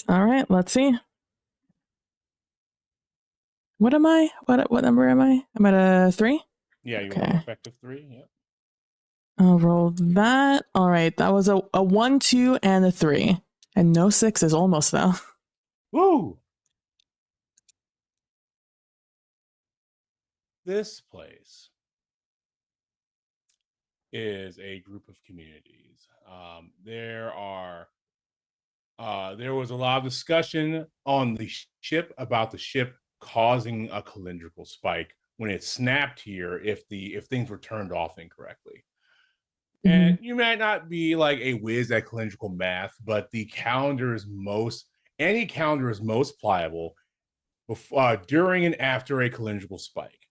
All right, let's see. What am I? What number am I? I'm at a 3? Yeah, you want effective 3, yeah. I'll roll that. All right, that was a 1, 2, and a 3. And no 6s almost, though. Woo! This place is a group of communities. There was a lot of discussion on the ship about the ship causing a cylindrical spike when it snapped here if things were turned off incorrectly. And you might not be like a whiz at cylindrical math, but any calendar is most pliable during and after a cylindrical spike.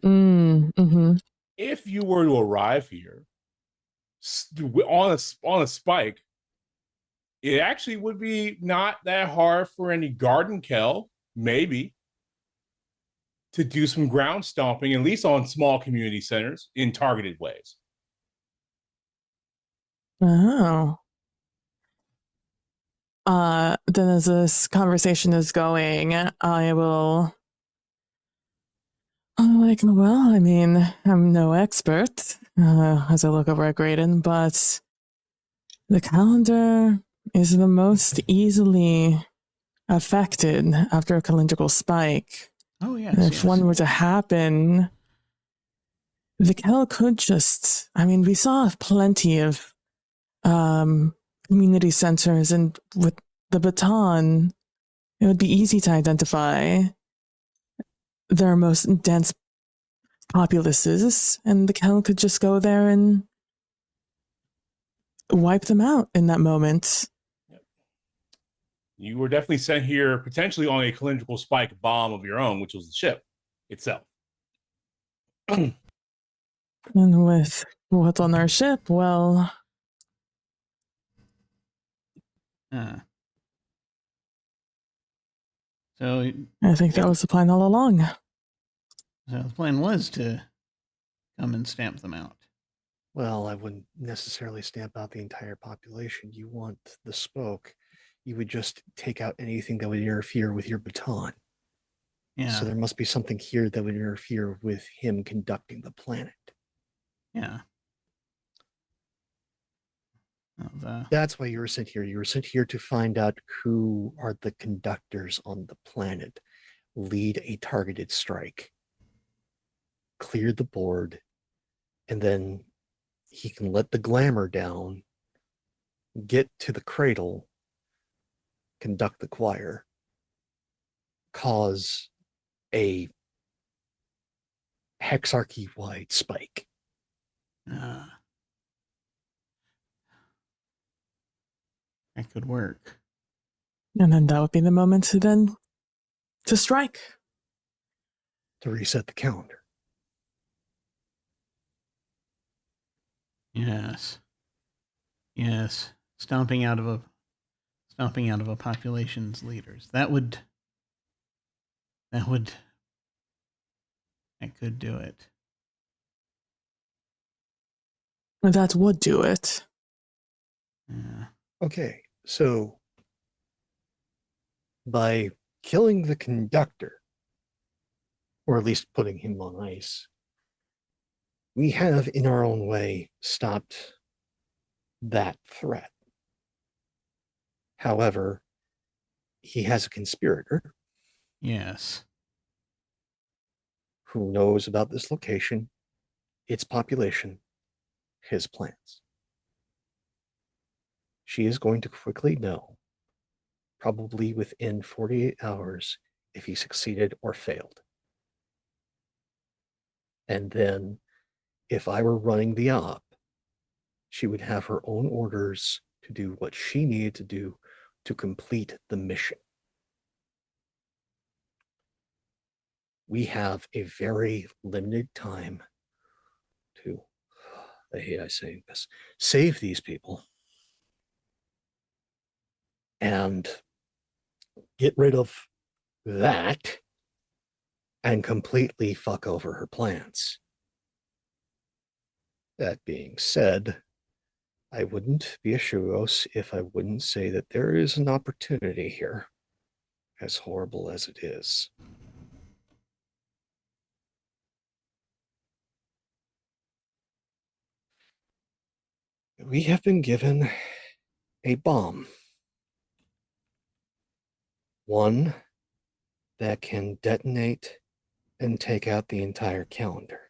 If you were to arrive here on a spike, it actually would be not that hard for any garden kell, maybe, to do some ground stomping, at least on small community centers, in targeted ways. Oh. Then as this conversation is going, I will... I'm like, well, I mean, I'm no expert, as I look over at Graydon, but the calendar is the most easily affected after a cylindrical spike. Oh, yes. And if one were to happen, the Kell could just, I mean, we saw plenty of community centers, and with the baton, it would be easy to identify their most dense populaces, and the Kell could just go there and wipe them out in that moment. You were definitely sent here potentially on a cylindrical spike bomb of your own, which was the ship itself. And with what's on our ship, well... So I think that was the plan all along. So the plan was to come and stamp them out. Well, I wouldn't necessarily stamp out the entire population. You want the spoke. You would just take out anything that would interfere with your baton. Yeah. So there must be something here that would interfere with him conducting the planet. Yeah. That's why you were sent here. You were sent here to find out who are the conductors on the planet. Lead a targeted strike. Clear the board. And then he can let the glamour down, get to the cradle, conduct the choir, cause a hexarchy-wide spike. That could work. And then that would be the moment to strike. To reset the calendar. Yes. Yes. Stomping out of a population's leaders. That could do it. That would do it. Yeah. Okay, so by killing the conductor, or at least putting him on ice, we have, in our own way, stopped that threat. However, he has a conspirator. Yes. Who knows about this location, its population, his plans. She is going to quickly know, probably within 48 hours, if he succeeded or failed. And then, if I were running the op, she would have her own orders to do what she needed to do to complete the mission. We have a very limited time to, I hate saying this, save these people and get rid of that and completely fuck over her plans. That being said, I wouldn't be a Shuos if I wouldn't say that there is an opportunity here, as horrible as it is. We have been given a bomb. One that can detonate and take out the entire calendar.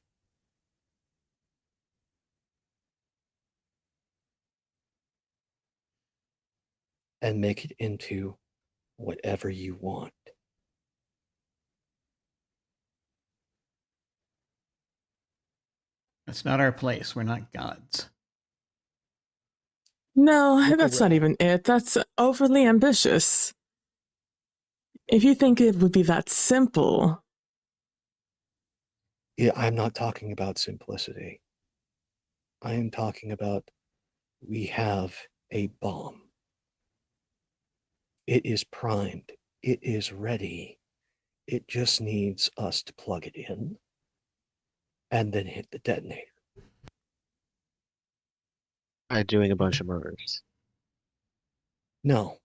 And make it into whatever you want. It's not our place. We're not gods. No, Look that's around. not even it. That's overly ambitious. If you think it would be that simple. Yeah, I'm not talking about simplicity. I am talking about we have a bomb. It is primed. It is ready. It just needs us to plug it in and then hit the detonator. By doing a bunch of murders. No.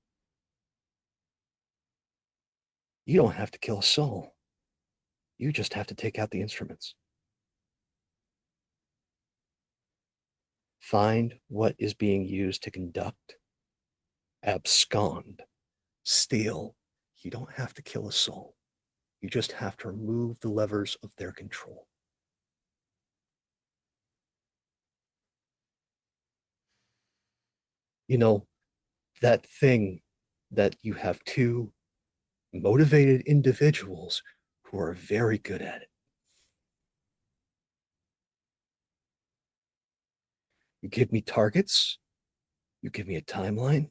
You don't have to kill a soul. You just have to take out the instruments. Find what is being used to conduct, abscond, steal. You don't have to kill a soul. You just have to remove the levers of their control. You know, that thing that you have two motivated individuals who are very good at it. You give me targets, you give me a timeline,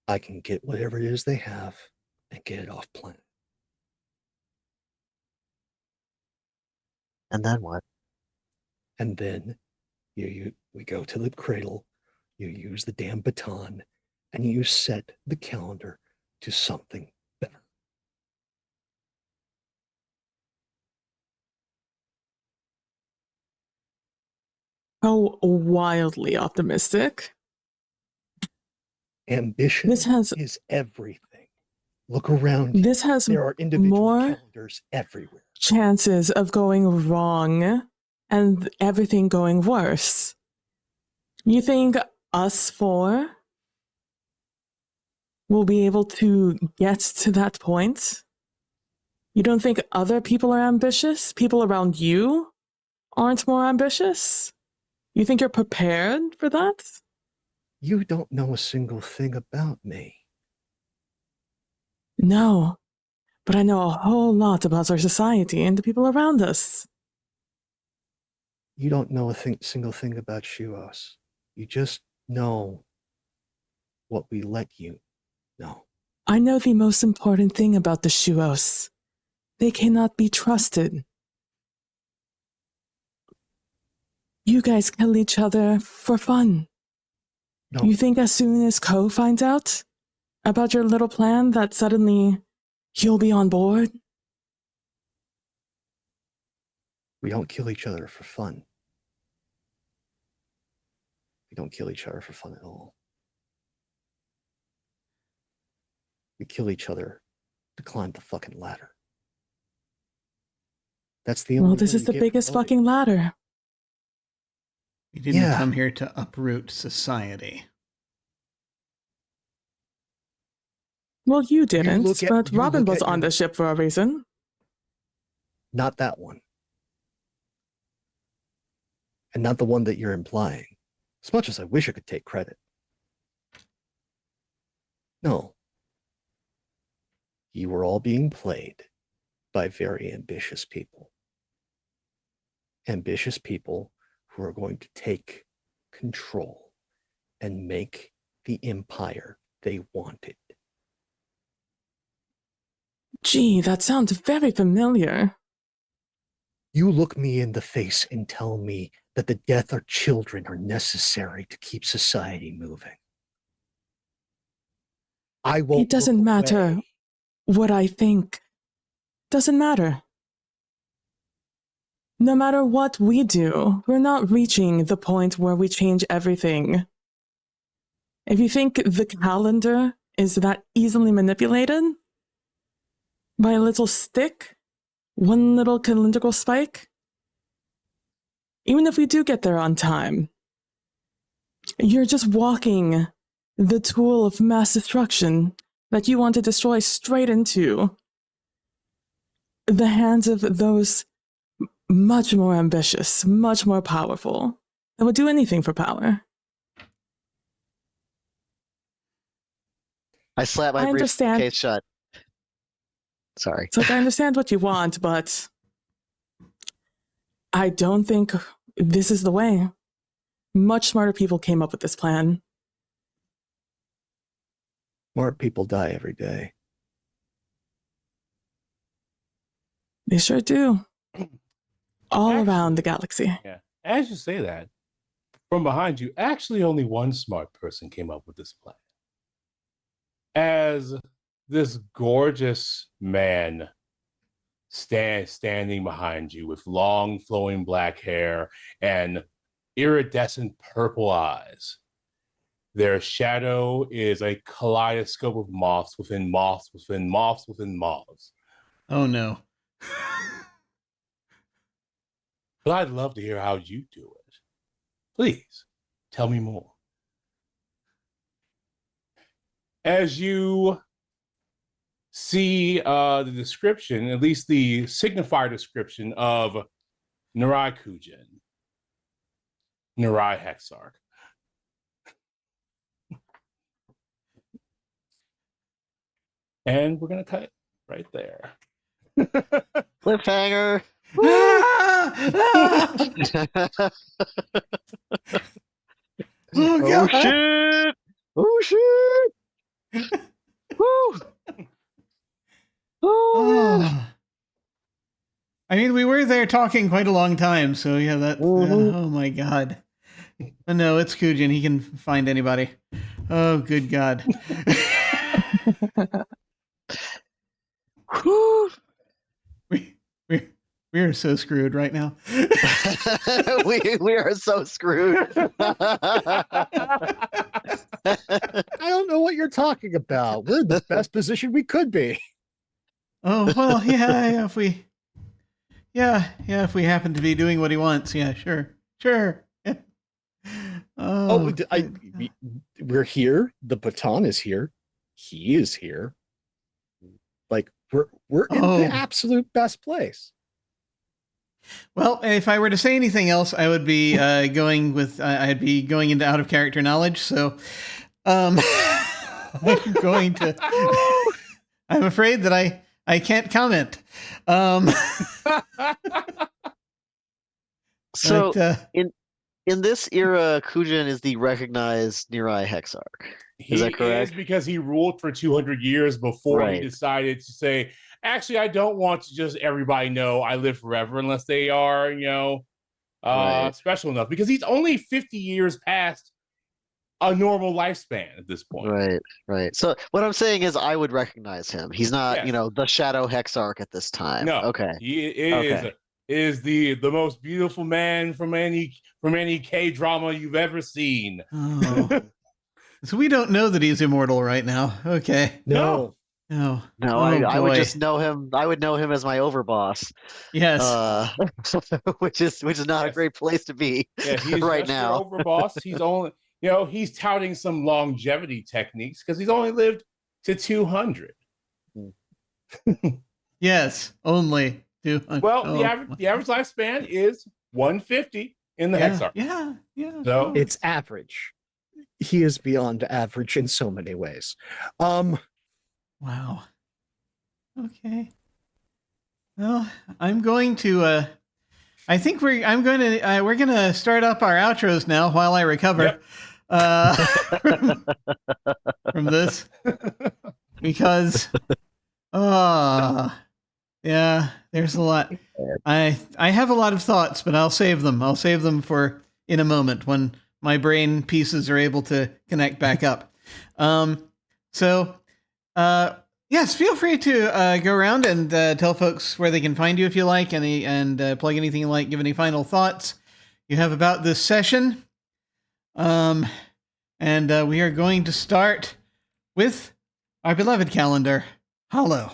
I can get whatever it is they have and get it off planet. And then what? And then we go to the cradle, you use the damn baton, and you set the calendar to something better. How wildly optimistic. Ambition is everything. Look around you. This has there are individual more calendars everywhere. Chances of going wrong and everything going worse. You think us four will be able to get to that point? You don't think other people are ambitious? People around you aren't more ambitious? You think you're prepared for that? You don't know a single thing about me. No, but I know a whole lot about our society and the people around us. You don't know a single thing about Shuos. You just know what we let you know. I know the most important thing about the Shuos. They cannot be trusted. You guys kill each other for fun. No. You think as soon as Ko finds out about your little plan that suddenly he'll be on board? We don't kill each other for fun. We don't kill each other for fun at all. We kill each other to climb the fucking ladder. That's the only Well, this way is the to get biggest promoted. fucking ladder. We didn't Yeah. come here to uproot society. Well, you didn't, look at- but you Robin look was at on your- the ship for a reason. Not that one. And not the one that you're implying. As much as I wish I could take credit. No. You were all being played by very ambitious people. Ambitious people who are going to take control and make the empire they wanted. Gee, that sounds very familiar. You look me in the face and tell me that the death of children are necessary to keep society moving. I won't. It doesn't look matter away. what I think. Doesn't matter. No matter what we do, we're not reaching the point where we change everything. If you think the calendar is that easily manipulated by a little stick, one little calendrical spike, even if we do get there on time, you're just walking the tool of mass destruction that you want to destroy straight into the hands of those much more ambitious, much more powerful, that would do anything for power. I slap my I understand. briefcase shut. Sorry. It's like, I understand what you want, but I don't think this is the way. Much smarter people came up with this plan. More people die every day. They sure do. All Actually- around the galaxy. Yeah. As you say that, from behind you, actually only one smart person came up with this plan. As this gorgeous man standing behind you with long flowing black hair and iridescent purple eyes. Their shadow is a kaleidoscope of moths within moths within moths within moths. Oh no. But I'd love to hear how you do it. Please, tell me more. As you see the description, at least the signifier description of Nirai Kujin, Nirai Hexarch. And we're going to cut right there. Cliffhanger. Oh, Oh God. shit! Oh shit! Woo! Oh. I mean, we were there talking quite a long time, so yeah, that. Mhm. Oh my God. No, it's Kujin. He can find anybody. Oh, good God. Whew. We are so screwed right now. we are so screwed. I don't know what you're talking about. We're in the best position we could be. Oh well, yeah. If we happen to be doing what he wants, yeah, sure. Oh, good God. we're here. The baton is here. He is here. Like we're in Oh. the absolute best place. Well, if I were to say anything else, I would be going with I'd be going into out of character knowledge. So, I'm going to. I'm afraid that I can't comment. So but, in this era, Kujin is the recognized Nirai Hexarch. Is that correct? Is because he ruled for 200 years before he Right. decided to say, actually, I don't want to just everybody know I live forever unless they are, Right. special enough. Because he's only 50 years past a normal lifespan at this point. Right. So what I'm saying is I would recognize him. He's not, Yes. the Shadow Hexarch at this time. No. Okay. He is. Okay. is the most beautiful man from any K drama you've ever seen. Oh. So we don't know that he's immortal right now. Okay. No. No. No, Oh, I would boy. just know him. I would know him as my overboss. Yes. Which is not a great place to be. Yeah, he's right just now. your overboss. He's only, he's touting some longevity techniques because he's only lived to 200. Yes, only 200. Well, the average lifespan is 150 in the Hexar. Yeah. So It's average. He is beyond average in so many ways. Wow. Okay. Well, I'm going to. I think we're gonna start up our outros now while I recover from this because yeah, there's a lot. I have a lot of thoughts, but I'll save them. I'll save them for in a moment when my brain pieces are able to connect back up. Yes, feel free to go around and tell folks where they can find you if you like, and plug anything you like, give any final thoughts you have about this session. And we are going to start with our beloved calendar, Hollow.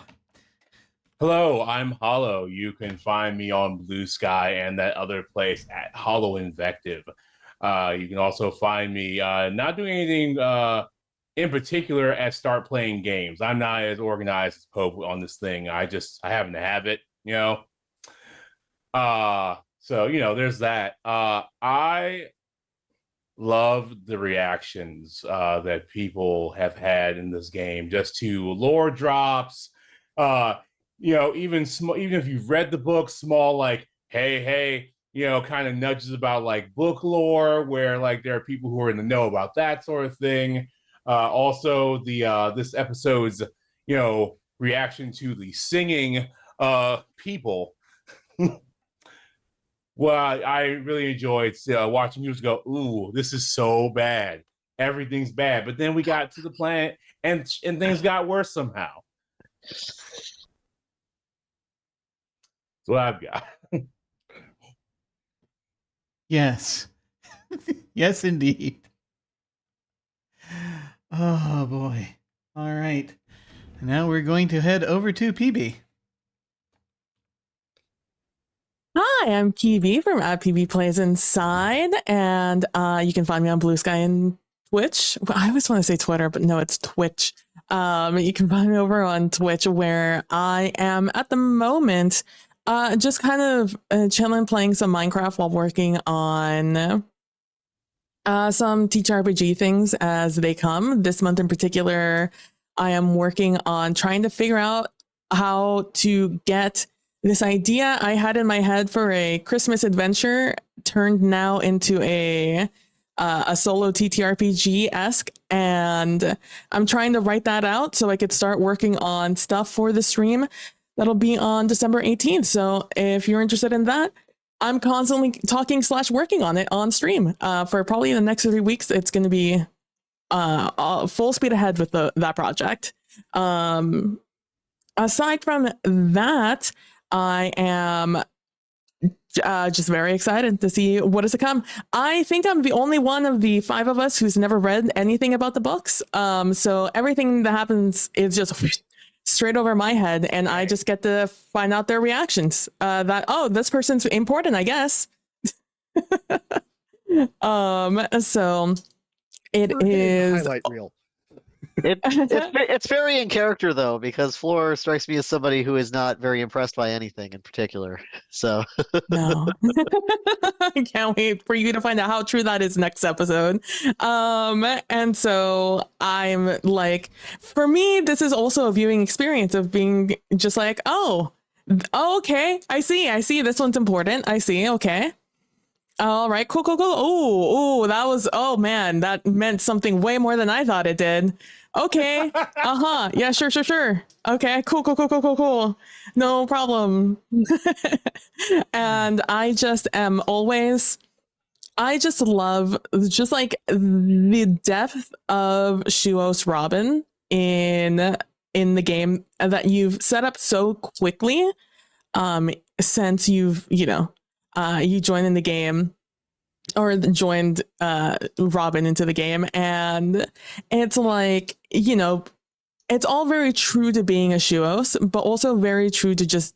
Hello, I'm Hollow. You can find me on Blue Sky and that other place at Hollow Invective. You can also find me not doing anything in particular at Start Playing Games. I'm not as organized as Pope on this thing. I happen to have it, So, there's that. I love the reactions that people have had in this game just to lore drops. Even if you've read the book, small like, hey, kind of nudges about like book lore where like there are people who are in the know about that sort of thing. Also, this episode's reaction to the singing people. Well, I really enjoyed watching you go, ooh, this is so bad. Everything's bad. But then we got to the planet and things got worse somehow. That's what I've got. Yes. Yes, indeed. Oh, boy. All right. Now we're going to head over to PB. Hi, I'm PB from PB Plays Inside, and you can find me on Blue Sky and Twitch. I always want to say Twitter, but no, it's Twitch. You can find me over on Twitch, where I am at the moment just kind of chilling, playing some Minecraft while working on some TTRPG things as they come. This month in particular, I am working on trying to figure out how to get this idea I had in my head for a Christmas adventure turned now into a solo TTRPG-esque, and I'm trying to write that out so I could start working on stuff for the stream that'll be on December 18th. So if you're interested in that, I'm constantly talking / working on it on stream for probably the next 3 weeks. It's going to be full speed ahead with that project. Aside from that, I am just very excited to see what is to come. I think I'm the only one of the 5 of us who's never read anything about the books. So everything that happens is just straight over my head, and I just get to find out their reactions. This person's important, I guess. So it is highlight reel. It's very in character though, because Floor strikes me as somebody who is not very impressed by anything in particular. So no. I can't wait for you to find out how true that is next episode. And so I'm like, for me, this is also a viewing experience of being just like, oh, okay, I see this one's important. I see, okay. All right, cool. Oh, oh man, that meant something way more than I thought it did. Okay, yeah, sure. Okay, cool. No problem. And I just love just like the depth of Shuos Robin in the game that you've set up so quickly. since you've, you joined in the game or joined Robin into the game. And it's like, it's all very true to being a Shuos, but also very true to just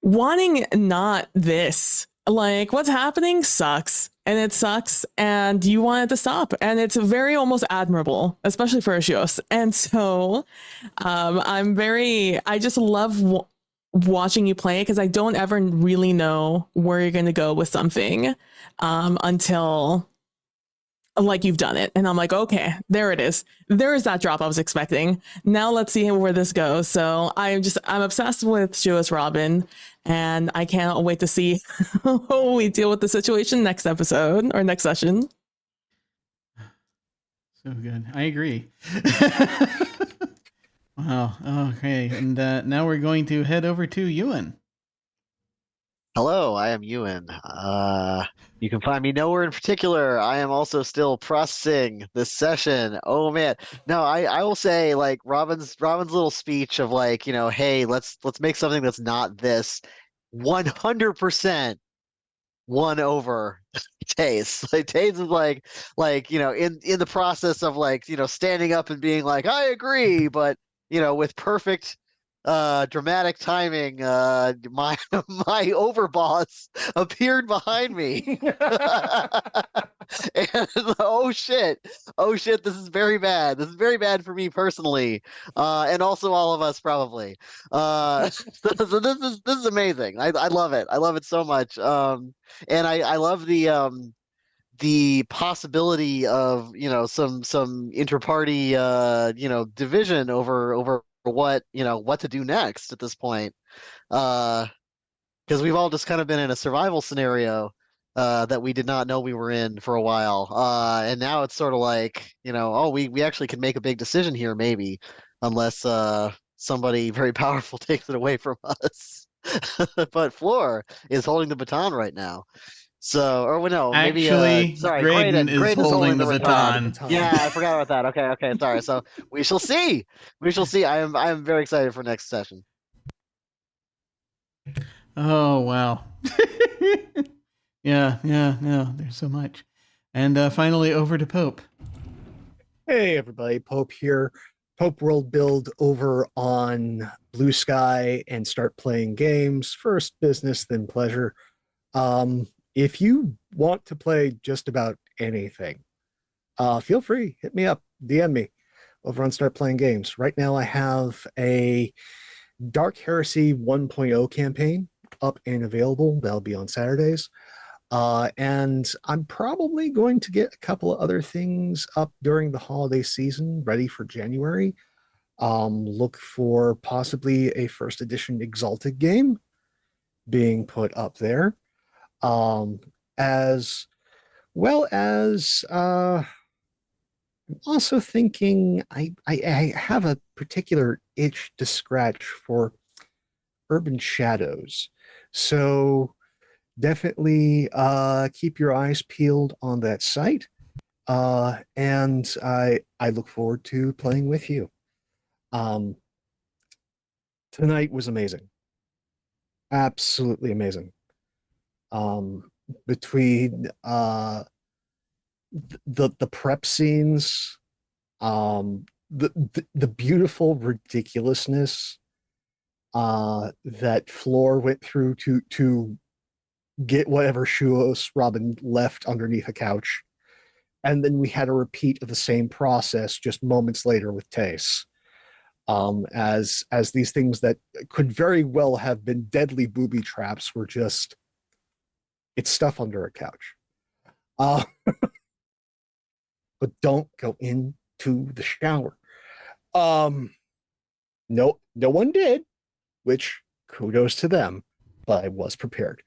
wanting not this. Like, what's happening sucks, and it sucks, and you want it to stop, and it's very almost admirable, especially for a Shuos. And so I just love watching you play, because I don't ever really know where you're going to go with something until like you've done it, and I'm like, okay, there it is. There is that drop I was expecting. Now let's see where this goes. So I'm obsessed with Shuos Robin, and I can't wait to see how we deal with the situation next episode or next session. So good. I agree. Wow. Okay. And now we're going to head over to Ewan. Hello, I am Ewan. You can find me nowhere in particular. I am also still processing this session. Oh man. No, I will say, like, Robin's little speech of, like, hey, let's make something that's not this, 100% won over Taze. Like, Taze is like in the process of, like, standing up and being like, I agree, but with perfect dramatic timing, my overboss appeared behind me. And oh shit, this is very bad. This is very bad for me personally, and also all of us probably. So this is amazing. I love it. I love it so much. And I love the possibility of some inter-party division over what to do next at this point, because we've all just kind of been in a survival scenario that we did not know we were in for a while, and now it's sort of like, oh, we actually can make a big decision here, maybe, unless somebody very powerful takes it away from us. But Floor is holding the baton right now. So, or no, maybe Actually, sorry, Graydon is holding the baton. Yeah, I forgot about that. Okay, sorry. So we shall see. We shall see. I am very excited for next session. Oh wow. Yeah, there's so much. And finally over to Pope. Hey everybody, Pope here. Pope World Build over on Blue Sky and start playing games. First business, then pleasure. If you want to play just about anything, feel free, hit me up, DM me over on Start Playing Games. Right now I have a Dark Heresy 1.0 campaign up and available. That'll be on Saturdays. And I'm probably going to get a couple of other things up during the holiday season, ready for January. Look for possibly a first edition Exalted game being put up there. As well as also thinking I have a particular itch to scratch for Urban Shadows. So definitely keep your eyes peeled on that site. And I look forward to playing with you. Tonight was amazing. Absolutely amazing. Between the prep scenes, the beautiful ridiculousness that Floor went through to get whatever Shuos Robin left underneath a couch, and then we had a repeat of the same process just moments later with Tace. As these things that could very well have been deadly booby traps were just, it's stuff under a couch. But don't go into the shower. No one did, which kudos to them, but I was prepared.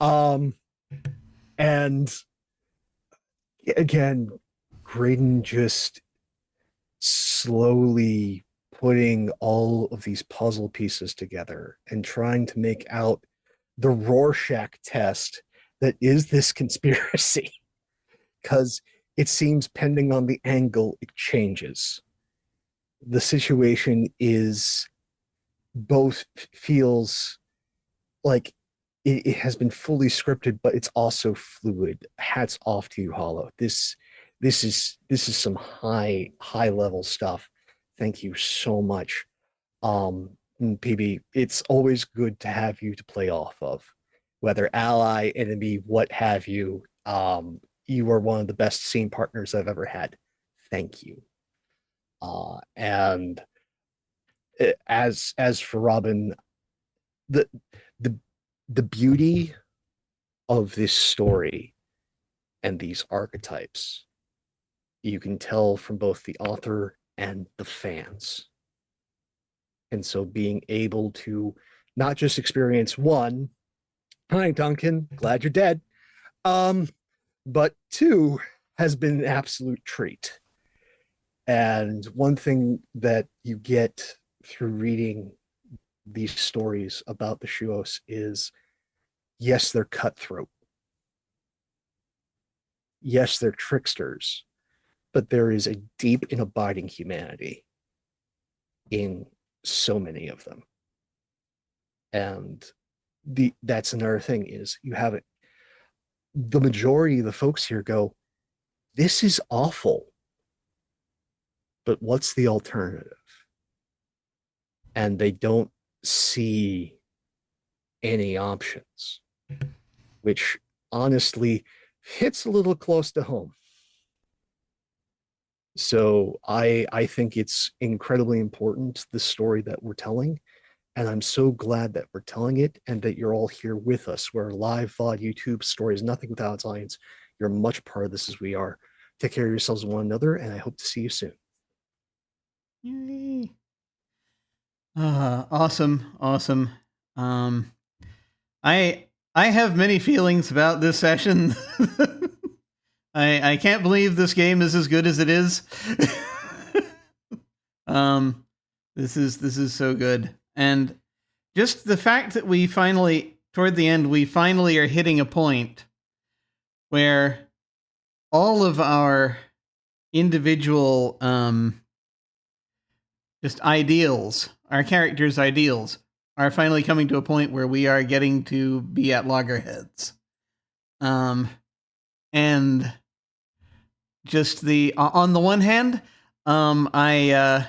And again, Graydon just slowly putting all of these puzzle pieces together and trying to make out the Rorschach test that is this conspiracy. Because it seems, depending on the angle, it changes. The situation is both feels like it has been fully scripted, but it's also fluid. Hats off to you, Hollow. This is some high level stuff. Thank you so much. PB, it's always good to have you to play off of, whether ally, enemy, what have you. You are one of the best scene partners I've ever had. Thank you. And as for Robin, the the the beauty of this story and these archetypes, you can tell from both the author and the fans. And so being able to not just experience one, hi Duncan, glad you're dead, but two has been an absolute treat. And one thing that you get through reading these stories about the Shuos is, yes, they're cutthroat. Yes, they're tricksters, but there is a deep and abiding humanity in so many of them. And that's another thing is you have it. The majority of the folks here go, this is awful, but what's the alternative? And they don't see any options, which honestly hits a little close to home. So I think it's incredibly important, the story that we're telling. And I'm so glad that we're telling it and that you're all here with us. We're live VOD YouTube stories, nothing without its audience. You're much part of this as we are. Take care of yourselves and one another, and I hope to see you soon. Yay. Awesome. I have many feelings about this session. I can't believe this game is as good as it is. This is so good. And just the fact that we finally, toward the end, we finally are hitting a point where all of our individual just ideals, our characters' ideals, are finally coming to a point where we are getting to be at loggerheads. And just on the one hand, I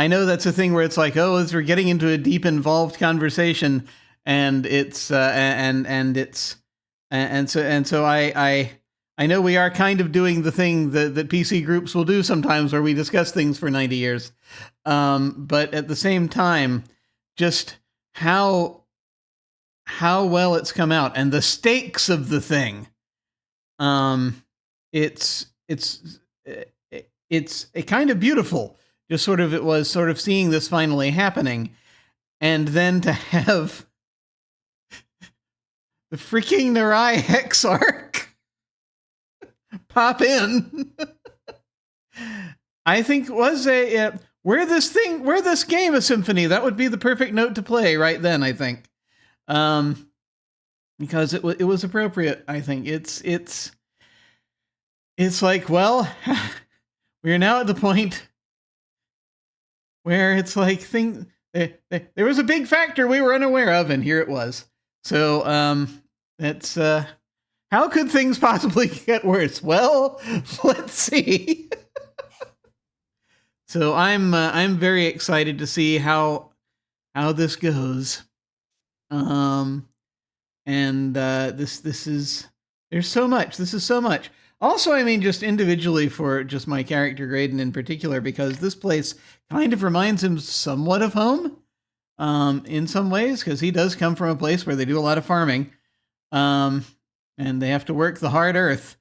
know that's a thing where it's like, oh, as we're getting into a deep, involved conversation, and so I know we are kind of doing the thing that PC groups will do sometimes, where we discuss things for 90 years. But at the same time, just how well it's come out and the stakes of the thing. It's a kind of beautiful. Just it was sort of seeing this finally happening, and then to have the freaking Narai Hex arc pop in, I think was were this game a symphony, that would be the perfect note to play right then, I think. Because it was appropriate, I think. It's like, well, we are now at the point where it's like there was a big factor we were unaware of, and here it was. So it's how could things possibly get worse? Well, let's see. So I'm very excited to see how this goes. And this is, there's so much. This is so much. Also, I mean, just individually for just my character, Graydon, in particular, because this place kind of reminds him somewhat of home in some ways, because he does come from a place where they do a lot of farming, and they have to work the hard earth,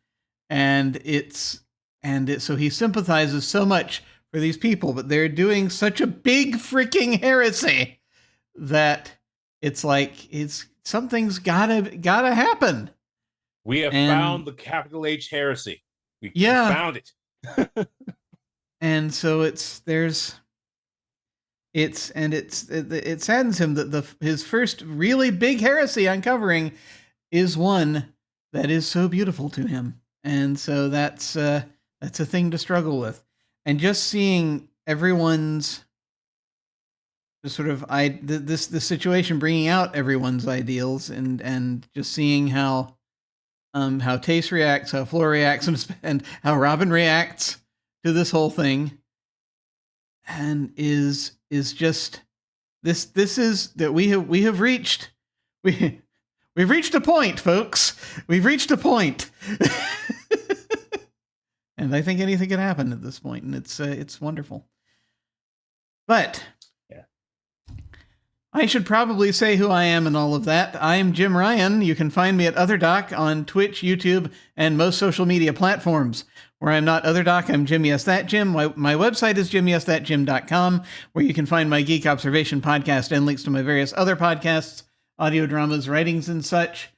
so he sympathizes so much for these people, but they're doing such a big freaking heresy that it's like something's gotta happen. We have found the capital H heresy. We found it. And so it saddens him that his first really big heresy uncovering is one that is so beautiful to him. And so that's a thing to struggle with. And just seeing everyone's just sort of this situation bringing out everyone's ideals and just seeing how Tace reacts, how Floor reacts, and how Robin reacts to this whole thing, and is just this is that we've reached a point, folks. We've reached a point. And I think anything can happen at this point, and it's wonderful. But yeah, I should probably say who I am and all of that. I'm Jim Ryan. You can find me at OtherDoc on Twitch, YouTube, and most social media platforms. Where I'm not OtherDoc, I'm Jim Yes That Jim. My website is jimyesthatjim.com, where you can find my Geek Observation podcast and links to my various other podcasts, audio dramas, writings, and such.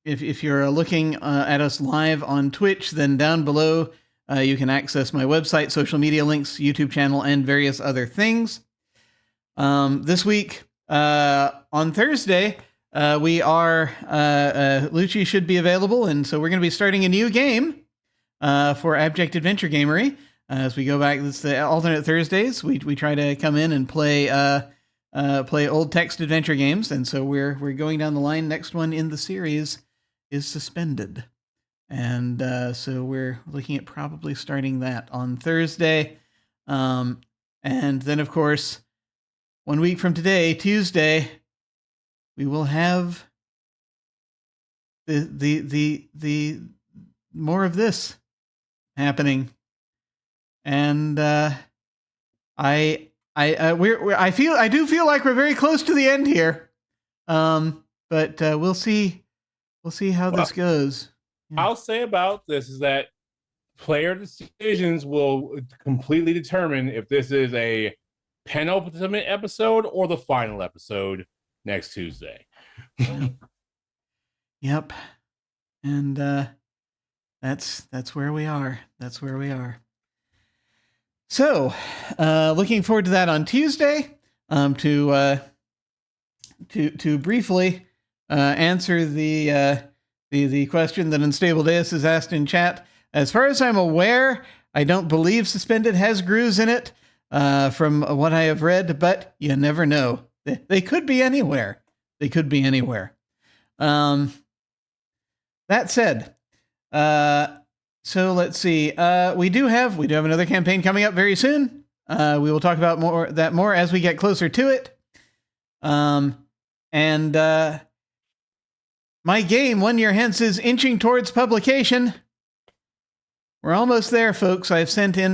If you're looking at us live on Twitch, then down below you can access my website, social media links, YouTube channel, and various other things. This week, on Thursday, Lucci should be available, and so we're going to be starting a new game for Abject Adventure Gamery. As we go back, it's the alternate Thursdays. We try to come in and play old text adventure games, and so we're going down the line. Next one in the series is Suspended, and so we're looking at probably starting that on Thursday, and then of course 1 week from today, Tuesday, we will have the more of this happening, and I do feel like we're very close to the end here, but we'll see how this goes. Yeah. I'll say about this is that player decisions will completely determine if this is a penultimate episode or the final episode next Tuesday. Yep. And that's where we are. That's where we are. So, looking forward to that on Tuesday. To briefly answer the question that Unstable Deus has asked in chat. As far as I'm aware, I don't believe Suspended has grooves in it, from what I have read, but you never know. They could be anywhere. They could be anywhere. That said, so let's see. We do have another campaign coming up very soon. We will talk about more as we get closer to it. And my game, 1 year hence, is inching towards publication. We're almost there, folks. I've sent in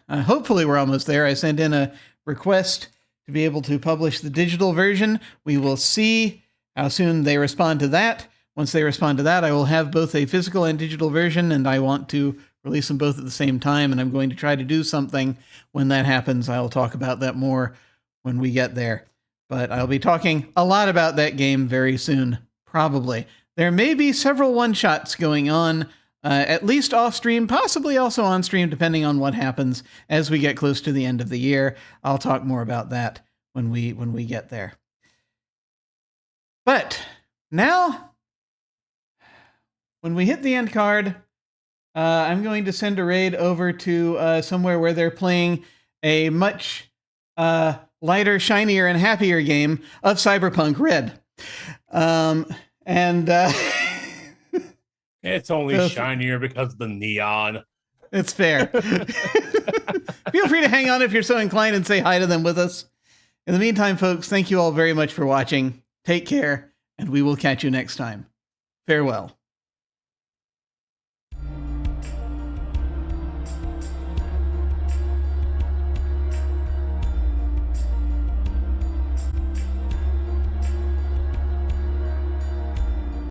hopefully we're almost there. I sent in a request to be able to publish the digital version. We will see how soon they respond to that. Once they respond to that, I will have both a physical and digital version, and I want to release them both at the same time, and I'm going to try to do something when that happens. I'll talk about that more when we get there. But I'll be talking a lot about that game very soon, probably. There may be several one-shots going on, at least off-stream, possibly also on-stream, depending on what happens as we get close to the end of the year. I'll talk more about that when we get there. But now, when we hit the end card, I'm going to send a raid over to somewhere where they're playing a much lighter, shinier, and happier game of Cyberpunk Red. It's only shinier because of the neon. It's fair. Feel free to hang on if you're so inclined and say hi to them with us. In the meantime, folks, thank you all very much for watching. Take care, and we will catch you next time. Farewell.